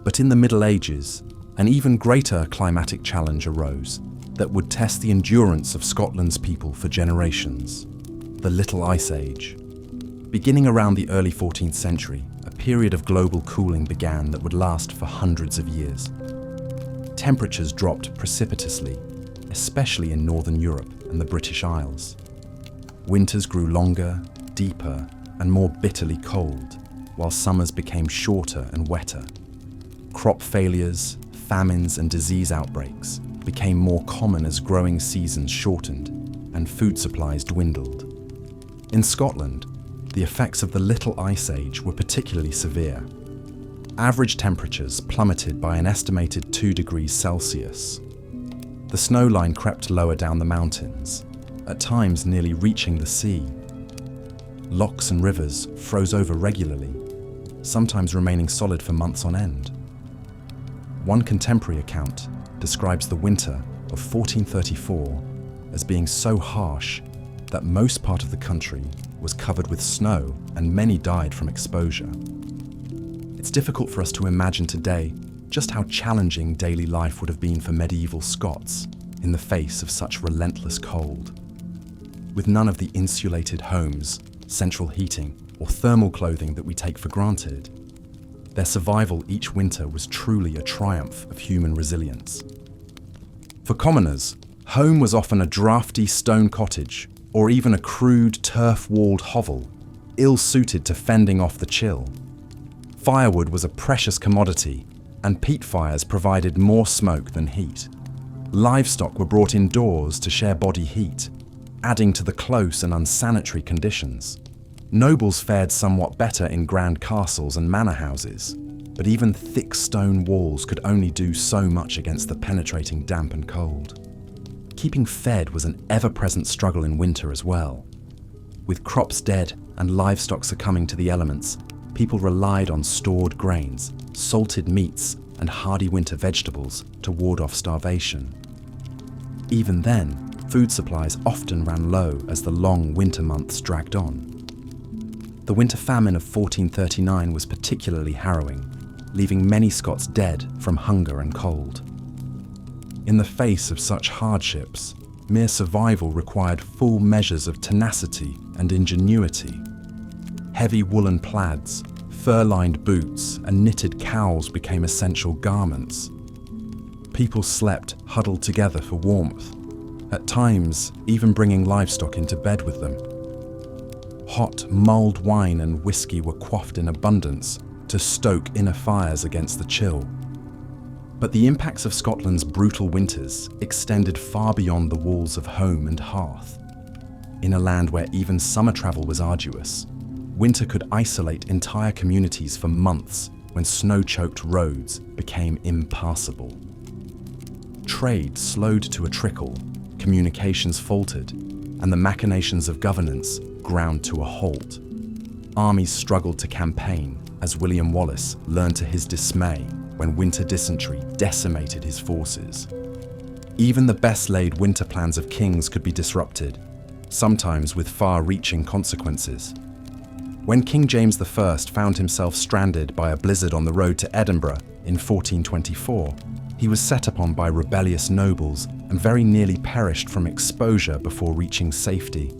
But in the Middle Ages, an even greater climatic challenge arose that would test the endurance of Scotland's people for generations: the Little Ice Age. Beginning around the early 14th century, a period of global cooling began that would last for hundreds of years. Temperatures dropped precipitously, especially in Northern Europe and the British Isles. Winters grew longer, deeper, and more bitterly cold, while summers became shorter and wetter. Crop failures, famines, and disease outbreaks became more common as growing seasons shortened and food supplies dwindled. In Scotland, the effects of the Little Ice Age were particularly severe. Average temperatures plummeted by an estimated 2 degrees Celsius. The snow line crept lower down the mountains, at times nearly reaching the sea. Lochs and rivers froze over regularly, sometimes remaining solid for months on end. One contemporary account describes the winter of 1434 as being so harsh that most part of the country was covered with snow and many died from exposure. It's difficult for us to imagine today just how challenging daily life would have been for medieval Scots in the face of such relentless cold. With none of the insulated homes, central heating, or thermal clothing that we take for granted, their survival each winter was truly a triumph of human resilience. For commoners, home was often a drafty stone cottage or even a crude turf-walled hovel, ill-suited to fending off the chill. Firewood was a precious commodity, and peat fires provided more smoke than heat. Livestock were brought indoors to share body heat, adding to the close and unsanitary conditions. Nobles fared somewhat better in grand castles and manor houses, but even thick stone walls could only do so much against the penetrating damp and cold. Keeping fed was an ever-present struggle in winter as well. With crops dead and livestock succumbing to the elements, people relied on stored grains, salted meats, and hardy winter vegetables to ward off starvation. Even then, food supplies often ran low as the long winter months dragged on. The winter famine of 1439 was particularly harrowing, leaving many Scots dead from hunger and cold. In the face of such hardships, mere survival required full measures of tenacity and ingenuity. Heavy woolen plaids, fur-lined boots, and knitted cowls became essential garments. People slept huddled together for warmth, at times even bringing livestock into bed with them. Hot, mulled wine and whiskey were quaffed in abundance to stoke inner fires against the chill. But the impacts of Scotland's brutal winters extended far beyond the walls of home and hearth. In a land where even summer travel was arduous, winter could isolate entire communities for months when snow-choked roads became impassable. Trade slowed to a trickle, communications faltered, and the machinations of governance ground to a halt. Armies struggled to campaign as William Wallace learned to his dismay when winter dysentery decimated his forces. Even the best-laid winter plans of kings could be disrupted, sometimes with far-reaching consequences. When King James I found himself stranded by a blizzard on the road to Edinburgh in 1424, he was set upon by rebellious nobles and very nearly perished from exposure before reaching safety.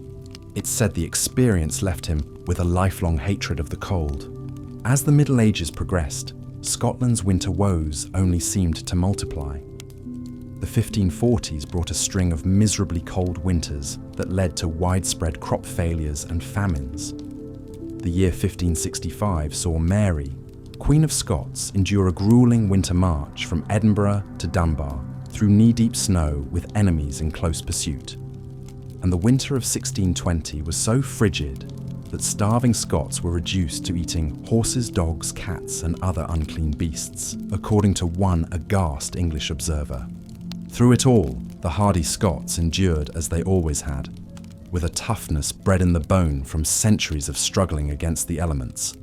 It's said the experience left him with a lifelong hatred of the cold. As the Middle Ages progressed, Scotland's winter woes only seemed to multiply. The 1540s brought a string of miserably cold winters that led to widespread crop failures and famines. The year 1565 saw Mary, Queen of Scots, endure a grueling winter march from Edinburgh to Dunbar through knee-deep snow with enemies in close pursuit. And the winter of 1620 was so frigid that starving Scots were reduced to eating horses, dogs, cats, and other unclean beasts, according to one aghast English observer. Through it all, the hardy Scots endured as they always had, with a toughness bred in the bone from centuries of struggling against the elements.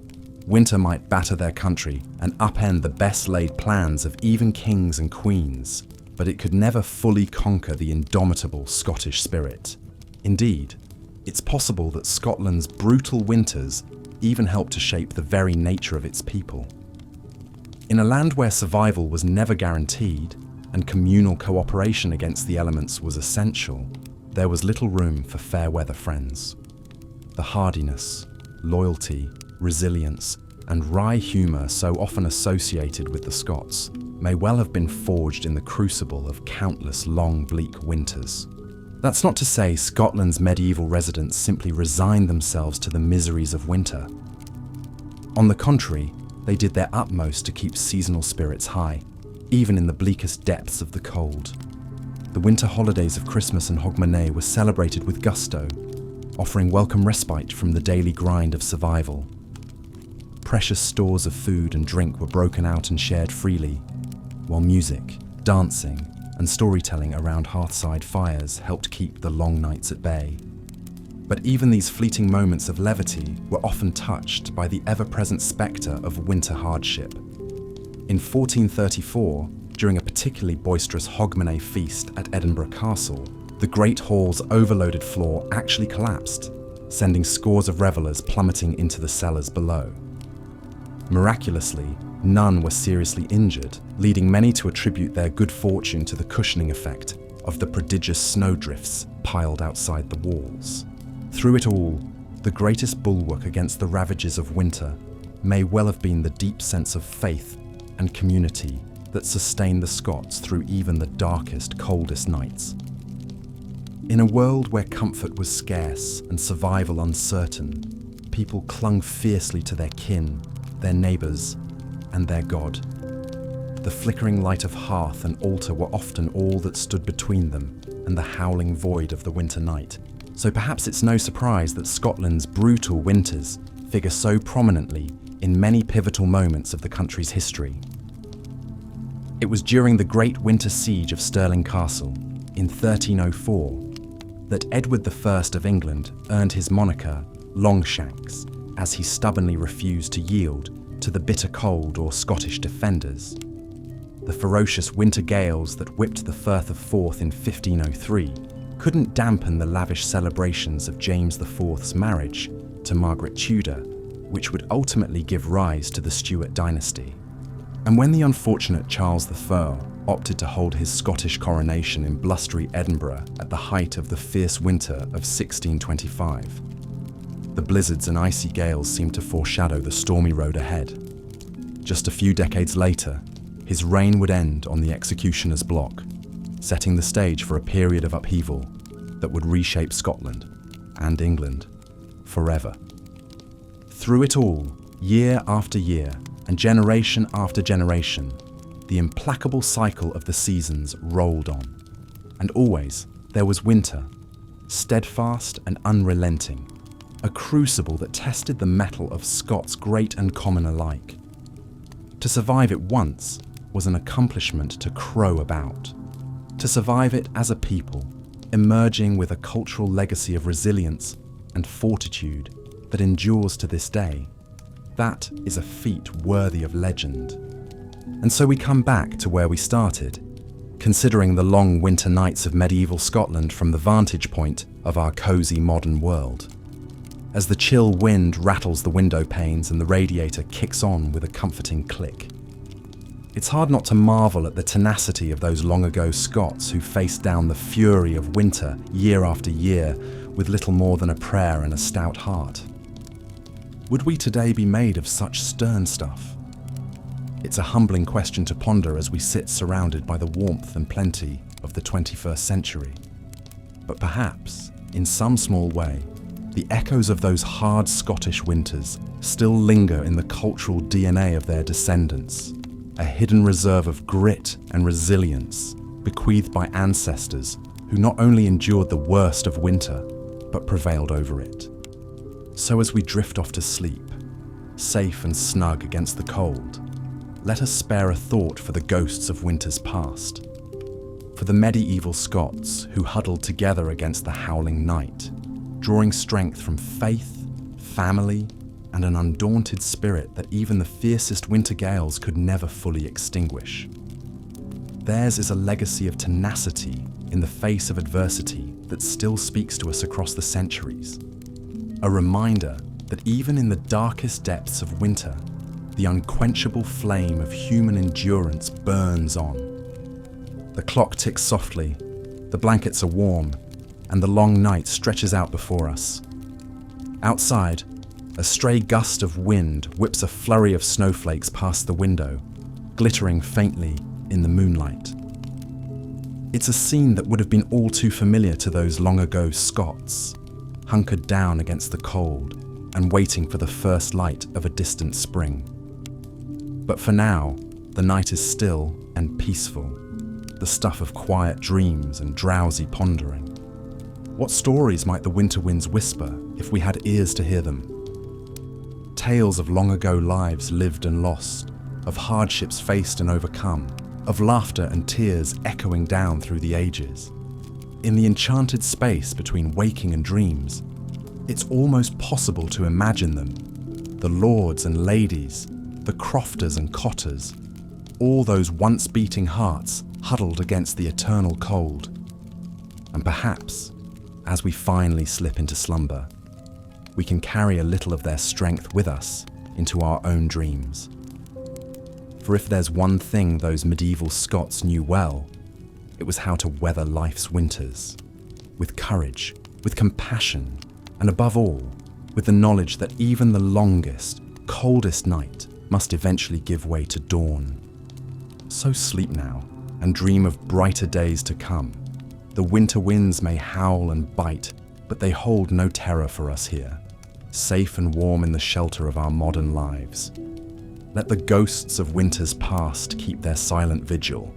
Winter might batter their country and upend the best-laid plans of even kings and queens, but it could never fully conquer the indomitable Scottish spirit. Indeed, It's possible that Scotland's brutal winters even helped to shape the very nature of its people. In a land where survival was never guaranteed and communal cooperation against the elements was essential, there was little room for fair weather friends. The hardiness, loyalty, resilience, and wry humour so often associated with the Scots may well have been forged in the crucible of countless long, bleak winters. That's not to say Scotland's medieval residents simply resigned themselves to the miseries of winter. On the contrary, they did their utmost to keep seasonal spirits high, even in the bleakest depths of the cold. The winter holidays of Christmas and Hogmanay were celebrated with gusto, offering welcome respite from the daily grind of survival. Precious stores of food and drink were broken out and shared freely, while music, dancing, and storytelling around hearthside fires helped keep the long nights at bay. But even these fleeting moments of levity were often touched by the ever-present spectre of winter hardship. In 1434, during a particularly boisterous Hogmanay feast at Edinburgh Castle, the Great Hall's overloaded floor actually collapsed, sending scores of revellers plummeting into the cellars below. Miraculously, none were seriously injured, leading many to attribute their good fortune to the cushioning effect of the prodigious snowdrifts piled outside the walls. Through it all, the greatest bulwark against the ravages of winter may well have been the deep sense of faith and community that sustained the Scots through even the darkest, coldest nights. In a world where comfort was scarce and survival uncertain, people clung fiercely to their kin, their neighbours, and their God. The flickering light of hearth and altar were often all that stood between them and the howling void of the winter night. So perhaps it's no surprise that Scotland's brutal winters figure so prominently in many pivotal moments of the country's history. It was during the Great Winter Siege of Stirling Castle in 1304 that Edward I of England earned his moniker Longshanks, as he stubbornly refused to yield to the bitter cold or Scottish defenders. The ferocious winter gales that whipped the Firth of Forth in 1503 couldn't dampen the lavish celebrations of James IV's marriage to Margaret Tudor, which would ultimately give rise to the Stuart dynasty. And when the unfortunate Charles I opted to hold his Scottish coronation in blustery Edinburgh at the height of the fierce winter of 1625, the blizzards and icy gales seemed to foreshadow the stormy road ahead. Just a few decades later, his reign would end on the executioner's block, setting the stage for a period of upheaval that would reshape Scotland and England forever. Through it all, year after year and generation after generation, the implacable cycle of the seasons rolled on. And always there was winter, steadfast and unrelenting, a crucible that tested the mettle of Scots great and common alike. To survive it once was an accomplishment to crow about. To survive it as a people, emerging with a cultural legacy of resilience and fortitude that endures to this day, that is a feat worthy of legend. And so we come back to where we started, considering the long winter nights of medieval Scotland from the vantage point of our cosy modern world. As the chill wind rattles the window panes and the radiator kicks on with a comforting click, it's hard not to marvel at the tenacity of those long-ago Scots who faced down the fury of winter year after year with little more than a prayer and a stout heart. Would we today be made of such stern stuff? It's a humbling question to ponder as we sit surrounded by the warmth and plenty of the 21st century. But perhaps, in some small way, the echoes of those hard Scottish winters still linger in the cultural DNA of their descendants, a hidden reserve of grit and resilience bequeathed by ancestors who not only endured the worst of winter, but prevailed over it. So as we drift off to sleep, safe and snug against the cold, let us spare a thought for the ghosts of winters past, for the medieval Scots who huddled together against the howling night, drawing strength from faith, family, and an undaunted spirit that even the fiercest winter gales could never fully extinguish. Theirs is a legacy of tenacity in the face of adversity that still speaks to us across the centuries. A reminder that even in the darkest depths of winter, the unquenchable flame of human endurance burns on. The clock ticks softly, the blankets are warm, and the long night stretches out before us. Outside, a stray gust of wind whips a flurry of snowflakes past the window, glittering faintly in the moonlight. It's a scene that would have been all too familiar to those long-ago Scots, hunkered down against the cold and waiting for the first light of a distant spring. But for now, the night is still and peaceful, the stuff of quiet dreams and drowsy pondering. What stories might the winter winds whisper if we had ears to hear them? Tales of long-ago lives lived and lost, of hardships faced and overcome, of laughter and tears echoing down through the ages. In the enchanted space between waking and dreams, it's almost possible to imagine them, the lords and ladies, the crofters and cotters, all those once beating hearts huddled against the eternal cold. And perhaps, as we finally slip into slumber, we can carry a little of their strength with us into our own dreams. For if there's one thing those medieval Scots knew well, it was how to weather life's winters, with courage, with compassion, and above all, with the knowledge that even the longest, coldest night must eventually give way to dawn. So sleep now, and dream of brighter days to come. The winter winds may howl and bite, but they hold no terror for us here, safe and warm in the shelter of our modern lives. Let the ghosts of winters past keep their silent vigil,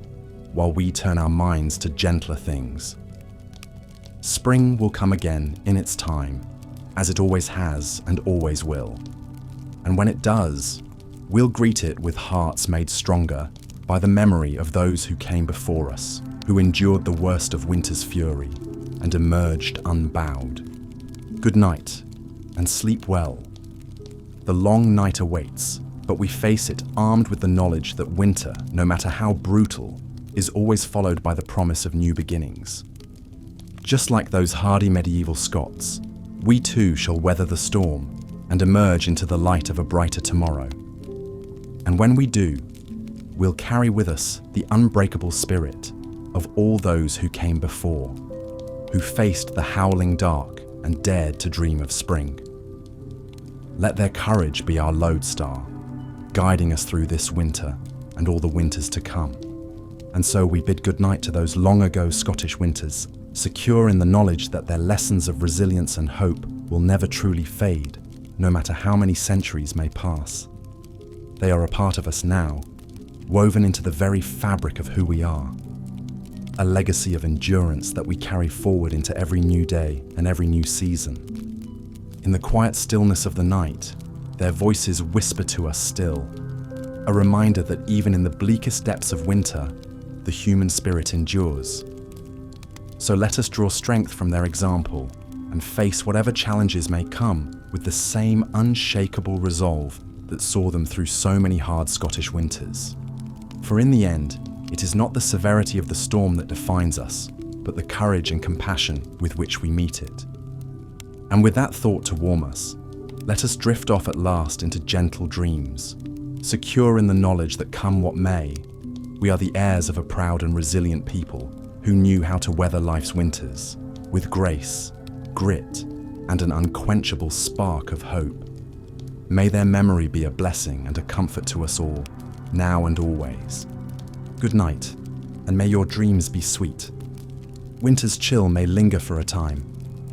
while we turn our minds to gentler things. Spring will come again in its time, as it always has and always will. And when it does, we'll greet it with hearts made stronger by the memory of those who came before us, who endured the worst of winter's fury and emerged unbowed. Good night, and sleep well. The long night awaits, but we face it armed with the knowledge that winter, no matter how brutal, is always followed by the promise of new beginnings. Just like those hardy medieval Scots, we too shall weather the storm and emerge into the light of a brighter tomorrow. And when we do, we'll carry with us the unbreakable spirit of all those who came before, who faced the howling dark and dared to dream of spring. Let their courage be our lodestar, guiding us through this winter and all the winters to come. And so we bid goodnight to those long-ago Scottish winters, secure in the knowledge that their lessons of resilience and hope will never truly fade, no matter how many centuries may pass. They are a part of us now, woven into the very fabric of who we are. A legacy of endurance that we carry forward into every new day and every new season. In the quiet stillness of the night, their voices whisper to us still, a reminder that even in the bleakest depths of winter, the human spirit endures. So let us draw strength from their example and face whatever challenges may come with the same unshakable resolve that saw them through so many hard Scottish winters. For in the end, it is not the severity of the storm that defines us, but the courage and compassion with which we meet it. And with that thought to warm us, let us drift off at last into gentle dreams, secure in the knowledge that come what may, we are the heirs of a proud and resilient people who knew how to weather life's winters with grace, grit, and an unquenchable spark of hope. May their memory be a blessing and a comfort to us all, now and always. Good night, and may your dreams be sweet. Winter's chill may linger for a time,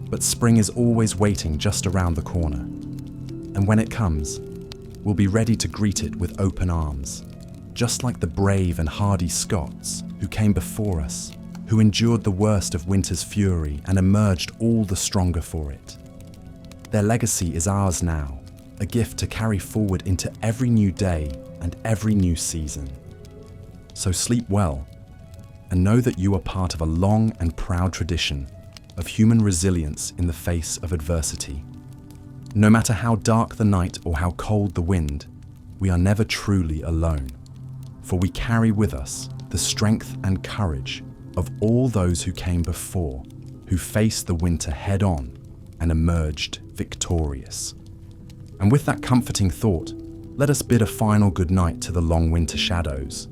but spring is always waiting just around the corner. And when it comes, we'll be ready to greet it with open arms, just like the brave and hardy Scots who came before us, who endured the worst of winter's fury and emerged all the stronger for it. Their legacy is ours now, a gift to carry forward into every new day and every new season. So sleep well, and know that you are part of a long and proud tradition of human resilience in the face of adversity. No matter how dark the night or how cold the wind, we are never truly alone, for we carry with us the strength and courage of all those who came before, who faced the winter head-on and emerged victorious. And with that comforting thought, let us bid a final goodnight to the long winter shadows.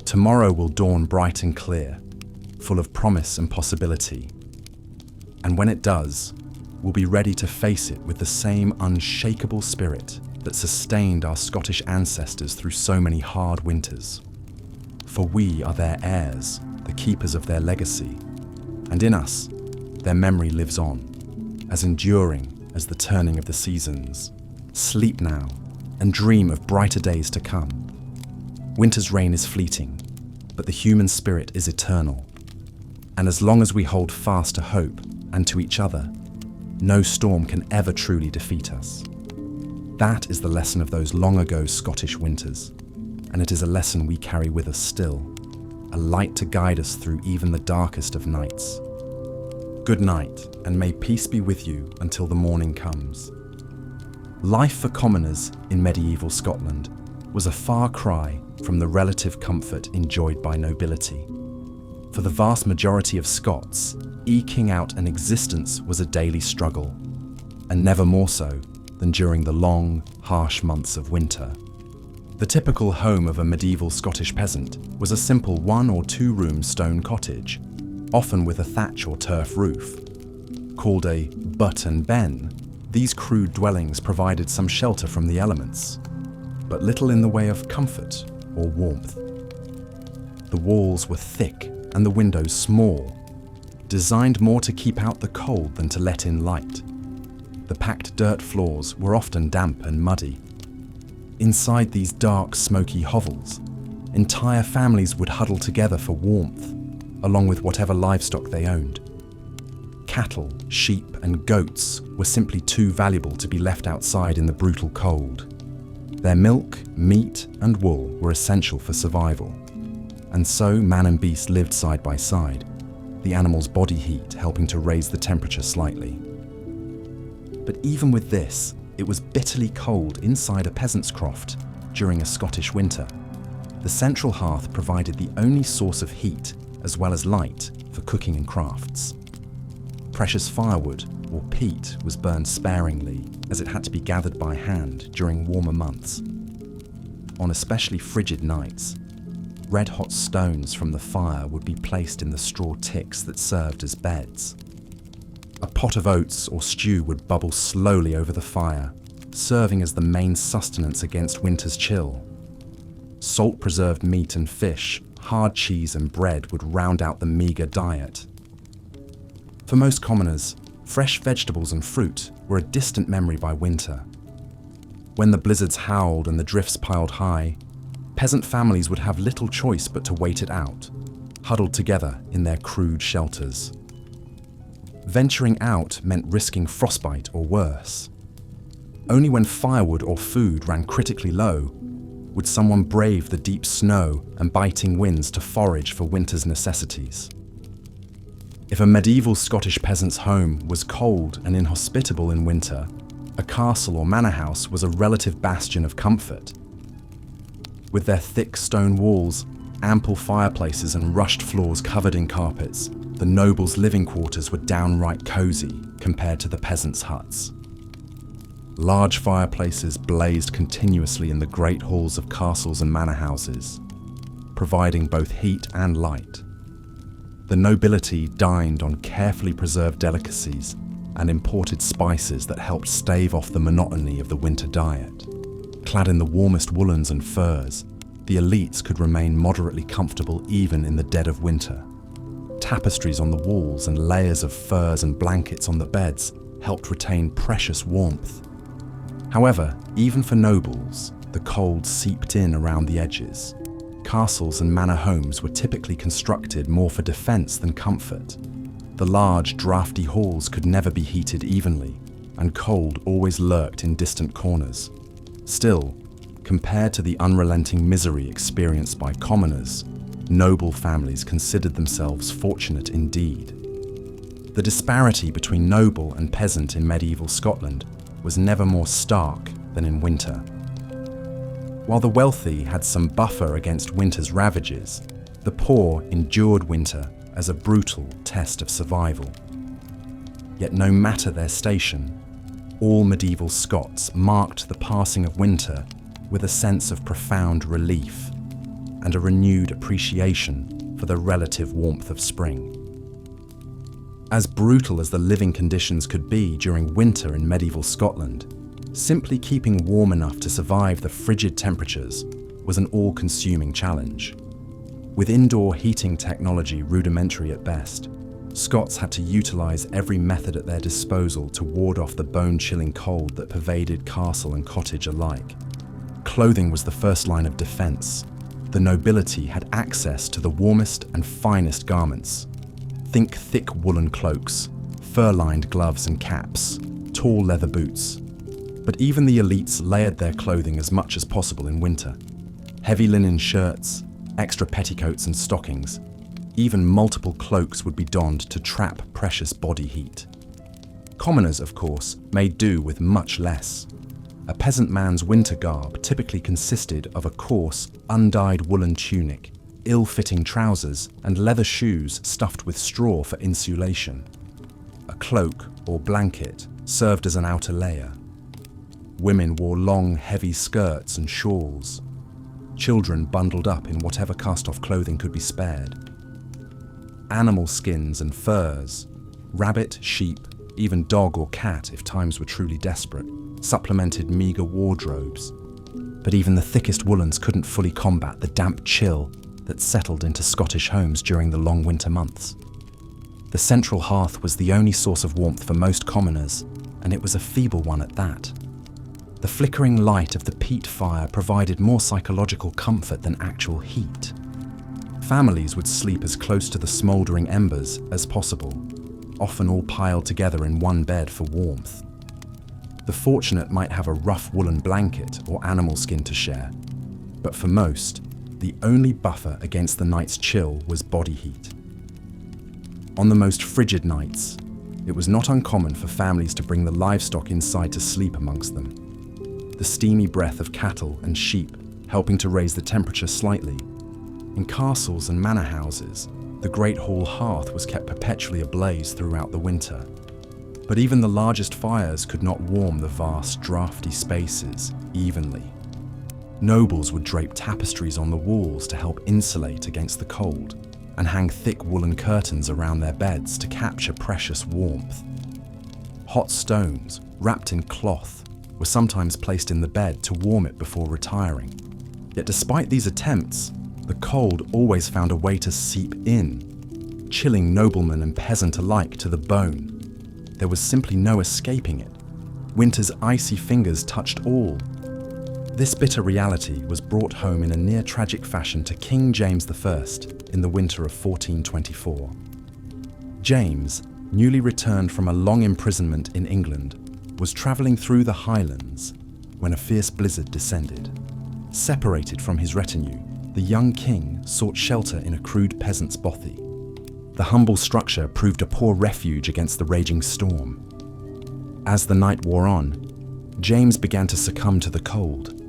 Tomorrow will dawn bright and clear, full of promise and possibility. And when it does, we'll be ready to face it with the same unshakable spirit that sustained our Scottish ancestors through so many hard winters. For we are their heirs, the keepers of their legacy, and in us, their memory lives on, as enduring as the turning of the seasons. Sleep now, and dream of brighter days to come. Winter's reign is fleeting, but the human spirit is eternal. And as long as we hold fast to hope and to each other, no storm can ever truly defeat us. That is the lesson of those long ago Scottish winters, and it is a lesson we carry with us still, a light to guide us through even the darkest of nights. Good night, and may peace be with you until the morning comes. Life for commoners in medieval Scotland was a far cry from the relative comfort enjoyed by nobility. For the vast majority of Scots, eking out an existence was a daily struggle, and never more so than during the long, harsh months of winter. The typical home of a medieval Scottish peasant was a simple 1 or 2 room stone cottage, often with a thatch or turf roof. Called a butt and ben, these crude dwellings provided some shelter from the elements, but little in the way of comfort or warmth. The walls were thick and the windows small, designed more to keep out the cold than to let in light. The packed dirt floors were often damp and muddy. Inside these dark, smoky hovels, entire families would huddle together for warmth, along with whatever livestock they owned. Cattle, sheep, and goats were simply too valuable to be left outside in the brutal cold. Their milk, meat, and wool were essential for survival. And so man and beast lived side by side, the animal's body heat helping to raise the temperature slightly. But even with this, it was bitterly cold inside a peasant's croft during a Scottish winter. The central hearth provided the only source of heat as well as light for cooking and crafts. Precious firewood, or peat, was burned sparingly as it had to be gathered by hand during warmer months. On especially frigid nights, red-hot stones from the fire would be placed in the straw ticks that served as beds. A pot of oats or stew would bubble slowly over the fire, serving as the main sustenance against winter's chill. Salt-preserved meat and fish, hard cheese and bread would round out the meagre diet. For most commoners, fresh vegetables and fruit were a distant memory by winter. When the blizzards howled and the drifts piled high, peasant families would have little choice but to wait it out, huddled together in their crude shelters. Venturing out meant risking frostbite or worse. Only when firewood or food ran critically low would someone brave the deep snow and biting winds to forage for winter's necessities. If a medieval Scottish peasant's home was cold and inhospitable in winter, a castle or manor house was a relative bastion of comfort. With their thick stone walls, ample fireplaces and rushed floors covered in carpets, the nobles' living quarters were downright cozy compared to the peasants' huts. Large fireplaces blazed continuously in the great halls of castles and manor houses, providing both heat and light. The nobility dined on carefully preserved delicacies and imported spices that helped stave off the monotony of the winter diet. Clad in the warmest woolens and furs, the elites could remain moderately comfortable even in the dead of winter. Tapestries on the walls and layers of furs and blankets on the beds helped retain precious warmth. However, even for nobles, the cold seeped in around the edges. Castles and manor homes were typically constructed more for defense than comfort. The large, drafty halls could never be heated evenly, and cold always lurked in distant corners. Still, compared to the unrelenting misery experienced by commoners, noble families considered themselves fortunate indeed. The disparity between noble and peasant in medieval Scotland was never more stark than in winter. While the wealthy had some buffer against winter's ravages, the poor endured winter as a brutal test of survival. Yet no matter their station, all medieval Scots marked the passing of winter with a sense of profound relief and a renewed appreciation for the relative warmth of spring. As brutal as the living conditions could be during winter in medieval Scotland, simply keeping warm enough to survive the frigid temperatures was an all-consuming challenge. With indoor heating technology rudimentary at best, Scots had to utilise every method at their disposal to ward off the bone-chilling cold that pervaded castle and cottage alike. Clothing was the first line of defence. The nobility had access to the warmest and finest garments. Think thick woolen cloaks, fur-lined gloves and caps, tall leather boots. But even the elites layered their clothing as much as possible in winter. Heavy linen shirts, extra petticoats and stockings, even multiple cloaks would be donned to trap precious body heat. Commoners, of course, made do with much less. A peasant man's winter garb typically consisted of a coarse, undyed woolen tunic, ill-fitting trousers, and leather shoes stuffed with straw for insulation. A cloak or blanket served as an outer layer. Women wore long, heavy skirts and shawls. Children bundled up in whatever cast-off clothing could be spared. Animal skins and furs, rabbit, sheep, even dog or cat if times were truly desperate, supplemented meagre wardrobes. But even the thickest woolens couldn't fully combat the damp chill that settled into Scottish homes during the long winter months. The central hearth was the only source of warmth for most commoners, and it was a feeble one at that. The flickering light of the peat fire provided more psychological comfort than actual heat. Families would sleep as close to the smouldering embers as possible, often all piled together in one bed for warmth. The fortunate might have a rough woolen blanket or animal skin to share, but for most, the only buffer against the night's chill was body heat. On the most frigid nights, it was not uncommon for families to bring the livestock inside to sleep amongst them. The steamy breath of cattle and sheep helping to raise the temperature slightly. In castles and manor houses, the great hall hearth was kept perpetually ablaze throughout the winter. But even the largest fires could not warm the vast, drafty spaces evenly. Nobles would drape tapestries on the walls to help insulate against the cold, and hang thick woolen curtains around their beds to capture precious warmth. Hot stones, wrapped in cloth, were sometimes placed in the bed to warm it before retiring. Yet despite these attempts, the cold always found a way to seep in, chilling nobleman and peasant alike to the bone. There was simply no escaping it. Winter's icy fingers touched all. This bitter reality was brought home in a near-tragic fashion to King James I in the winter of 1424. James, newly returned from a long imprisonment in England, was travelling through the Highlands when a fierce blizzard descended. Separated from his retinue, the young king sought shelter in a crude peasant's bothy. The humble structure proved a poor refuge against the raging storm. As the night wore on, James began to succumb to the cold,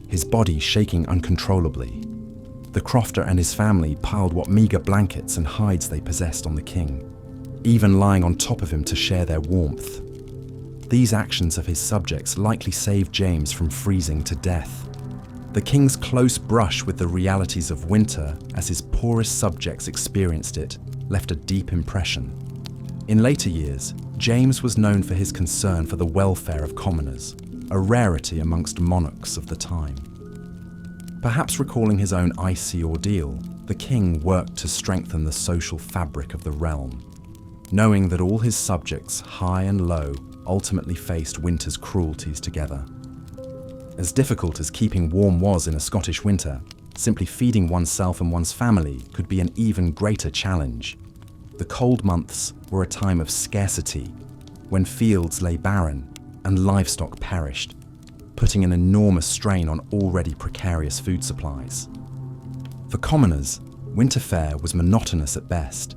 his body shaking uncontrollably. The crofter and his family piled what meagre blankets and hides they possessed on the king, even lying on top of him to share their warmth. These actions of his subjects likely saved James from freezing to death. The king's close brush with the realities of winter, as his poorest subjects experienced it, left a deep impression. In later years, James was known for his concern for the welfare of commoners, a rarity amongst monarchs of the time. Perhaps recalling his own icy ordeal, the king worked to strengthen the social fabric of the realm, knowing that all his subjects, high and low, ultimately faced winter's cruelties together. As difficult as keeping warm was in a Scottish winter, simply feeding oneself and one's family could be an even greater challenge. The cold months were a time of scarcity, when fields lay barren and livestock perished, putting an enormous strain on already precarious food supplies. For commoners, winter fare was monotonous at best.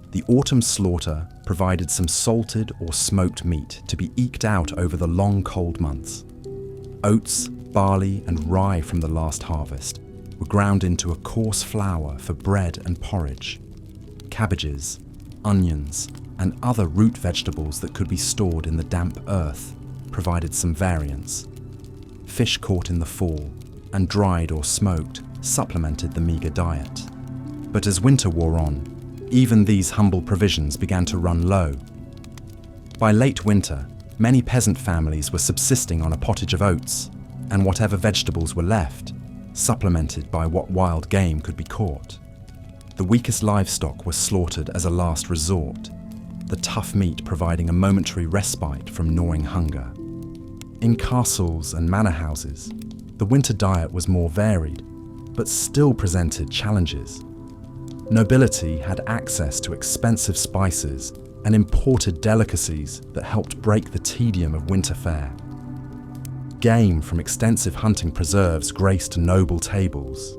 The autumn slaughter provided some salted or smoked meat to be eked out over the long cold months. Oats, barley, and rye from the last harvest were ground into a coarse flour for bread and porridge. Cabbages, onions, and other root vegetables that could be stored in the damp earth provided some variance. Fish caught in the fall and dried or smoked supplemented the meager diet. But as winter wore on, even these humble provisions began to run low. By late winter, many peasant families were subsisting on a pottage of oats and whatever vegetables were left, supplemented by what wild game could be caught. The weakest livestock were slaughtered as a last resort, the tough meat providing a momentary respite from gnawing hunger. In castles and manor houses, the winter diet was more varied, but still presented challenges. Nobility had access to expensive spices and imported delicacies that helped break the tedium of winter fare. Game from extensive hunting preserves graced noble tables.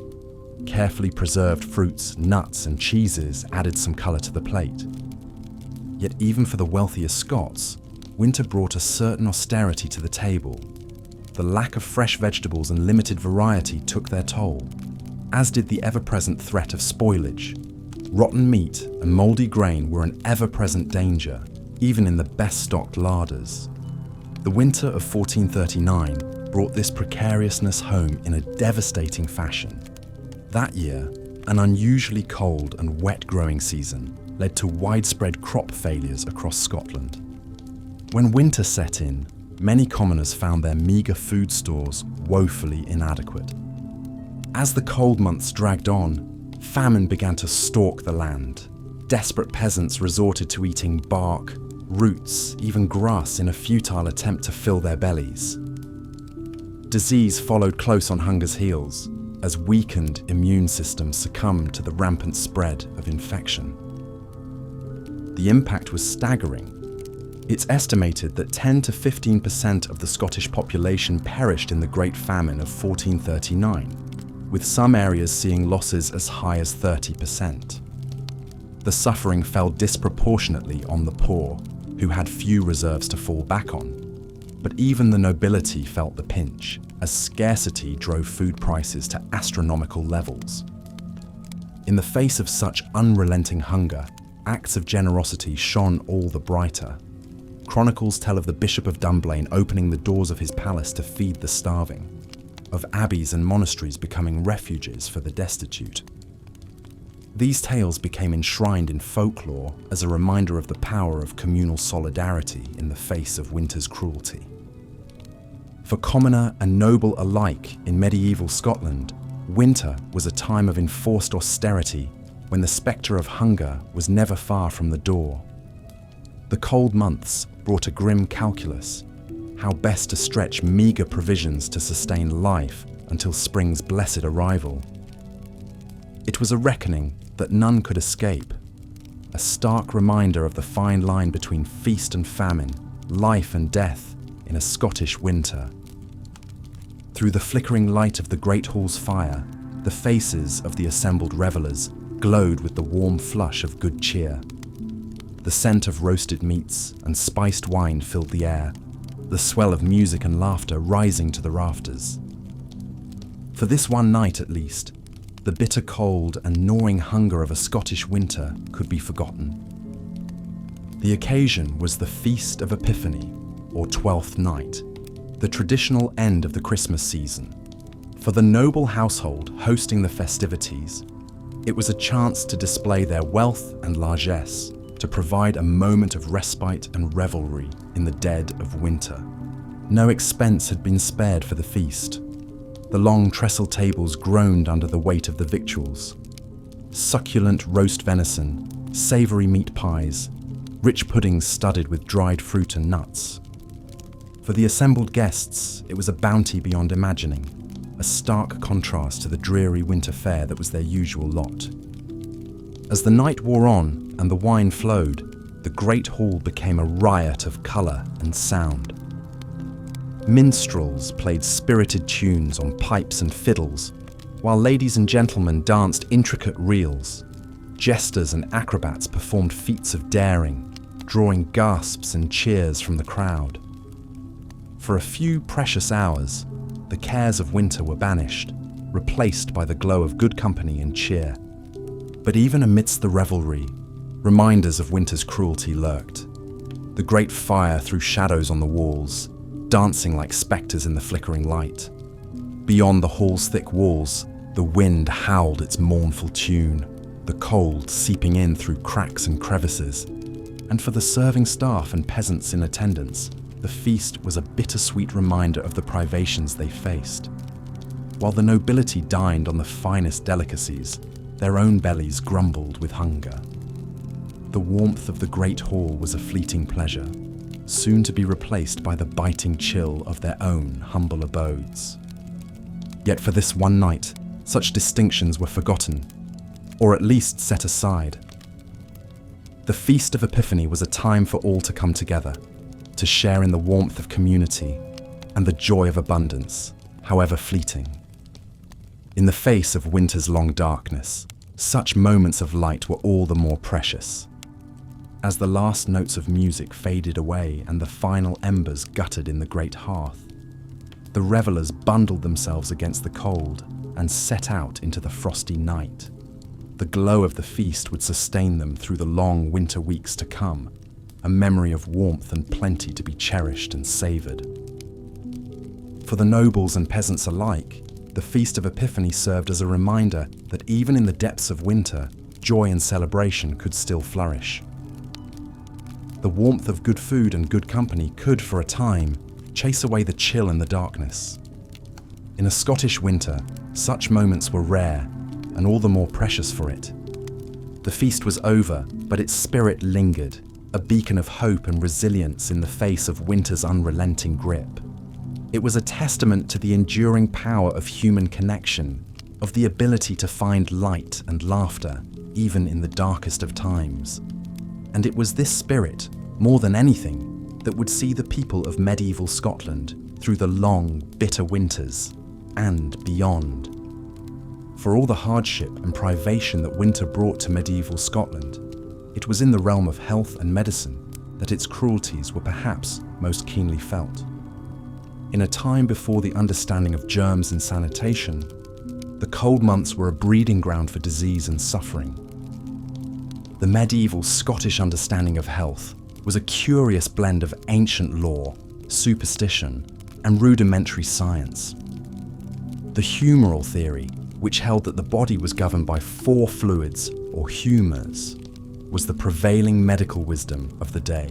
Carefully preserved fruits, nuts, and cheeses added some colour to the plate. Yet even for the wealthiest Scots, winter brought a certain austerity to the table. The lack of fresh vegetables and limited variety took their toll, as did the ever-present threat of spoilage. Rotten meat and mouldy grain were an ever-present danger, even in the best-stocked larders. The winter of 1439 brought this precariousness home in a devastating fashion. That year, an unusually cold and wet growing season led to widespread crop failures across Scotland. When winter set in, many commoners found their meagre food stores woefully inadequate. As the cold months dragged on, famine began to stalk the land. Desperate peasants resorted to eating bark, roots, even grass in a futile attempt to fill their bellies. Disease followed close on hunger's heels, as weakened immune systems succumbed to the rampant spread of infection. The impact was staggering. It's estimated that 10 to 15% of the Scottish population perished in the Great Famine of 1439, with some areas seeing losses as high as 30%. The suffering fell disproportionately on the poor, who had few reserves to fall back on. But even the nobility felt the pinch, as scarcity drove food prices to astronomical levels. In the face of such unrelenting hunger, acts of generosity shone all the brighter. Chronicles tell of the Bishop of Dunblane opening the doors of his palace to feed the starving, of abbeys and monasteries becoming refuges for the destitute. These tales became enshrined in folklore as a reminder of the power of communal solidarity in the face of winter's cruelty. For commoner and noble alike in medieval Scotland, winter was a time of enforced austerity when the spectre of hunger was never far from the door. The cold months brought a grim calculus: how best to stretch meagre provisions to sustain life until spring's blessed arrival. It was a reckoning that none could escape, a stark reminder of the fine line between feast and famine, life and death in a Scottish winter. Through the flickering light of the great hall's fire, the faces of the assembled revellers glowed with the warm flush of good cheer. The scent of roasted meats and spiced wine filled the air, the swell of music and laughter rising to the rafters. For this one night at least, the bitter cold and gnawing hunger of a Scottish winter could be forgotten. The occasion was the Feast of Epiphany, or Twelfth Night, the traditional end of the Christmas season. For the noble household hosting the festivities, it was a chance to display their wealth and largesse, to provide a moment of respite and revelry in the dead of winter. No expense had been spared for the feast. The long trestle tables groaned under the weight of the victuals. Succulent roast venison, savoury meat pies, rich puddings studded with dried fruit and nuts. For the assembled guests, it was a bounty beyond imagining, a stark contrast to the dreary winter fare that was their usual lot. As the night wore on and the wine flowed, the great hall became a riot of colour and sound. Minstrels played spirited tunes on pipes and fiddles, while ladies and gentlemen danced intricate reels. Jesters and acrobats performed feats of daring, drawing gasps and cheers from the crowd. For a few precious hours, the cares of winter were banished, replaced by the glow of good company and cheer. But even amidst the revelry, reminders of winter's cruelty lurked. The great fire threw shadows on the walls, dancing like spectres in the flickering light. Beyond the hall's thick walls, the wind howled its mournful tune, the cold seeping in through cracks and crevices. And for the serving staff and peasants in attendance, the feast was a bittersweet reminder of the privations they faced. While the nobility dined on the finest delicacies, their own bellies grumbled with hunger. The warmth of the great hall was a fleeting pleasure, soon to be replaced by the biting chill of their own humble abodes. Yet for this one night, such distinctions were forgotten, or at least set aside. The Feast of Epiphany was a time for all to come together, to share in the warmth of community and the joy of abundance, however fleeting. In the face of winter's long darkness, such moments of light were all the more precious. As the last notes of music faded away and the final embers guttered in the great hearth, the revelers bundled themselves against the cold and set out into the frosty night. The glow of the feast would sustain them through the long winter weeks to come, a memory of warmth and plenty to be cherished and savoured. For the nobles and peasants alike, the Feast of Epiphany served as a reminder that even in the depths of winter, joy and celebration could still flourish. The warmth of good food and good company could, for a time, chase away the chill and the darkness. In a Scottish winter, such moments were rare, and all the more precious for it. The feast was over, but its spirit lingered, a beacon of hope and resilience in the face of winter's unrelenting grip. It was a testament to the enduring power of human connection, of the ability to find light and laughter, even in the darkest of times. And it was this spirit, more than anything, that would see the people of medieval Scotland through the long, bitter winters and beyond. For all the hardship and privation that winter brought to medieval Scotland, it was in the realm of health and medicine that its cruelties were perhaps most keenly felt. In a time before the understanding of germs and sanitation, the cold months were a breeding ground for disease and suffering. The medieval Scottish understanding of health was a curious blend of ancient lore, superstition, and rudimentary science. The humoral theory, which held that the body was governed by 4 fluids, or humours, was the prevailing medical wisdom of the day.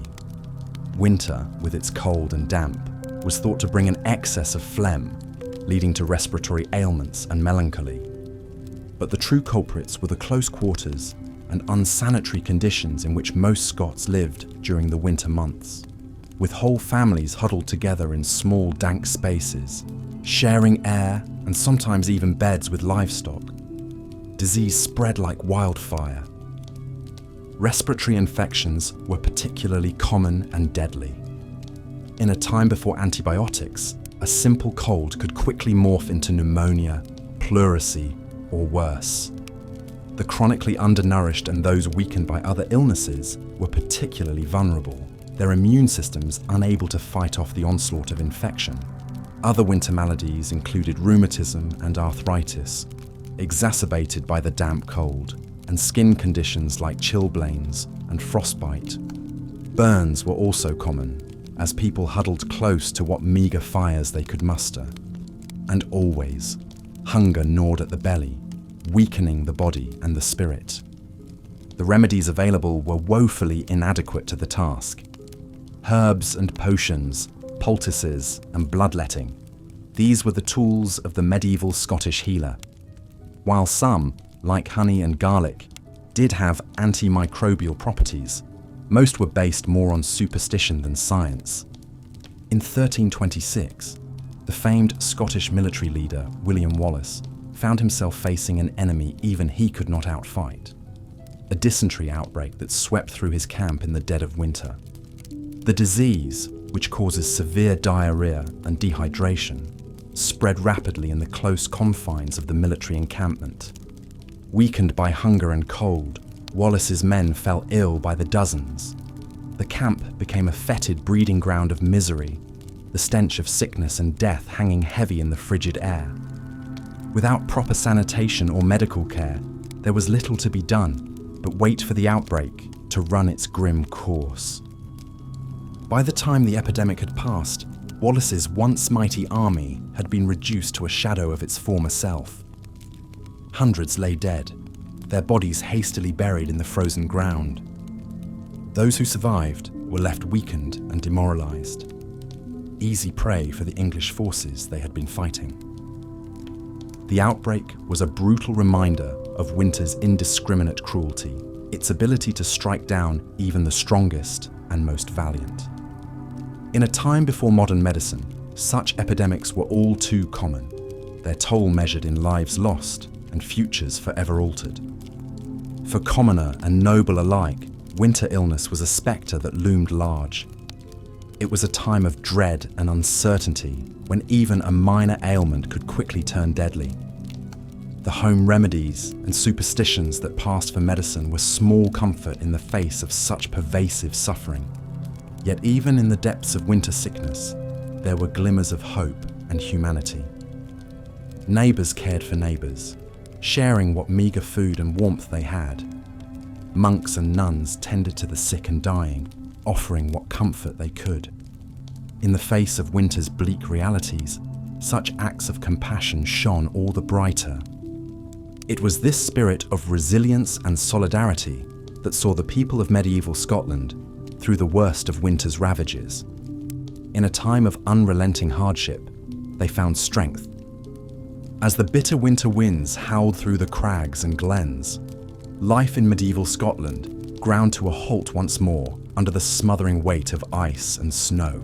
Winter, with its cold and damp, was thought to bring an excess of phlegm, leading to respiratory ailments and melancholy. But the true culprits were the close quarters and unsanitary conditions in which most Scots lived during the winter months, with whole families huddled together in small, dank spaces, sharing air and sometimes even beds with livestock. Disease spread like wildfire. Respiratory infections were particularly common and deadly. In a time before antibiotics, a simple cold could quickly morph into pneumonia, pleurisy, or worse. The chronically undernourished and those weakened by other illnesses were particularly vulnerable, their immune systems unable to fight off the onslaught of infection. Other winter maladies included rheumatism and arthritis, exacerbated by the damp cold, and skin conditions like chilblains and frostbite. Burns were also common, as people huddled close to what meagre fires they could muster. And always, hunger gnawed at the belly, weakening the body and the spirit. The remedies available were woefully inadequate to the task. Herbs and potions, poultices and bloodletting, these were the tools of the medieval Scottish healer. While some, like honey and garlic, did have antimicrobial properties, most were based more on superstition than science. In 1326, the famed Scottish military leader William Wallace found himself facing an enemy even he could not outfight. A dysentery outbreak that swept through his camp in the dead of winter. The disease, which causes severe diarrhea and dehydration, spread rapidly in the close confines of the military encampment. Weakened by hunger and cold, Wallace's men fell ill by the dozens. The camp became a fetid breeding ground of misery, the stench of sickness and death hanging heavy in the frigid air. Without proper sanitation or medical care, there was little to be done but wait for the outbreak to run its grim course. By the time the epidemic had passed, Wallace's once mighty army had been reduced to a shadow of its former self. Hundreds lay dead, their bodies hastily buried in the frozen ground. Those who survived were left weakened and demoralized, easy prey for the English forces they had been fighting. The outbreak was a brutal reminder of winter's indiscriminate cruelty, its ability to strike down even the strongest and most valiant. In a time before modern medicine, such epidemics were all too common, their toll measured in lives lost and futures forever altered. For commoner and noble alike, winter illness was a spectre that loomed large. It was a time of dread and uncertainty when even a minor ailment could quickly turn deadly. The home remedies and superstitions that passed for medicine were small comfort in the face of such pervasive suffering. Yet even in the depths of winter sickness, there were glimmers of hope and humanity. Neighbours cared for neighbours, sharing what meagre food and warmth they had. Monks and nuns tended to the sick and dying, offering what comfort they could. In the face of winter's bleak realities, such acts of compassion shone all the brighter. It was this spirit of resilience and solidarity that saw the people of medieval Scotland through the worst of winter's ravages. In a time of unrelenting hardship, they found strength. As the bitter winter winds howled through the crags and glens, life in medieval Scotland ground to a halt once more under the smothering weight of ice and snow.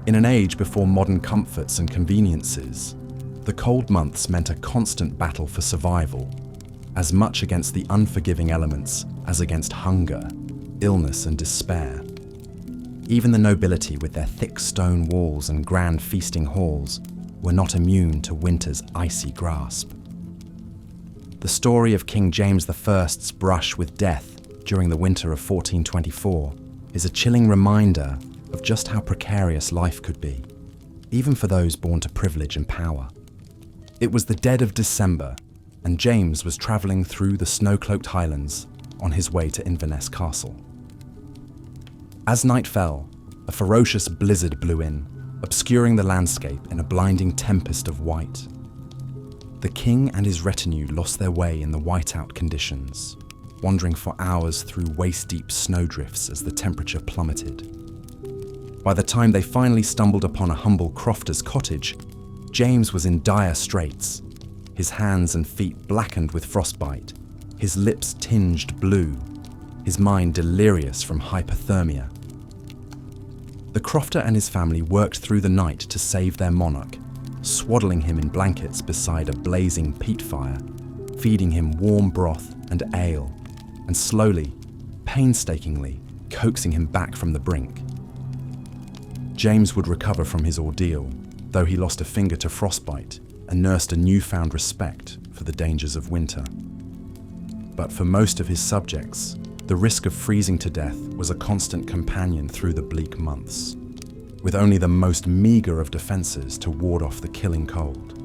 In an age before modern comforts and conveniences, the cold months meant a constant battle for survival, as much against the unforgiving elements as against hunger, illness and despair. Even the nobility with their thick stone walls and grand feasting halls were not immune to winter's icy grasp. The story of King James I's brush with death during the winter of 1424 is a chilling reminder of just how precarious life could be, even for those born to privilege and power. It was the dead of December, and James was travelling through the snow-cloaked Highlands on his way to Inverness Castle. As night fell, a ferocious blizzard blew in, obscuring the landscape in a blinding tempest of white. The king and his retinue lost their way in the whiteout conditions, wandering for hours through waist-deep snowdrifts as the temperature plummeted. By the time they finally stumbled upon a humble crofter's cottage, James was in dire straits, his hands and feet blackened with frostbite, his lips tinged blue, his mind delirious from hypothermia. The crofter and his family worked through the night to save their monarch, swaddling him in blankets beside a blazing peat fire, feeding him warm broth and ale, and slowly, painstakingly, coaxing him back from the brink. James would recover from his ordeal, though he lost a finger to frostbite and nursed a newfound respect for the dangers of winter. But for most of his subjects, the risk of freezing to death was a constant companion through the bleak months, with only the most meagre of defences to ward off the killing cold.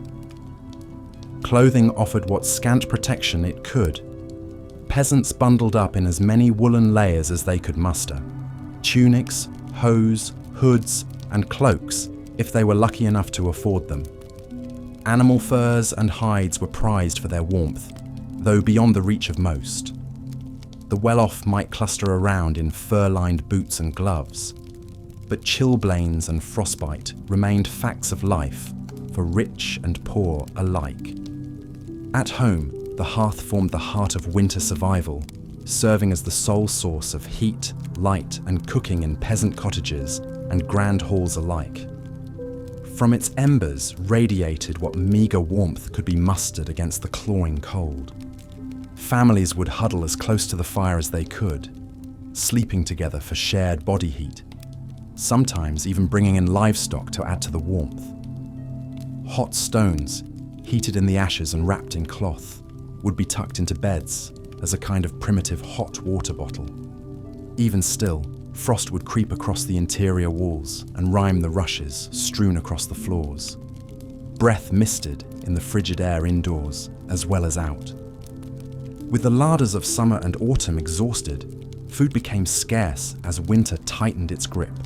Clothing offered what scant protection it could. Peasants bundled up in as many woolen layers as they could muster, tunics, hose, hoods, and cloaks if they were lucky enough to afford them. Animal furs and hides were prized for their warmth, though beyond the reach of most. The well-off might cluster around in fur-lined boots and gloves, but chilblains and frostbite remained facts of life for rich and poor alike. At home, the hearth formed the heart of winter survival, serving as the sole source of heat, light, and cooking in peasant cottages and grand halls alike. From its embers radiated what meagre warmth could be mustered against the clawing cold. Families would huddle as close to the fire as they could, sleeping together for shared body heat, sometimes even bringing in livestock to add to the warmth. Hot stones, heated in the ashes and wrapped in cloth, would be tucked into beds as a kind of primitive hot water bottle. Even still, frost would creep across the interior walls and rime the rushes strewn across the floors. Breath misted in the frigid air indoors as well as out. With the larders of summer and autumn exhausted, food became scarce as winter tightened its grip.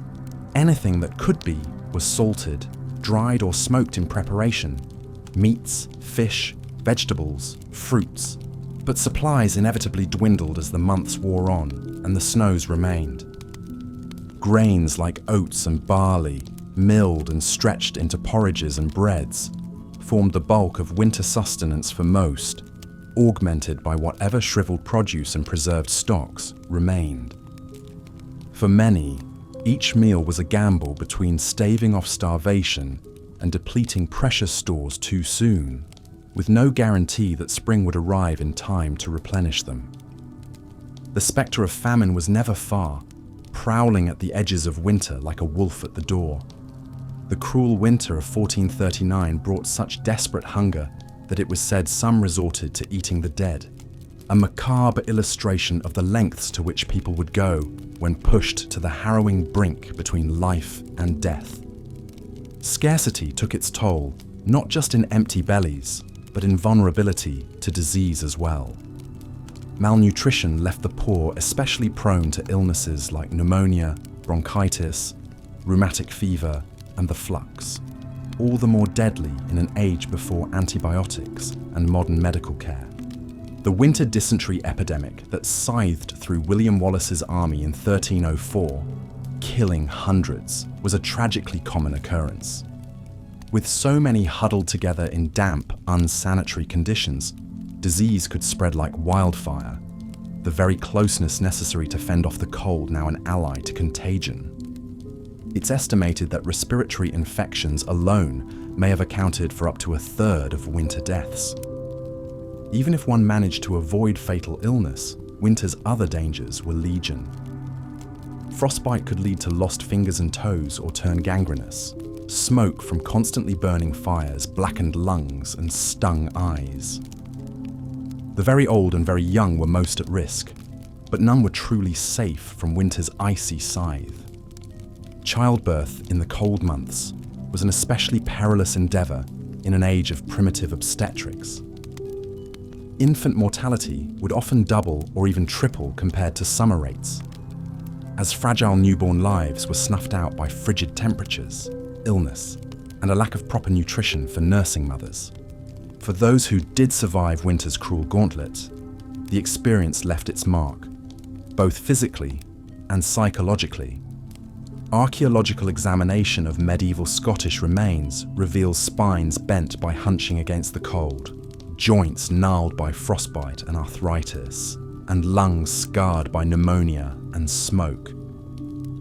Anything that could be was salted, dried or smoked in preparation. Meats, fish, vegetables, fruits. But supplies inevitably dwindled as the months wore on and the snows remained. Grains like oats and barley, milled and stretched into porridges and breads, formed the bulk of winter sustenance for most, augmented by whatever shriveled produce and preserved stocks remained. For many, each meal was a gamble between staving off starvation and depleting precious stores too soon, with no guarantee that spring would arrive in time to replenish them. The spectre of famine was never far, prowling at the edges of winter like a wolf at the door. The cruel winter of 1439 brought such desperate hunger that it was said some resorted to eating the dead, a macabre illustration of the lengths to which people would go when pushed to the harrowing brink between life and death. Scarcity took its toll, not just in empty bellies, but in vulnerability to disease as well. Malnutrition left the poor especially prone to illnesses like pneumonia, bronchitis, rheumatic fever, and the flux, all the more deadly in an age before antibiotics and modern medical care. The winter dysentery epidemic that scythed through William Wallace's army in 1304, killing hundreds, was a tragically common occurrence. With so many huddled together in damp, unsanitary conditions, disease could spread like wildfire, the very closeness necessary to fend off the cold now an ally to contagion. It's estimated that respiratory infections alone may have accounted for up to a third of winter deaths. Even if one managed to avoid fatal illness, winter's other dangers were legion. Frostbite could lead to lost fingers and toes or turn gangrenous. Smoke from constantly burning fires blackened lungs and stung eyes. The very old and very young were most at risk, but none were truly safe from winter's icy scythe. Childbirth in the cold months was an especially perilous endeavour in an age of primitive obstetrics. Infant mortality would often double or even triple compared to summer rates, as fragile newborn lives were snuffed out by frigid temperatures, illness, and a lack of proper nutrition for nursing mothers. For those who did survive winter's cruel gauntlet, the experience left its mark, both physically and psychologically. Archaeological examination of medieval Scottish remains reveals spines bent by hunching against the cold, joints gnarled by frostbite and arthritis, and lungs scarred by pneumonia and smoke.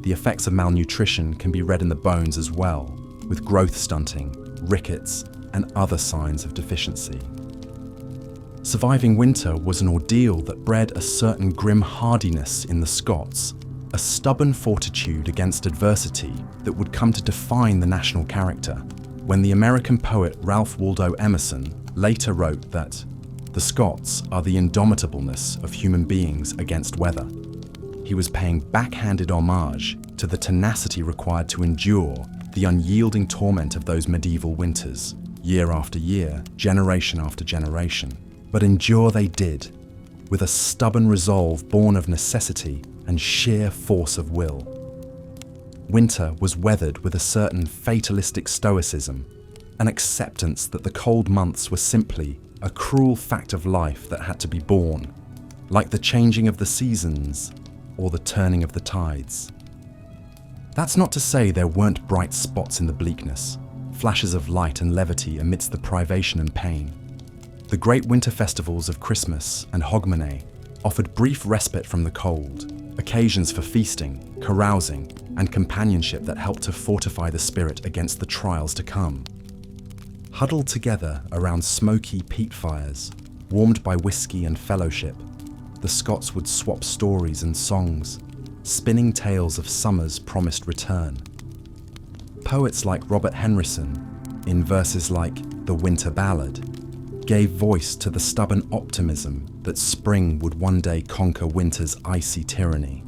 The effects of malnutrition can be read in the bones as well, with growth stunting, rickets, and other signs of deficiency. Surviving winter was an ordeal that bred a certain grim hardiness in the Scots, a stubborn fortitude against adversity that would come to define the national character, when the American poet Ralph Waldo Emerson later wrote that the Scots are the indomitableness of human beings against weather. He was paying backhanded homage to the tenacity required to endure the unyielding torment of those medieval winters, year after year, generation after generation. But endure they did, with a stubborn resolve born of necessity and sheer force of will. Winter was weathered with a certain fatalistic stoicism, an acceptance that the cold months were simply a cruel fact of life that had to be borne, like the changing of the seasons or the turning of the tides. That's not to say there weren't bright spots in the bleakness, flashes of light and levity amidst the privation and pain. The great winter festivals of Christmas and Hogmanay offered brief respite from the cold, occasions for feasting, carousing, and companionship that helped to fortify the spirit against the trials to come. Huddled together around smoky peat fires, warmed by whiskey and fellowship, the Scots would swap stories and songs, spinning tales of summer's promised return. Poets like Robert Henryson, in verses like The Winter Ballad, gave voice to the stubborn optimism that spring would one day conquer winter's icy tyranny.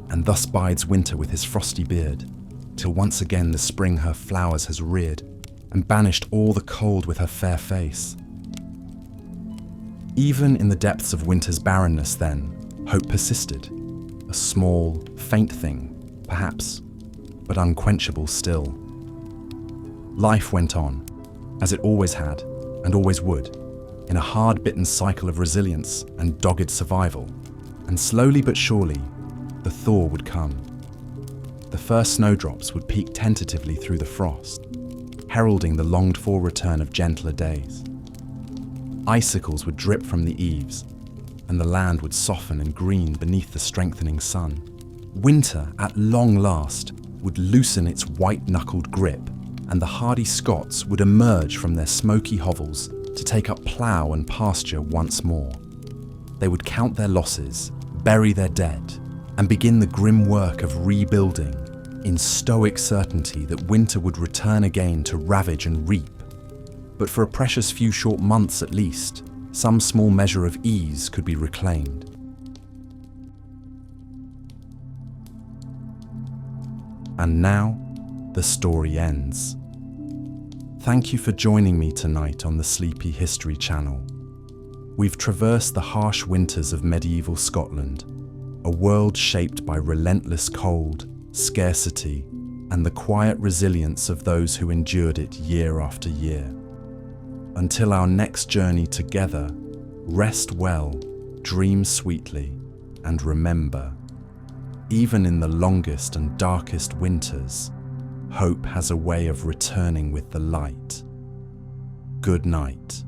And thus bides winter with his frosty beard, till once again the spring her flowers has reared, and banished all the cold with her fair face. Even in the depths of winter's barrenness then, hope persisted. A small, faint thing, perhaps, but unquenchable still. Life went on, as it always had and always would, in a hard-bitten cycle of resilience and dogged survival, and slowly but surely, the thaw would come. The first snowdrops would peek tentatively through the frost, heralding the longed-for return of gentler days. Icicles would drip from the eaves, and the land would soften and green beneath the strengthening sun. Winter, at long last, would loosen its white-knuckled grip, and the hardy Scots would emerge from their smoky hovels to take up plough and pasture once more. They would count their losses, bury their dead, and begin the grim work of rebuilding, in stoic certainty that winter would return again to ravage and reap. But for a precious few short months at least, some small measure of ease could be reclaimed. And now, the story ends. Thank you for joining me tonight on the Sleepy History Channel. We've traversed the harsh winters of medieval Scotland, a world shaped by relentless cold, scarcity, and the quiet resilience of those who endured it year after year. Until our next journey together, rest well, dream sweetly, and remember, even in the longest and darkest winters, hope has a way of returning with the light. Good night.